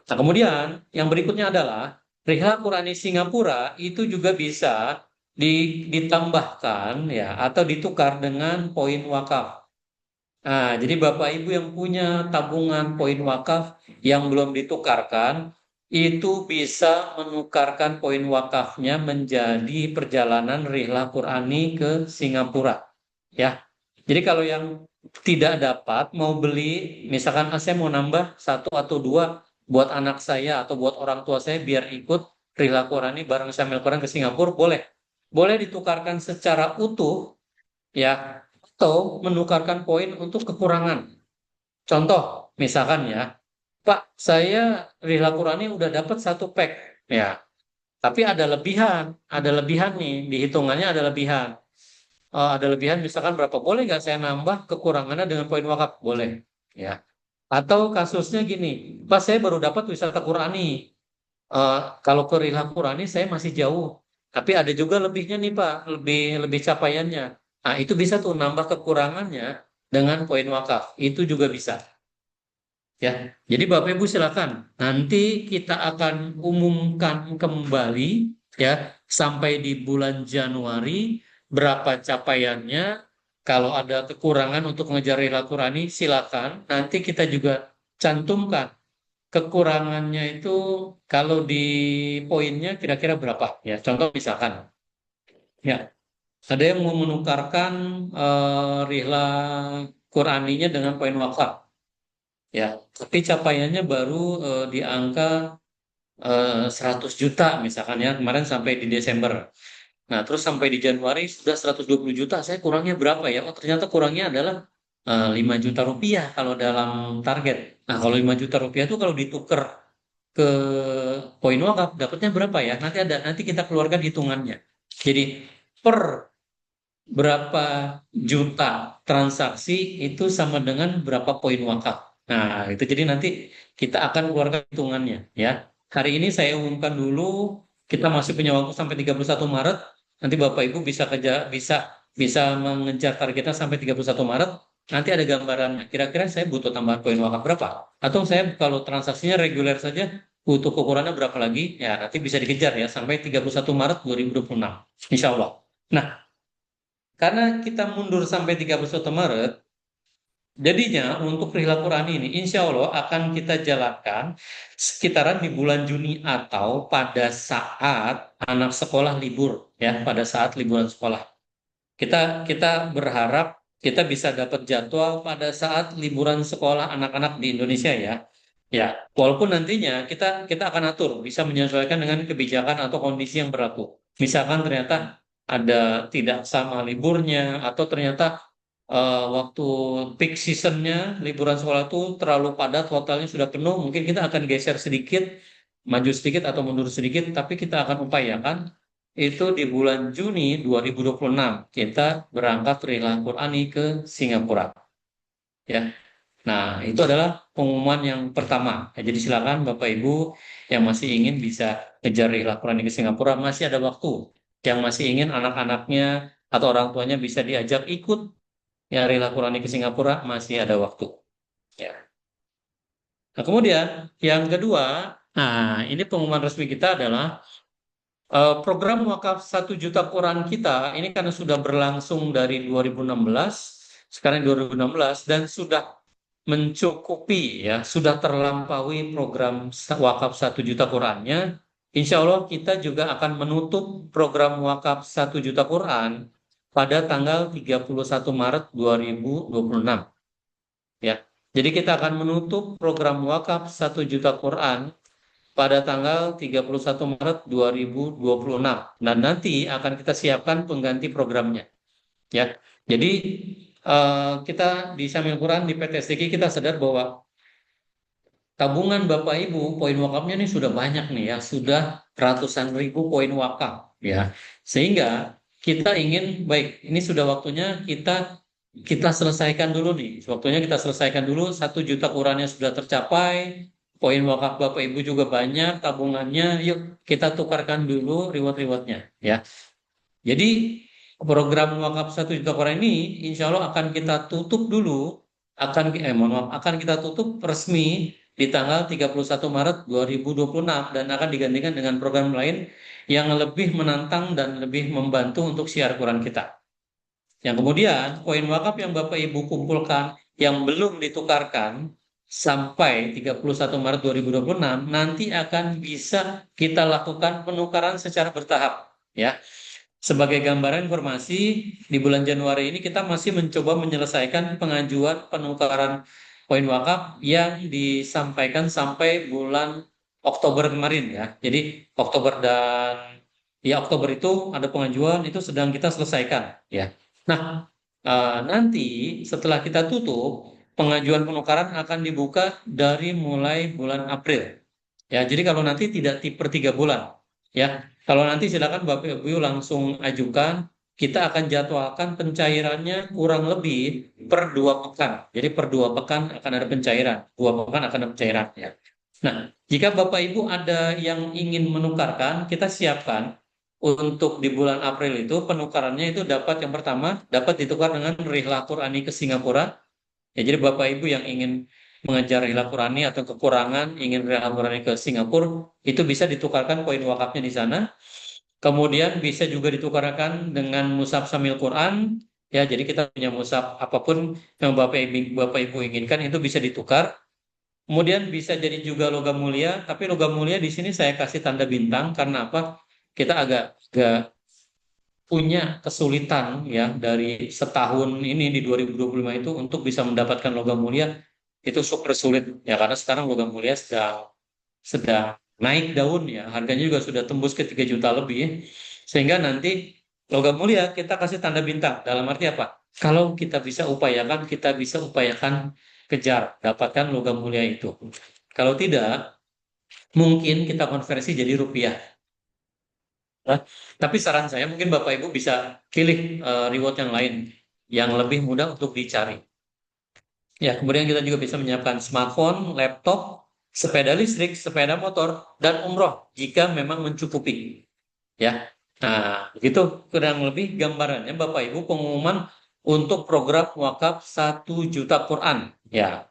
Nah, kemudian yang berikutnya adalah rihlah Qurani Singapura itu juga bisa ditambahkan ya atau ditukar dengan poin wakaf. Nah, jadi Bapak Ibu yang punya tabungan poin wakaf yang belum ditukarkan, itu bisa menukarkan poin wakafnya menjadi perjalanan rihlah Qurani ke Singapura. Ya, jadi kalau yang tidak dapat mau beli, misalkan saya mau nambah 1 atau 2 buat anak saya atau buat orang tua saya biar ikut rihlah Qurani bareng Syamil Quran ke Singapura, boleh. Boleh ditukarkan secara utuh, ya, atau menukarkan poin untuk kekurangan. Contoh, misalkan ya, Pak, saya rihlah Qurani udah dapat 1 pack, ya, tapi ada lebihan nih, dihitungannya ada lebihan. Ada lebihan misalkan berapa, boleh nggak saya nambah kekurangannya dengan poin wakaf? Boleh, ya. Atau kasusnya gini, Pak, saya baru dapat wisata Qurani. Kalau ke rihlah Qurani saya masih jauh, tapi ada juga lebihnya nih Pak, lebih lebih capaiannya. Nah, itu bisa tuh nambah kekurangannya dengan poin wakaf. Itu juga bisa. Ya, jadi Bapak Ibu silakan. Nanti kita akan umumkan kembali ya sampai di bulan Januari berapa capaiannya. Kalau ada kekurangan untuk mengejar rihlah Qurani, silakan. Nanti kita juga cantumkan kekurangannya itu kalau di poinnya kira-kira berapa ya. Contoh misalkan ya ada yang mau menukarkan rihlah Quraninya dengan poin wakaf ya, tapi capaiannya baru di angka 100 juta misalkan ya kemarin sampai di Desember. Nah, terus sampai di Januari sudah 120 juta, saya kurangnya berapa ya? Oh, ternyata kurangnya adalah 5 juta rupiah kalau dalam target. Nah, kalau 5 juta rupiah itu kalau ditukar ke poin wakaf dapatnya berapa ya? Nanti kita keluarkan hitungannya. Jadi per berapa juta transaksi itu sama dengan berapa poin wakaf. Nah, itu jadi nanti kita akan keluarkan hitungannya ya. Hari ini saya umumkan dulu, kita masih punya waktu sampai 31 Maret. Nanti Bapak Ibu bisa kerja bisa bisa mengejar targetnya sampai 31 Maret. Nanti ada gambarannya. Kira-kira saya butuh tambahan poin wakaf berapa? Atau saya kalau transaksinya reguler saja butuh ukurannya berapa lagi? Ya, nanti bisa dikejar ya sampai 31 Maret 2026. Insya Allah. Nah, karena kita mundur sampai 31 Maret, jadinya untuk rihlah Qurani ini insya Allah akan kita jalankan sekitaran di bulan Juni atau pada saat anak sekolah libur ya, pada saat liburan sekolah. Kita berharap kita bisa dapat jadwal pada saat liburan sekolah anak-anak di Indonesia ya. Ya, walaupun nantinya kita akan atur, bisa menyesuaikan dengan kebijakan atau kondisi yang berlaku. Misalkan ternyata ada tidak sama liburnya atau ternyata waktu peak seasonnya liburan sekolah itu terlalu padat, hotelnya sudah penuh, mungkin kita akan geser sedikit, maju sedikit atau mundur sedikit, tapi kita akan upayakan itu di bulan Juni 2026 kita berangkat rihlah Qurani ke Singapura. Ya. Nah, itu adalah pengumuman yang pertama. Ya, jadi silakan Bapak Ibu yang masih ingin bisa kejar rihlah Qurani ke Singapura, masih ada waktu. Yang masih ingin anak-anaknya atau orang tuanya bisa diajak ikut ya rihlah Qurani ke Singapura, masih ada waktu. Ya. Nah, kemudian yang kedua, nah ini pengumuman resmi kita adalah program wakaf 1 juta Quran kita ini karena sudah berlangsung dari 2016, sekarang 2016 dan sudah mencukupi ya, sudah terlampaui program wakaf 1 juta Qurannya, insya Allah kita juga akan menutup program wakaf 1 juta Quran pada tanggal 31 Maret 2026 ya. Jadi kita akan menutup program wakaf 1 juta Quran pada tanggal 31 Maret 2026. Dan nanti akan kita siapkan pengganti programnya ya. Jadi kita di Syamil Quran di PT STQ kita sadar bahwa tabungan Bapak Ibu poin wakafnya nih sudah banyak nih ya, sudah ratusan ribu poin wakaf ya. Sehingga kita ingin baik, ini sudah waktunya kita selesaikan dulu nih. Waktunya kita selesaikan dulu 1 juta Qurannya sudah tercapai, poin wakaf Bapak Ibu juga banyak, tabungannya yuk kita tukarkan dulu reward-rewardnya ya. Jadi program wakaf 1 juta Quran ini insya Allah akan kita tutup dulu, mohon maaf, akan kita tutup resmi di tanggal 31 Maret 2026 dan akan digantikan dengan program lain yang lebih menantang dan lebih membantu untuk siar Quran kita. Yang kemudian poin wakaf yang Bapak Ibu kumpulkan yang belum ditukarkan sampai 31 Maret 2026 nanti akan bisa kita lakukan penukaran secara bertahap ya. Sebagai gambaran informasi, di bulan Januari ini kita masih mencoba menyelesaikan pengajuan penukaran poin wakaf yang disampaikan sampai bulan Oktober kemarin ya. Jadi Oktober dan Oktober itu ada pengajuan itu sedang kita selesaikan ya. Nah, nanti setelah kita tutup, pengajuan penukaran akan dibuka dari mulai bulan April. Ya, jadi kalau nanti tidak per 3 bulan, ya. Kalau nanti silakan Bapak Ibu langsung ajukan, kita akan jadwalkan pencairannya kurang lebih per 2 pekan. Jadi per 2 pekan akan ada pencairan, 2 pekan akan ada pencairan. Ya. Nah, jika Bapak Ibu ada yang ingin menukarkan, kita siapkan untuk di bulan April itu penukarannya itu dapat yang pertama dapat ditukar dengan Rihlah Qurani ke Singapura. Ya, jadi Bapak Ibu yang ingin mengejar Rihlah Qurani atau kekurangan ingin Rihlah Qurani ke Singapura itu bisa ditukarkan poin wakafnya di sana. Kemudian bisa juga ditukarkan dengan mushaf Syamil Quran. Ya, jadi kita punya mushaf apapun yang Bapak Ibu inginkan itu bisa ditukar. Kemudian bisa jadi juga logam mulia, tapi logam mulia di sini saya kasih tanda bintang karena apa? Kita agak punya kesulitan ya dari setahun ini di 2025 itu untuk bisa mendapatkan logam mulia itu super sulit ya karena sekarang logam mulia sedang naik daun ya harganya juga sudah tembus ke 3 juta lebih ya. Sehingga nanti logam mulia kita kasih tanda bintang dalam arti apa? Kalau kita bisa upayakan kejar dapatkan logam mulia itu. Kalau tidak mungkin kita konversi jadi rupiah. Nah, tapi saran saya mungkin Bapak Ibu bisa pilih reward yang lain yang lebih mudah untuk dicari. Ya, kemudian kita juga bisa menyiapkan smartphone, laptop, sepeda listrik, sepeda motor, dan umroh jika memang mencukupi. Ya, nah begitu kurang lebih gambarannya Bapak Ibu pengumuman untuk program wakaf 1 juta Quran. Ya,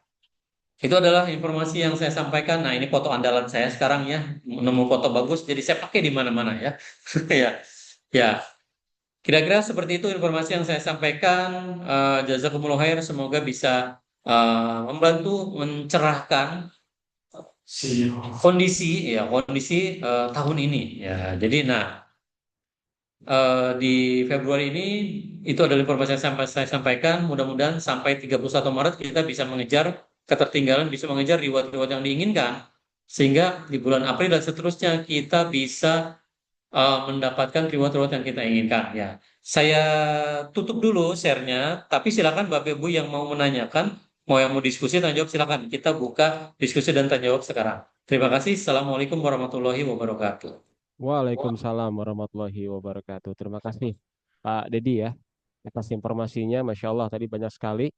itu adalah informasi yang saya sampaikan. Nah, ini foto andalan saya sekarang ya, nemu foto bagus, jadi saya pakai di mana-mana ya. Ya, ya. Kira-kira seperti itu informasi yang saya sampaikan. Jazakumullah khair, semoga bisa membantu mencerahkan kondisi tahun ini. Ya, jadi di Februari ini itu adalah informasi yang saya sampaikan. Mudah-mudahan sampai 31 Maret kita bisa mengejar ketertinggalan, bisa mengejar reward-reward yang diinginkan. Sehingga di bulan April dan seterusnya kita bisa mendapatkan reward-reward yang kita inginkan. Ya, saya tutup dulu share-nya, tapi silakan Bapak Ibu yang mau menanyakan, yang mau diskusi, tanya jawab silakan. Kita buka diskusi dan tanya jawab sekarang. Terima kasih. Assalamualaikum warahmatullahi wabarakatuh. Waalaikumsalam warahmatullahi wabarakatuh. Terima kasih Pak Dedi ya atas informasinya. Masya Allah tadi banyak sekali.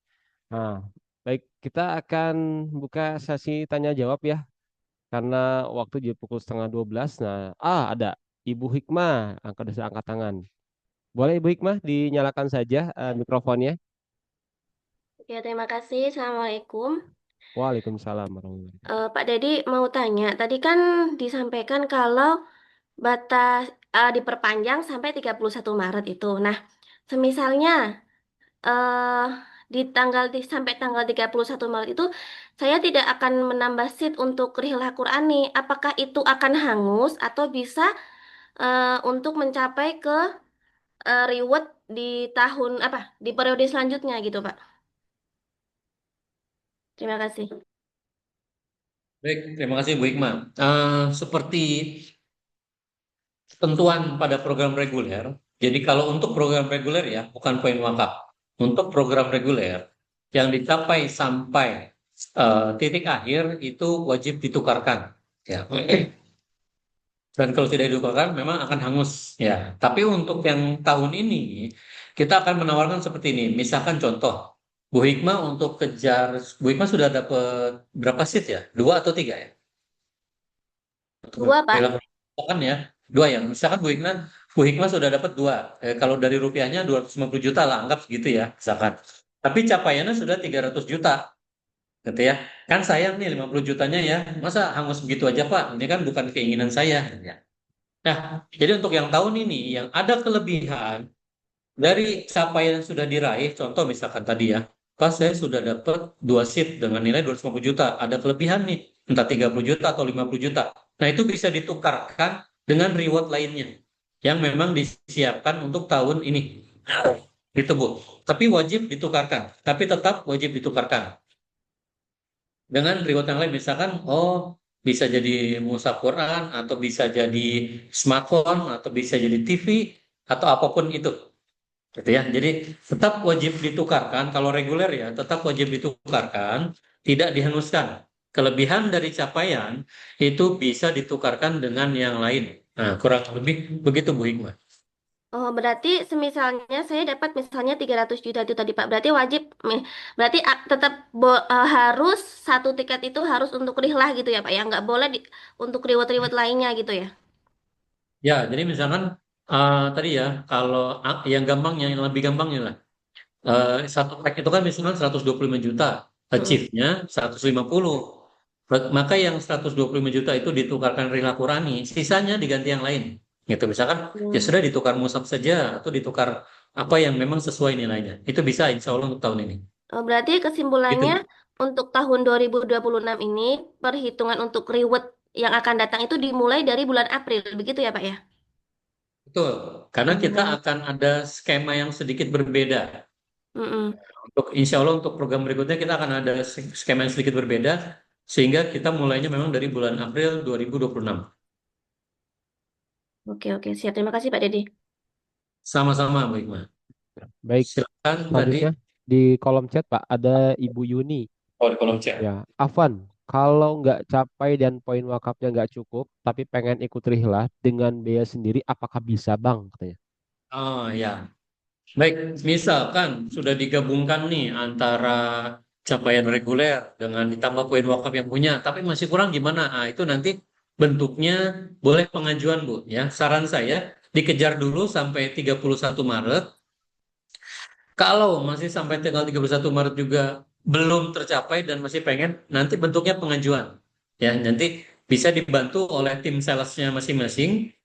Nah, baik kita akan buka sesi tanya jawab ya. Karena waktu di pukul setengah 12. Nah, ada Ibu Hikmah angkat tangan. Boleh Ibu Hikmah dinyalakan saja mikrofonnya. Ya, terima kasih. Assalamualaikum. Waalaikumsalam warahmatullahi wabarakatuh. Pak Dedi mau tanya, tadi kan disampaikan kalau batas diperpanjang sampai 31 Maret itu. Nah, semisalnya eh, sampai tanggal 31 Maret itu saya tidak akan menambah seat untuk Rihlah Qur'ani. Apakah itu akan hangus atau bisa untuk mencapai ke reward di tahun apa di periode selanjutnya gitu, Pak? Terima kasih. Baik, terima kasih Bu Hikmah. Seperti ketentuan pada program reguler, jadi kalau untuk program reguler ya, bukan poin wakaf. Untuk program reguler yang dicapai sampai titik akhir itu wajib ditukarkan. Ya. Dan kalau tidak ditukarkan memang akan hangus. Ya. Tapi untuk yang tahun ini kita akan menawarkan seperti ini. Misalkan contoh, Bu Hikmah untuk kejar, Bu Hikmah sudah dapat berapa seat ya? Dua atau tiga ya? Dua, Pak. Misalkan ya, dua ya. Misalkan Bu Hikmah sudah dapat dua. Kalau dari rupiahnya 250 juta lah, anggap segitu ya, misalkan. Tapi capaiannya sudah 300 juta, gitu ya. Kan sayang nih 50 jutanya ya. Masa hangus begitu aja, Pak? Ini kan bukan keinginan saya. Ya. Nah, jadi untuk yang tahun ini, yang ada kelebihan dari capaian yang sudah diraih, contoh misalkan tadi ya, pas saya sudah dapat dua seat dengan nilai 250 juta, ada kelebihan nih, entah 30 juta atau 50 juta. Nah, itu bisa ditukarkan dengan reward lainnya yang memang disiapkan untuk tahun ini. Gitu, Bu. Tapi wajib ditukarkan, tapi tetap wajib ditukarkan dengan reward yang lain. Misalkan, oh, bisa jadi mushaf Quran, atau bisa jadi smartphone, atau bisa jadi TV, atau apapun itu gitu ya. Jadi tetap wajib ditukarkan. Kalau reguler ya tetap wajib ditukarkan, tidak dihanguskan. Kelebihan dari capaian itu bisa ditukarkan dengan yang lain. Nah, kurang lebih begitu Bu Hikmah. Oh, berarti semisalnya saya dapat misalnya 300 juta itu tadi, Pak. Berarti wajib, berarti tetap harus satu tiket itu harus untuk Rihlah gitu ya, Pak. Ya, nggak boleh untuk reward-reward lainnya gitu ya. Ya, jadi misalkan tadi ya, kalau yang gampangnya, yang lebih gampangnya lah, satu pack itu kan misalkan 125 juta, Mm-mm. achieve-nya 150. Maka yang 125 juta itu ditukarkan Rila Qurani, sisanya diganti yang lain. Gitu, misalkan ya Hmm. sudah ditukar musab saja atau ditukar apa yang memang sesuai nilainya. Itu bisa insya Allah untuk tahun ini. Berarti kesimpulannya Gitu. untuk tahun 2026 ini perhitungan untuk reward yang akan datang itu dimulai dari bulan April, begitu ya, Pak ya? Betul. Karena kita Hmm. akan ada skema yang sedikit berbeda. Mm-mm. Untuk insya Allah untuk program berikutnya kita akan ada skema yang sedikit berbeda sehingga kita mulainya memang dari bulan April 2026. Oke, oke, siap. Terima kasih, Pak Dedi. Sama-sama, Bu Hikmah. Baik, Silakan tadi. selanjutnya di kolom chat Pak ada Ibu Yuni. Oh, di kolom chat. Ya, Afwan, kalau nggak capai dan poin wakafnya nggak cukup, tapi pengen ikut rihlah dengan biaya sendiri, apakah bisa Bang? Katanya. Oh ya, baik. Misalkan sudah digabungkan nih antara capaian reguler dengan ditambah poin wakaf yang punya, tapi masih kurang gimana? Ah, itu nanti bentuknya boleh pengajuan, Bu. Ya, saran saya dikejar dulu sampai 31 Maret. Kalau masih sampai tanggal 31 Maret juga belum tercapai dan masih pengen, nanti bentuknya pengajuan. Ya, nanti bisa dibantu oleh tim salesnya masing-masing.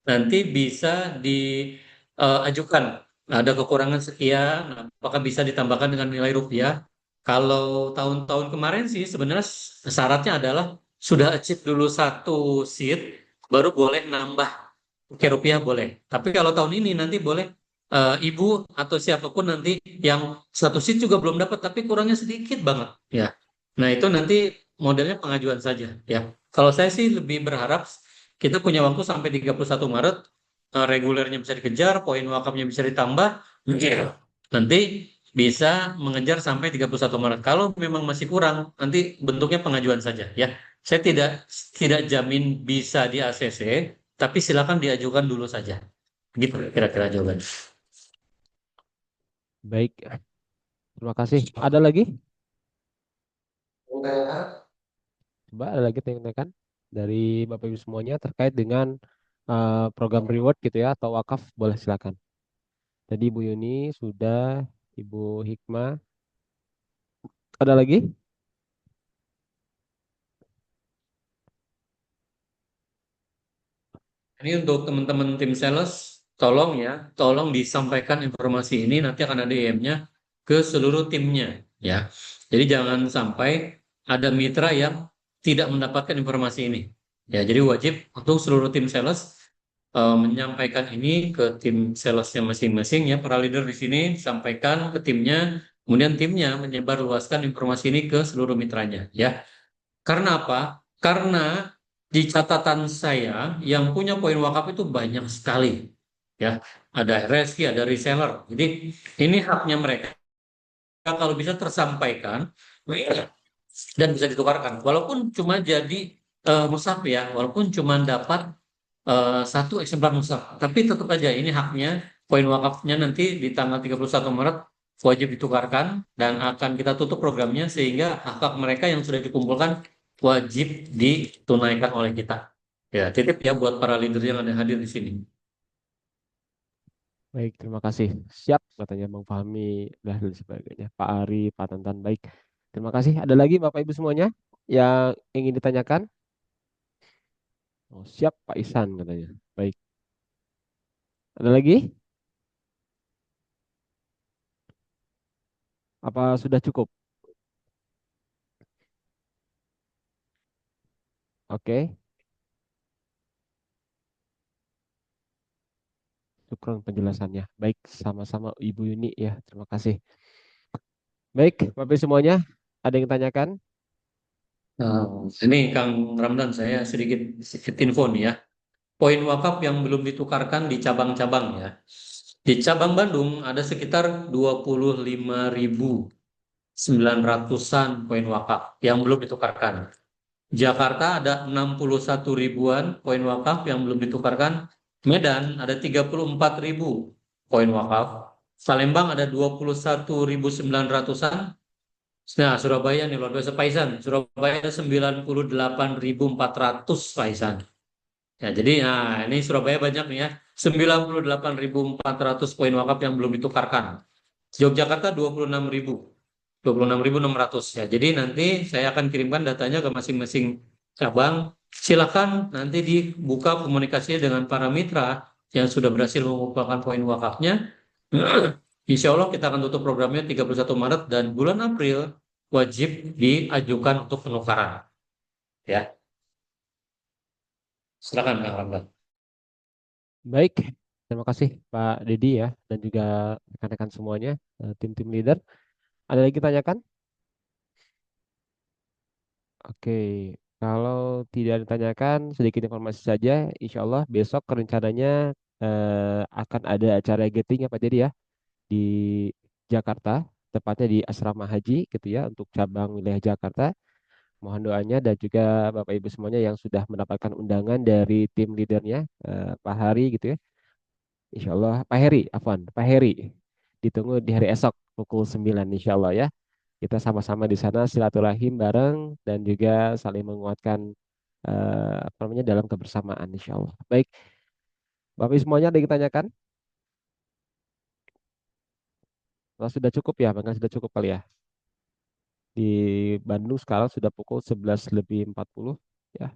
Nanti bisa diajukan. Ada kekurangan sekian, apakah bisa ditambahkan dengan nilai rupiah? Kalau tahun-tahun kemarin sih sebenarnya syaratnya adalah sudah achieve dulu satu seat, baru boleh nambah pakai rupiah boleh. Tapi kalau tahun ini nanti boleh ibu atau siapapun nanti yang satu seat juga belum dapat, tapi kurangnya sedikit banget. Ya, nah itu nanti modelnya pengajuan saja. Ya, kalau saya sih lebih berharap kita punya waktu sampai 31 Maret, regulernya bisa dikejar, poin wakafnya bisa ditambah, nanti bisa mengejar sampai 31 Maret. Kalau memang masih kurang, nanti bentuknya pengajuan saja ya. Saya tidak jamin bisa di ACC, tapi silakan diajukan dulu saja. Gitu kira-kira jawaban. Baik, terima kasih. Ada lagi? Coba ada lagi tanyakan dari Bapak Ibu semuanya terkait dengan program reward gitu ya atau wakaf, boleh silakan. Tadi Bu Yuni sudah, Ibu Hikmah. Ada lagi? Ini untuk teman-teman tim sales, tolong ya, tolong disampaikan informasi ini, nanti akan ada DM-nya ke seluruh timnya ya. Jadi jangan sampai ada mitra yang tidak mendapatkan informasi ini. Ya, jadi wajib untuk seluruh tim sales menyampaikan ini ke tim salesnya masing-masing ya. Para leader di sini sampaikan ke timnya, kemudian timnya menyebarluaskan informasi ini ke seluruh mitranya ya. Karena apa? Karena di catatan saya yang punya poin wakaf itu banyak sekali ya. Ada RSQ, ada reseller. Jadi ini haknya mereka kalau bisa tersampaikan dan bisa ditukarkan. Walaupun cuma jadi mushaf ya, walaupun cuma dapat satu eksemplar mushaf, tapi tetap aja ini haknya, poin wakafnya nanti di tanggal 31 Maret wajib ditukarkan dan akan kita tutup programnya sehingga hak-hak mereka yang sudah dikumpulkan wajib ditunaikan oleh kita. Ya, titip ya buat para leader yang ada hadir di sini. Baik, terima kasih. Siap katanya Bang Fahmi dan sebagainya. Pak Ari, Pak Tantan, baik. Terima kasih. Ada lagi Bapak Ibu semuanya yang ingin ditanyakan? Oh, siap Pak Ihsan katanya. Baik. Ada lagi? Apa sudah cukup? Oke. Syukron penjelasannya. Baik, sama-sama Ibu Yuni ya. Terima kasih. Baik, Bapak Ibu semuanya, ada yang tanyakan? Nah, ini Kang Ramdan saya sedikit sedikit info nih ya. Poin wakaf yang belum ditukarkan di cabang-cabang ya. Di cabang Bandung ada sekitar 25.900-an poin wakaf yang belum ditukarkan. Jakarta ada 61 ribuan poin wakaf yang belum ditukarkan. Medan ada 34.000 poin wakaf. Palembang ada 21.900-an. Nah, Surabaya nih luar biasa Paisan. Surabaya ada 98.400 Paisan. Ya, jadi nah ini Surabaya banyak nih ya. 98.400 poin wakaf yang belum ditukarkan. Yogyakarta 26.600 ya. Jadi nanti saya akan kirimkan datanya ke masing-masing cabang. Silakan nanti dibuka komunikasinya dengan para mitra yang sudah berhasil mengumpulkan poin wakafnya. Insya Allah kita akan tutup programnya 31 Maret dan bulan April wajib diajukan untuk penukaran. Ya, silakan Kang Ramlan. Baik, terima kasih Pak Dedi ya, dan juga rekan-rekan semuanya, tim-tim leader. Ada lagi tanyakan? Oke, kalau tidak ditanyakan, sedikit informasi saja. Insya Allah besok rencananya akan ada acara gathering ya Pak Dedi ya, di Jakarta, tepatnya di Asrama Haji gitu ya, untuk cabang wilayah Jakarta. Mohon doanya dan juga Bapak Ibu semuanya yang sudah mendapatkan undangan dari tim leadernya, Pak Hari gitu ya. Insya Allah, Pak Heri, Afwan, Pak Heri. Ditunggu di hari esok pukul 9 insya Allah ya. Kita sama-sama di sana silaturahim bareng dan juga saling menguatkan apa namanya dalam kebersamaan insya Allah. Baik, Bapak Ibu semuanya ada yang ditanyakan? Kalau sudah cukup ya, maka sudah cukup kali ya. Di Bandung sekarang sudah pukul 11 lebih 40 ya.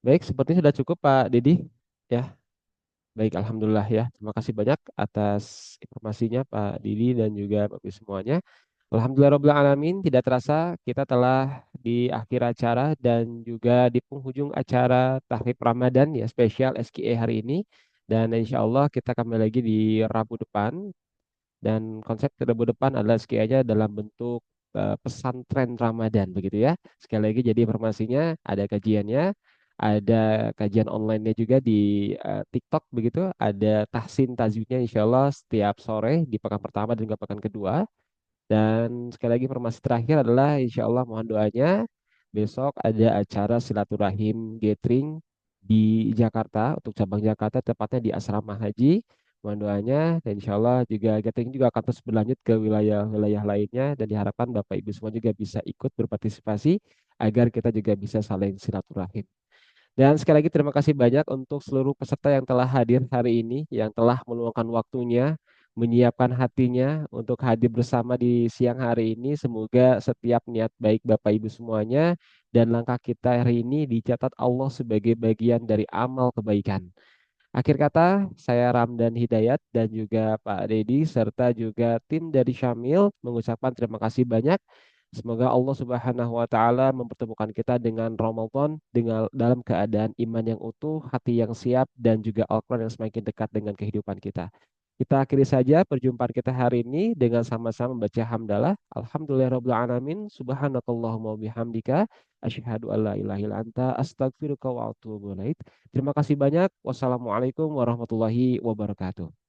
Baik, sepertinya sudah cukup Pak Didi ya. Baik, Alhamdulillah ya. Terima kasih banyak atas informasinya Pak Didi dan juga Bapak Ibu semuanya. Alhamdulillah alamin, tidak terasa kita telah di akhir acara dan juga di penghujung acara Tahrib Ramadan ya spesial SKE hari ini. Dan insya Allah kita kembali lagi di Rabu depan. Dan konsep Rabu depan adalah SKE-nya dalam bentuk pesantren Ramadan begitu ya. Sekali lagi jadi informasinya ada kajiannya, ada kajian online-nya juga di TikTok begitu, ada tahsin tajwidnya insya Allah setiap sore di pekan pertama dan juga pekan kedua. Dan sekali lagi informasi terakhir adalah insya Allah mohon doanya besok ada acara silaturahim gathering di Jakarta untuk cabang Jakarta tepatnya di Asrama Haji. Mohon doanya dan insya Allah juga gathering juga akan terus berlanjut ke wilayah-wilayah lainnya dan diharapkan Bapak Ibu semua juga bisa ikut berpartisipasi agar kita juga bisa saling silaturahim. Dan sekali lagi terima kasih banyak untuk seluruh peserta yang telah hadir hari ini, yang telah meluangkan waktunya, menyiapkan hatinya untuk hadir bersama di siang hari ini. Semoga setiap niat baik Bapak Ibu semuanya dan langkah kita hari ini dicatat Allah sebagai bagian dari amal kebaikan. Akhir kata, saya Ramdan Hidayat dan juga Pak Dedi serta juga tim dari Syamil mengucapkan terima kasih banyak. Semoga Allah Subhanahu wa taala mempertemukan kita dengan Ramadan dengan dalam keadaan iman yang utuh, hati yang siap dan juga Al-Qur'an yang semakin dekat dengan kehidupan kita. Kita akhiri saja perjumpaan kita hari ini dengan sama-sama membaca hamdalah. Alhamdulillahirabbil alamin. Subhanakallahumma wa bihamdika asyhadu an la ilaha illa anta astaghfiruka wa atubu ilaik. Terima kasih banyak. Wassalamualaikum warahmatullahi wabarakatuh.